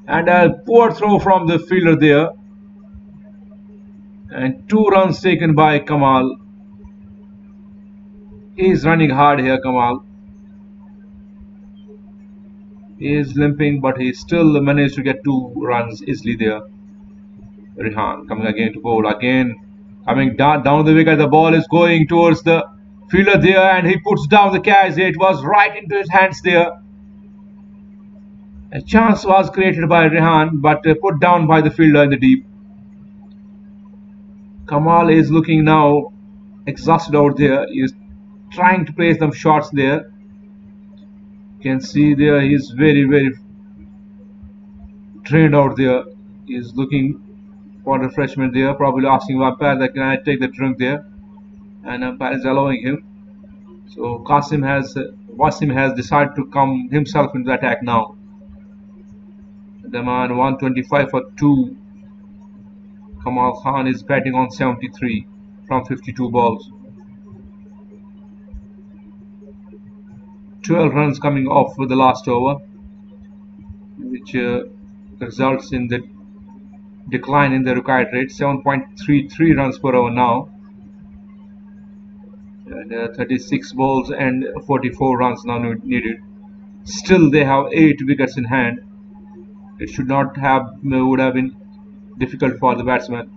And a poor throw from the fielder there. And 2 runs taken by Kamal. He is running hard here, Kamal. He is limping, but he still managed to get 2 runs easily there. Rehan coming again to bowl. Again coming down the wicket. The ball is going towards the fielder there, and he puts down the catch. It was right into his hands there. A chance was created by Rehan, but put down by the fielder in the deep. Kamal is looking now exhausted out there. He is trying to place some shots there. You can see there he is very drained out there. He is looking for refreshment there, probably asking umpire that can I take the drink there, and umpire is allowing him. So Wasim has decided to come himself into the attack now. Daman 125 for 2. Kamal Khan is batting on 73 from 52 balls. 12 runs coming off with the last over, which results in the decline in the required rate. 7.33 runs per hour now. And 36 balls and 44 runs now needed. Still they have 8 wickets in hand. It would have been difficult for the batsman.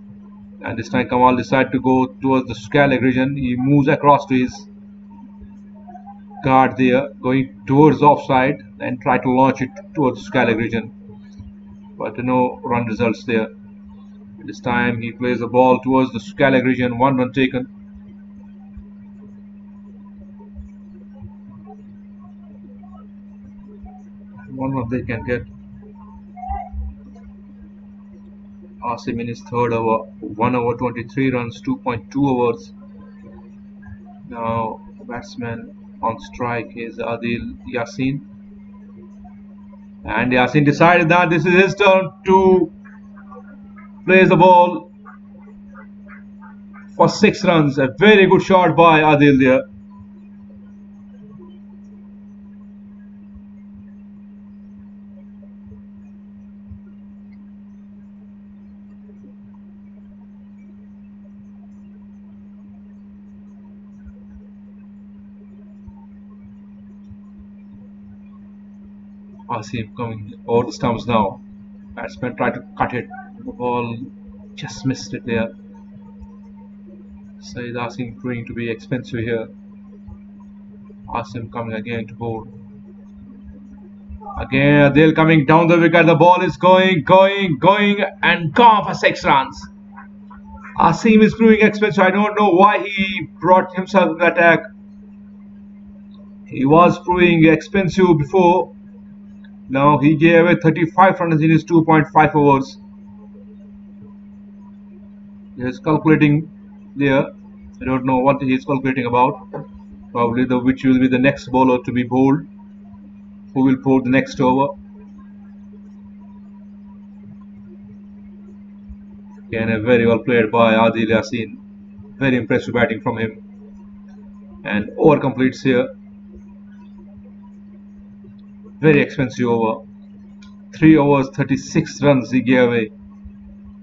And this time Kamal decided to go towards the Scaleg region. He moves across to his guard there, going towards offside, and try to launch it towards the Scaleg region. But no run results there. This time he plays the ball towards the Scaleg region. 1 run taken. One run they can get. Asim in his third over, 1 over 23 runs, 2.2 overs. Now batsman on strike is Adil Yasin, and Yasin decided that this is his turn to place the ball for 6 runs. A very good shot by Adil there. Asim coming over the stumps now. Batsman tried to cut it. The ball just missed it there. Saeed Asim proving to be expensive here. Asim coming again to bowl. Again Adil coming down the wicket. The ball is going and gone for 6 runs. Asim is proving expensive. I don't know why he brought himself in the attack. He was proving expensive before. Now he gave away 35 runs in his 2.5 overs. He is calculating there. I don't know what he is calculating about. Probably which will be the next bowler to be bowled. Who will bowl the next over. Again, a very well played by Adil Yassin. Very impressive batting from him. And over completes here. Very expensive over. 3 overs, 36 runs he gave away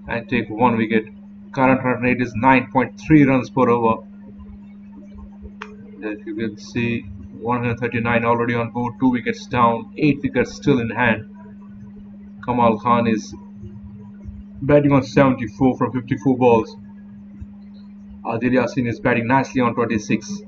and take 1 wicket. Current run rate is 9.3 runs per over. As you can see, 139 already on board, 2 wickets down, 8 wickets still in hand. Kamal Khan is batting on 74 from 54 balls. Adil Yassin is batting nicely on 26.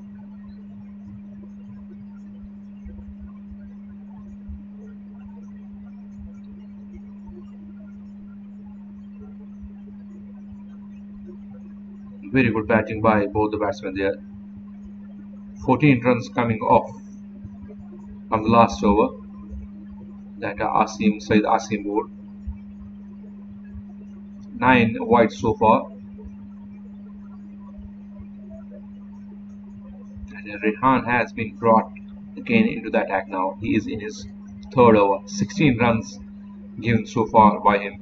Very good batting by both the batsmen there. 14 runs coming off from the last over that Said Asim bowled. 9 wide so far. And Rehan has been brought again into the attack now. He is in his third over. 16 runs given so far by him.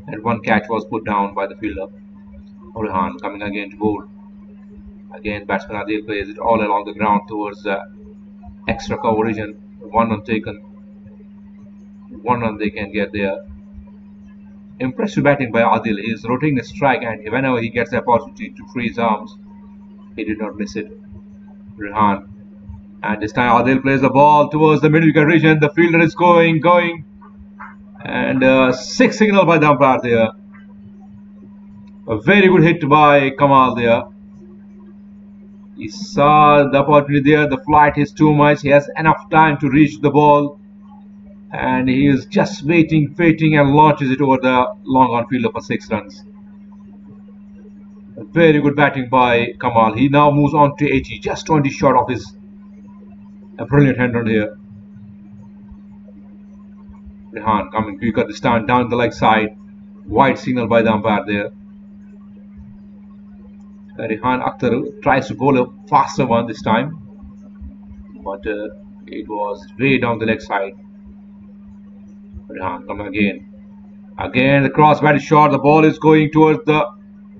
And 1 catch was put down by the fielder. Rehan coming again to bowl. Again, batsman Adil plays it all along the ground towards the extra cover region. 1 run taken. 1 run they can get there. Impressive batting by Adil. He is rotating the strike, and whenever he gets the opportunity to free his arms, he did not miss it. Rehan. And this time Adil plays the ball towards the mid-wicket region. The fielder is going. And 6 signal by the umpire there. A very good hit by Kamal there. He saw the opportunity there. The flight is too much. He has enough time to reach the ball. And he is just waiting and launches it over the long on fielder for 6 runs. A very good batting by Kamal. He now moves on to 80, just 20 short of his brilliant hand on here. Rehan coming quicker this time down the leg side. Wide signal by the umpire there. Rehan Akhtar tries to bowl a faster one this time, but it was way down the leg side. Rehan coming again. Again, the cross bat is short. The ball is going towards the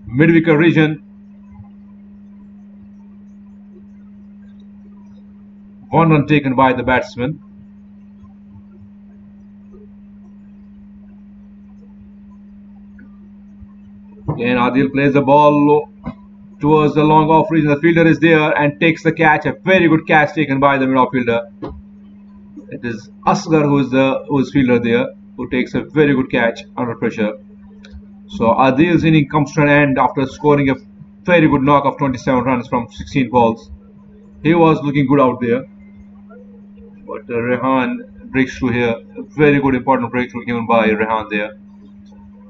mid-wicket region. 1 run taken by the batsman. Again, Adil plays the ball towards the long off region. The fielder is there and takes the catch. A very good catch taken by the mid-fielder. It is Asghar who is fielder there, who takes a very good catch under pressure. So Adil's inning comes to an end after scoring a very good knock of 27 runs from 16 balls. He was looking good out there, but Rehan breaks through here. A very good important breakthrough given by Rehan there.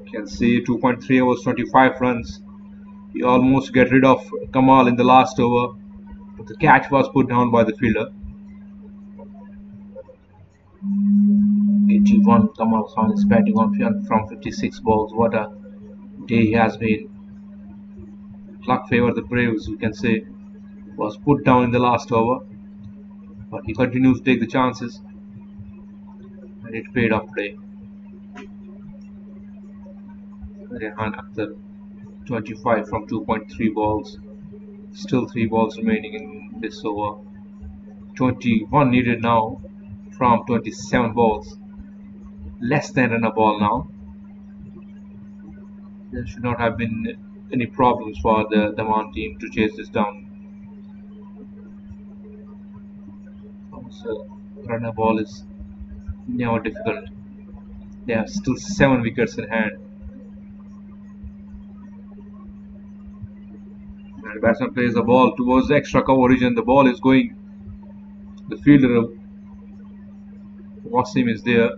You can see 2.3 overs, 25 runs. He almost get rid of Kamal in the last over, but the catch was put down by the fielder. 81. Kamal Khan is batting on from 56 balls. What a day he has been. Luck favored the Braves, you can say. Was put down in the last over, but he continues to take the chances, and it paid off today. Rehan Akhtar, 25 from 2.3 balls. Still 3 balls remaining in this over. 21 needed now from 27 balls. Less than a ball now. There should not have been any problems for the Daman team to chase this down. So run a ball is never difficult. They have still 7 wickets in hand. And the batsman plays the ball towards the extra cover region. The ball is going. The fielder Wasim is there.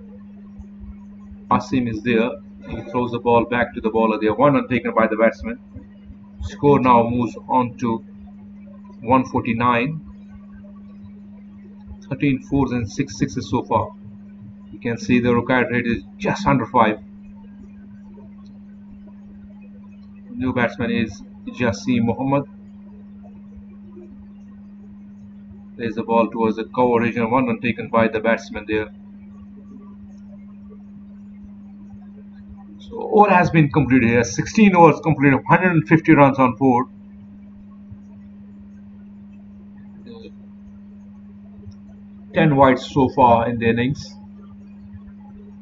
Asim is there. He throws the ball back to the bowler there. 1 run taken by the batsman. Score now moves on to 149. 13 fours and 6 sixes so far. You can see the required rate is just under 5. New batsman is Jassim Mohammed. Plays the ball towards the cover region. 1 run taken by the batsman there. So all has been completed here. 16 overs completed, 150 runs on board. 10 wides so far in the innings.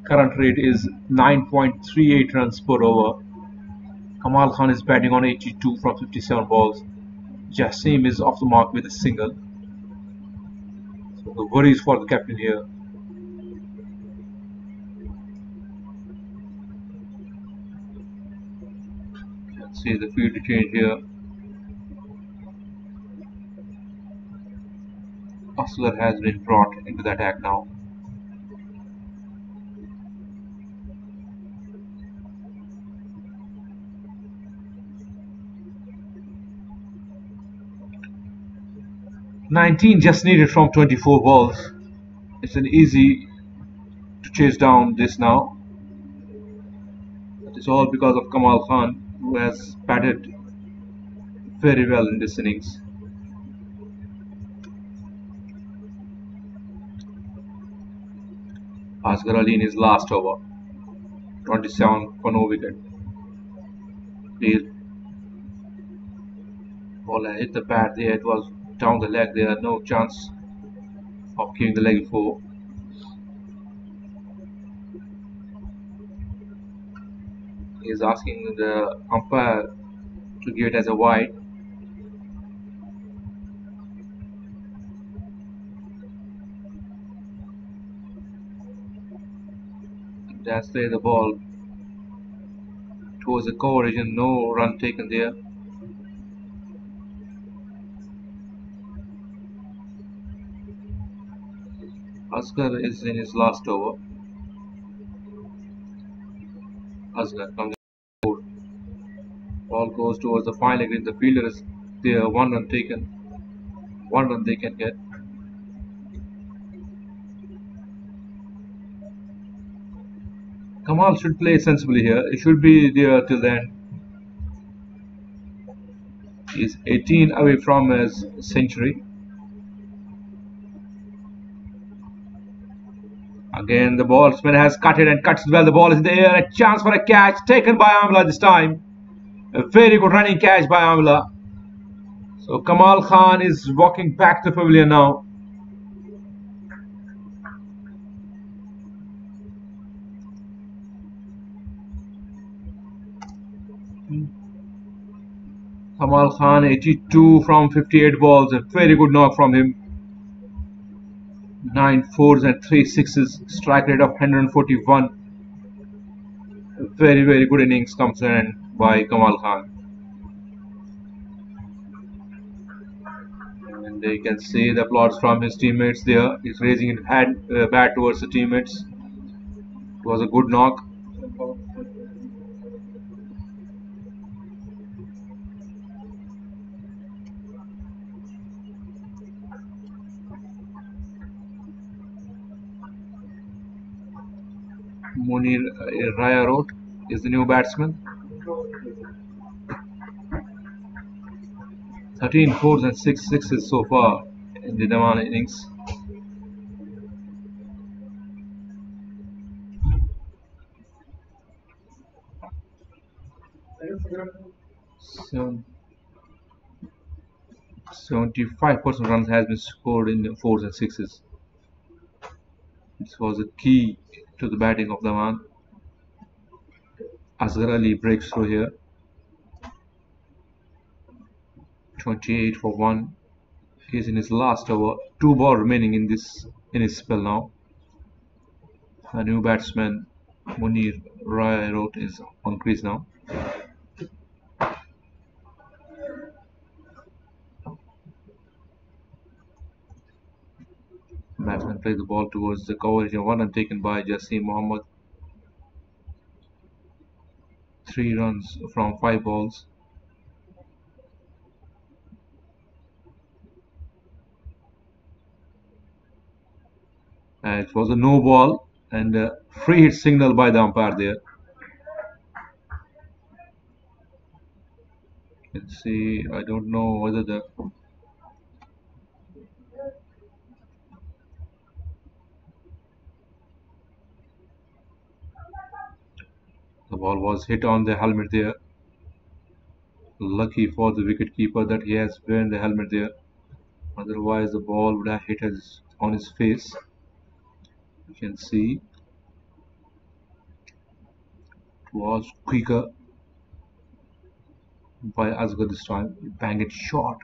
Current rate is 9.38 runs per over. Kamal Khan is batting on 82 from 57 balls. Jassim is off the mark with a single. So the worries for the captain here. Let's see the field change here. Asghar has been brought into the attack now. "19 just needed from 24 balls. It's an easy to chase down this now. It's all because of Kamal Khan, who has batted very well in this innings. Asghar Ali in his last over, 27 for no wicket. The ball hit the pad there, it was down the leg there, no chance of giving the leg four. He is asking the umpire to give it as a wide. That's where the ball towards the coverage and no run taken there. Asghar is in his last over. Asghar comes forward. Ball goes towards the final leg. The fielder is there. One run taken. One run they can get. Kamal should play sensibly here. He should be there till then. He's 18 away from his century. Again, the ballsman has cut it and cuts it well. The ball is there. A chance for a catch taken by Amla this time. A very good running catch by Amla. So Kamal Khan is walking back to the pavilion now. Kamal Khan 82 from 58 balls. A very good knock from him. 9 fours and 3 sixes. Strike rate of 141. A very, very good innings comes in by Kamal Khan. And you can see the applause from his teammates there. He's raising his bat towards the teammates. It was a good knock. Munir Raya is the new batsman. 13 fours and 6 sixes so far in the Daman innings. So 75% runs has been scored in the fours and sixes. This was a key to the batting of Daman. Asghar Ali breaks through here. 28 for 1. He's in his last over. 2 balls remaining in his spell now. A new batsman Munir Raya is on crease now. Batsman plays the ball towards the coverage and one run taken by Jassim Mohammed. 3 runs from 5 balls. It was a no ball and a free hit signal by the umpire there. Let's see, I don't know whether the The ball was hit on the helmet there. Lucky for the wicketkeeper that he has worn the helmet there. Otherwise, the ball would have hit on his face. You can see it was quicker by Asghar this time. He banged it short.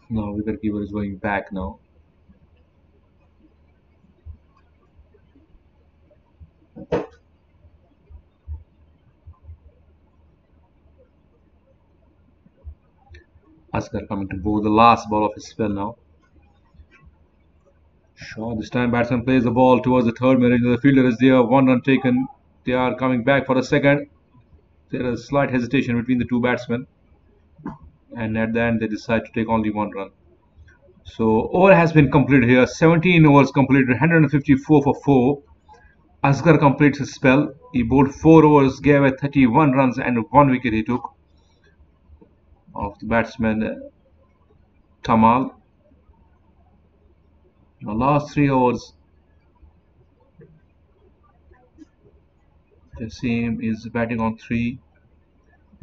Now wicketkeeper is going back now. Asghar coming to bowl the last ball of his spell now. Shot this time batsman plays the ball towards the third man. The fielder is there. 1 run taken. They are coming back for the second. There is slight hesitation between the two batsmen. And at the end they decide to take only 1 run. So over has been completed here. 17 overs completed. 154 for 4. Asghar completes his spell. He bowled 4 overs, gave away 31 runs and 1 wicket he took of the batsman Tamal. The last 3 overs, Jassim is batting on 3.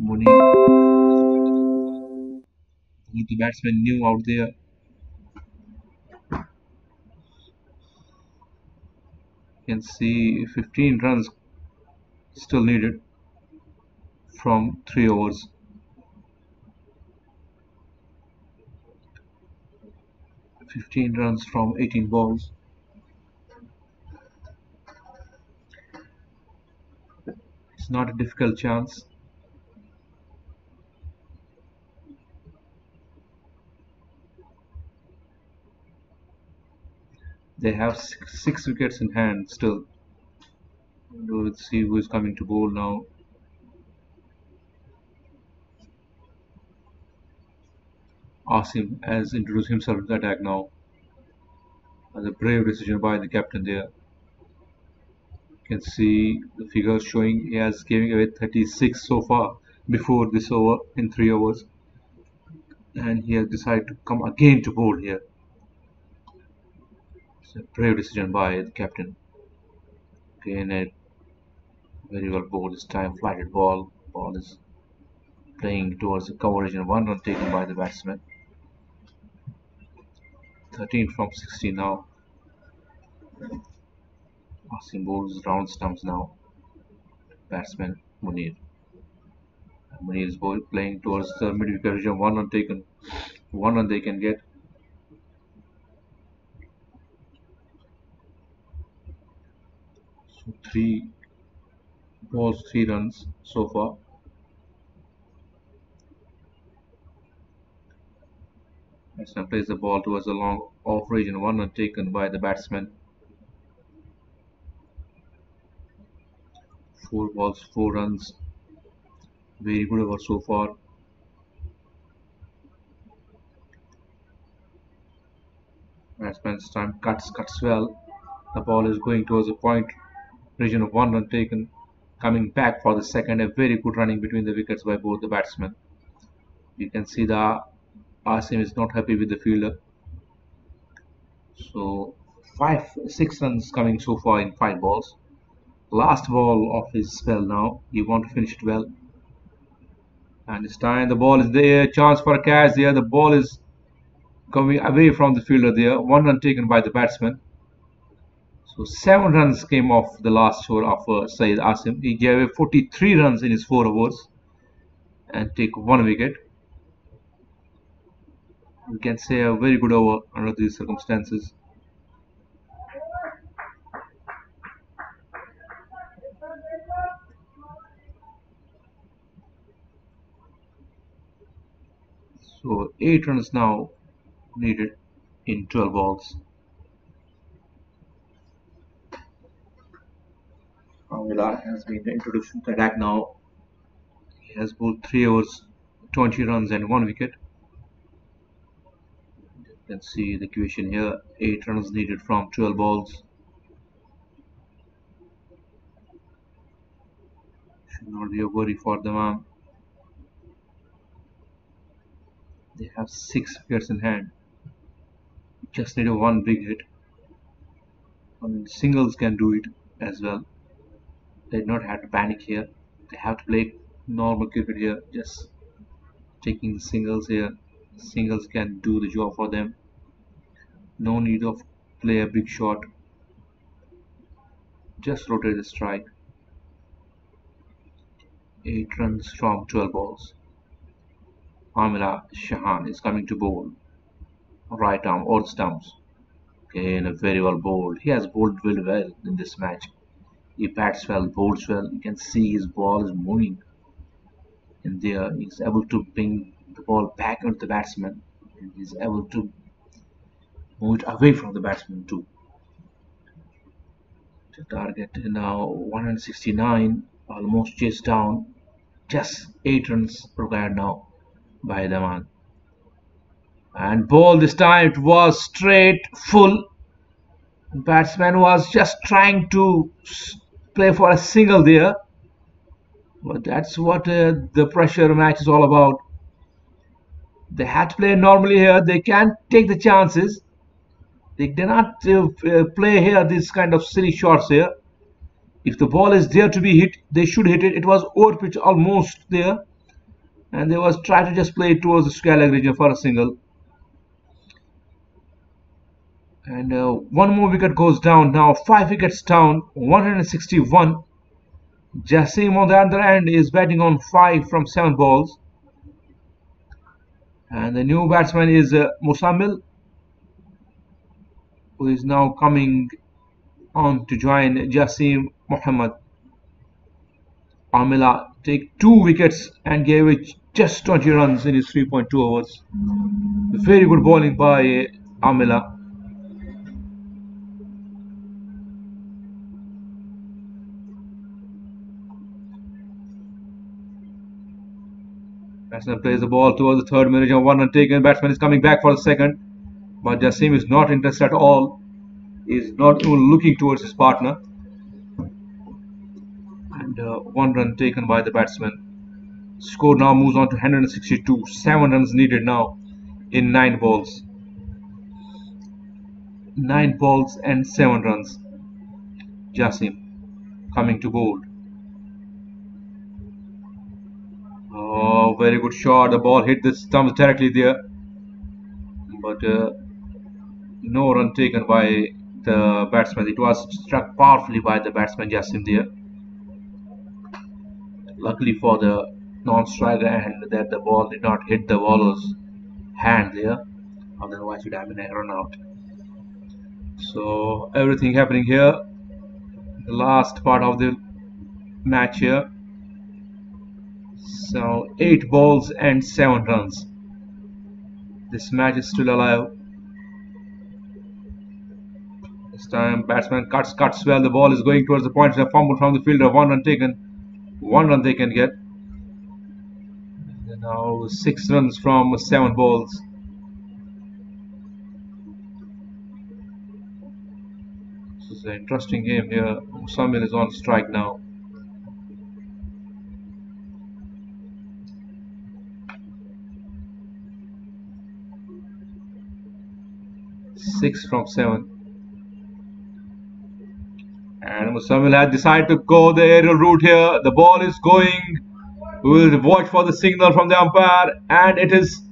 Munir, who the batsman knew out there. You can see 15 runs still needed from 3 overs. 15 runs from 18 balls. It's not a difficult chance. They have 6 wickets in hand still. Let's see who is coming to bowl now. Asim has introduced himself to the attack now. As a brave decision by the captain there. You can see the figures showing he has given away 36 so far before this over in 3 overs. And he has decided to come again to bowl here. It's a brave decision by the captain. Again a very well bowled this time, flighted ball. Ball is playing towards the coverage and 1 run taken by the batsman. 13 from 16 now. Asim bowls round stumps now. Batsman Munir. Munir is playing towards the mid wicket region. 1 run taken. 1 run they can get. So 3 balls, 3 runs so far. Batsman plays the ball towards the long off region. 1 run taken by the batsman. 4 balls, 4 runs. Very good over so far. Batsman's time cuts well. The ball is going towards the point region of 1 run taken. Coming back for the second. A very good running between the wickets by both the batsmen. You can see the Asim is not happy with the fielder. So 6 runs coming so far in 5 balls. Last ball of his spell now. He wants to finish it well. And this time the ball is there. Chance for a catch there. The ball is coming away from the fielder there. 1 run taken by the batsman. So 7 runs came off the last over of Saeed Asim. He gave away 43 runs in his 4 overs and take 1 wicket. We can say a very good over under these circumstances. So 8 runs now needed in 12 balls. Amila has been introduced to the attack now. He has bowled 3 overs, 20 runs and 1 wicket. You can see the equation here. 8 runs needed from 12 balls. Not be a worry for them. They have 6 wickets in hand. Just need a one big hit. I mean, singles can do it as well. They do not have to panic here. They have to play normal cricket here. Just taking singles here. Singles can do the job for them. No need of play a big shot. Just rotate the strike. 8 runs from 12 balls. Amila Shahan is coming to bowl. Right arm, all stumps. Again, a very well bowled. He has bowled very well in this match. He bats well, bowls well. You can see his ball is moving. And there, he's able to bring the ball back onto the batsman. And he's able to move it away from the batsman too. The target now 169, almost chased down. Just 8 runs required now by Daman. And ball this time, it was straight full. Batsman was just trying to play for a single there. But that's what the pressure match is all about. They had to play normally here. They can't take the chances. They cannot play here these kind of silly shots here. If the ball is there to be hit, they should hit it. It was over pitch almost there. And they was trying to just play it towards the square leg region for a single. And one more wicket goes down now. 5 wickets down, 161. Jassim on the other end is batting on 5 from 7 balls. And the new batsman is Musamil, who is now coming on to join Jassim Muhammad. Amila take 2 wickets and gave it just 20 runs in his 3.2 overs. Very good bowling by Amila. Batsman plays the ball towards the third minute, 1 run taken. Batsman is coming back for the second, but Jassim is not interested at all. He is not even looking towards his partner. And 1 run taken by the batsman. Score now moves on to 162. 7 runs needed now in 9 balls. 9 balls and 7 runs. Jassim coming to bowl. Oh, very good shot. The ball hit the stumps directly there. But no run taken by the batsman. It was struck powerfully by the batsman Jassim there. Luckily for the non-striker and that the ball did not hit the bowler's hand there. Otherwise it would have been a run out. So everything happening here. The last part of the match here. So 8 balls and 7 runs. This match is still alive. This time batsman cuts well. The ball is going towards the point. A fumble from the fielder. 1 run taken. 1 run they can get. And now 6 runs from 7 balls. This is an interesting game here. Musamil is on strike now. 6 from 7. And Musamil has decided to go the aerial route here. The ball is going. We will watch for the signal from the umpire. And it is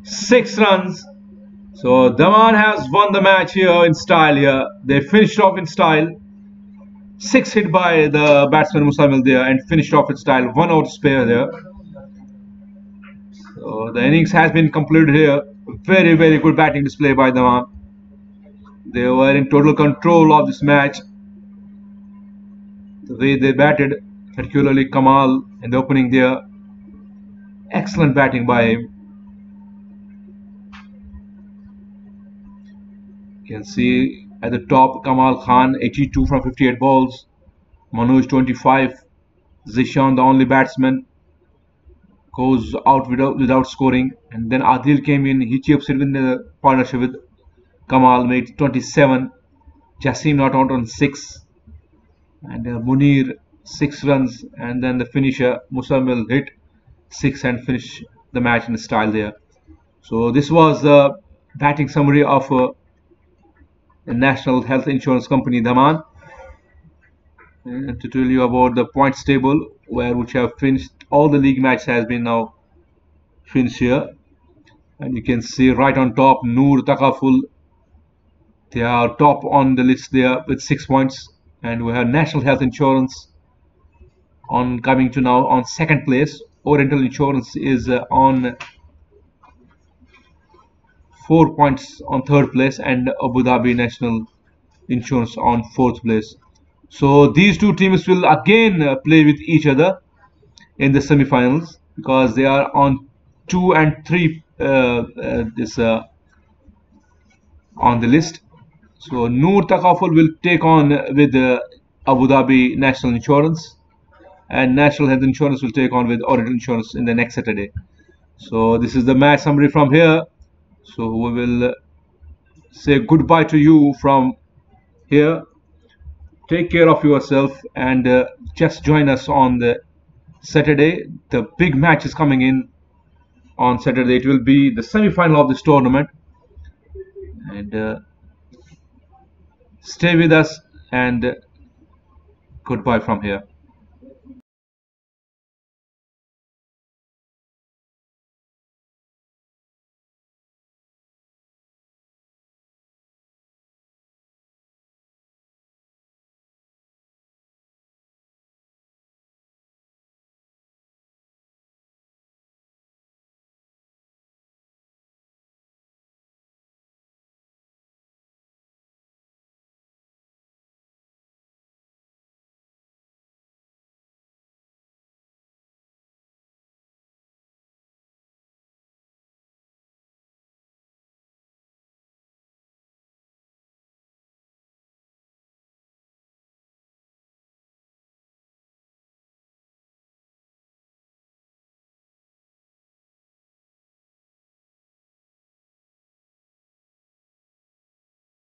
6 runs. So Daman has won the match here in style here. They finished off in style. 6 hit by the batsman Musamil there and finished off in style. 1 out spare there. So the innings has been concluded here. Very, very good batting display by Daman. They were in total control of this match. The way they batted, particularly Kamal in the opening there. Excellent batting by him. You can see at the top Kamal Khan 82 from 58 balls. Manoj 25. Zishan, the only batsman, goes out without scoring. And then Adil came in. He chips it in the partnership with Kamal, made 27. Jassim not out on 6. And Munir 6 runs, and then the finisher Musamil hit 6 and finish the match in style there. So this was the batting summary of the National Health Insurance Company Daman. And to tell you about the points table, which have finished, all the league matches has been now finished here, and you can see right on top Noor Takaful. They are top on the list there with 6 points, and we have National Health Insurance on coming to now on second place. Oriental Insurance is on 4 points on third place, and Abu Dhabi National Insurance on fourth place. So these two teams will again play with each other in the semi-finals, because they are on 2 and 3 on the list. So Noor Takaful will take on with Abu Dhabi National Insurance, and National Health Insurance will take on with Orient Insurance in the next Saturday. So this is the match summary from here. So we will say goodbye to you from here. Take care of yourself, and just join us on the Saturday. The big match is coming in on Saturday. It will be the semi-final of this tournament, and stay with us, and goodbye from here.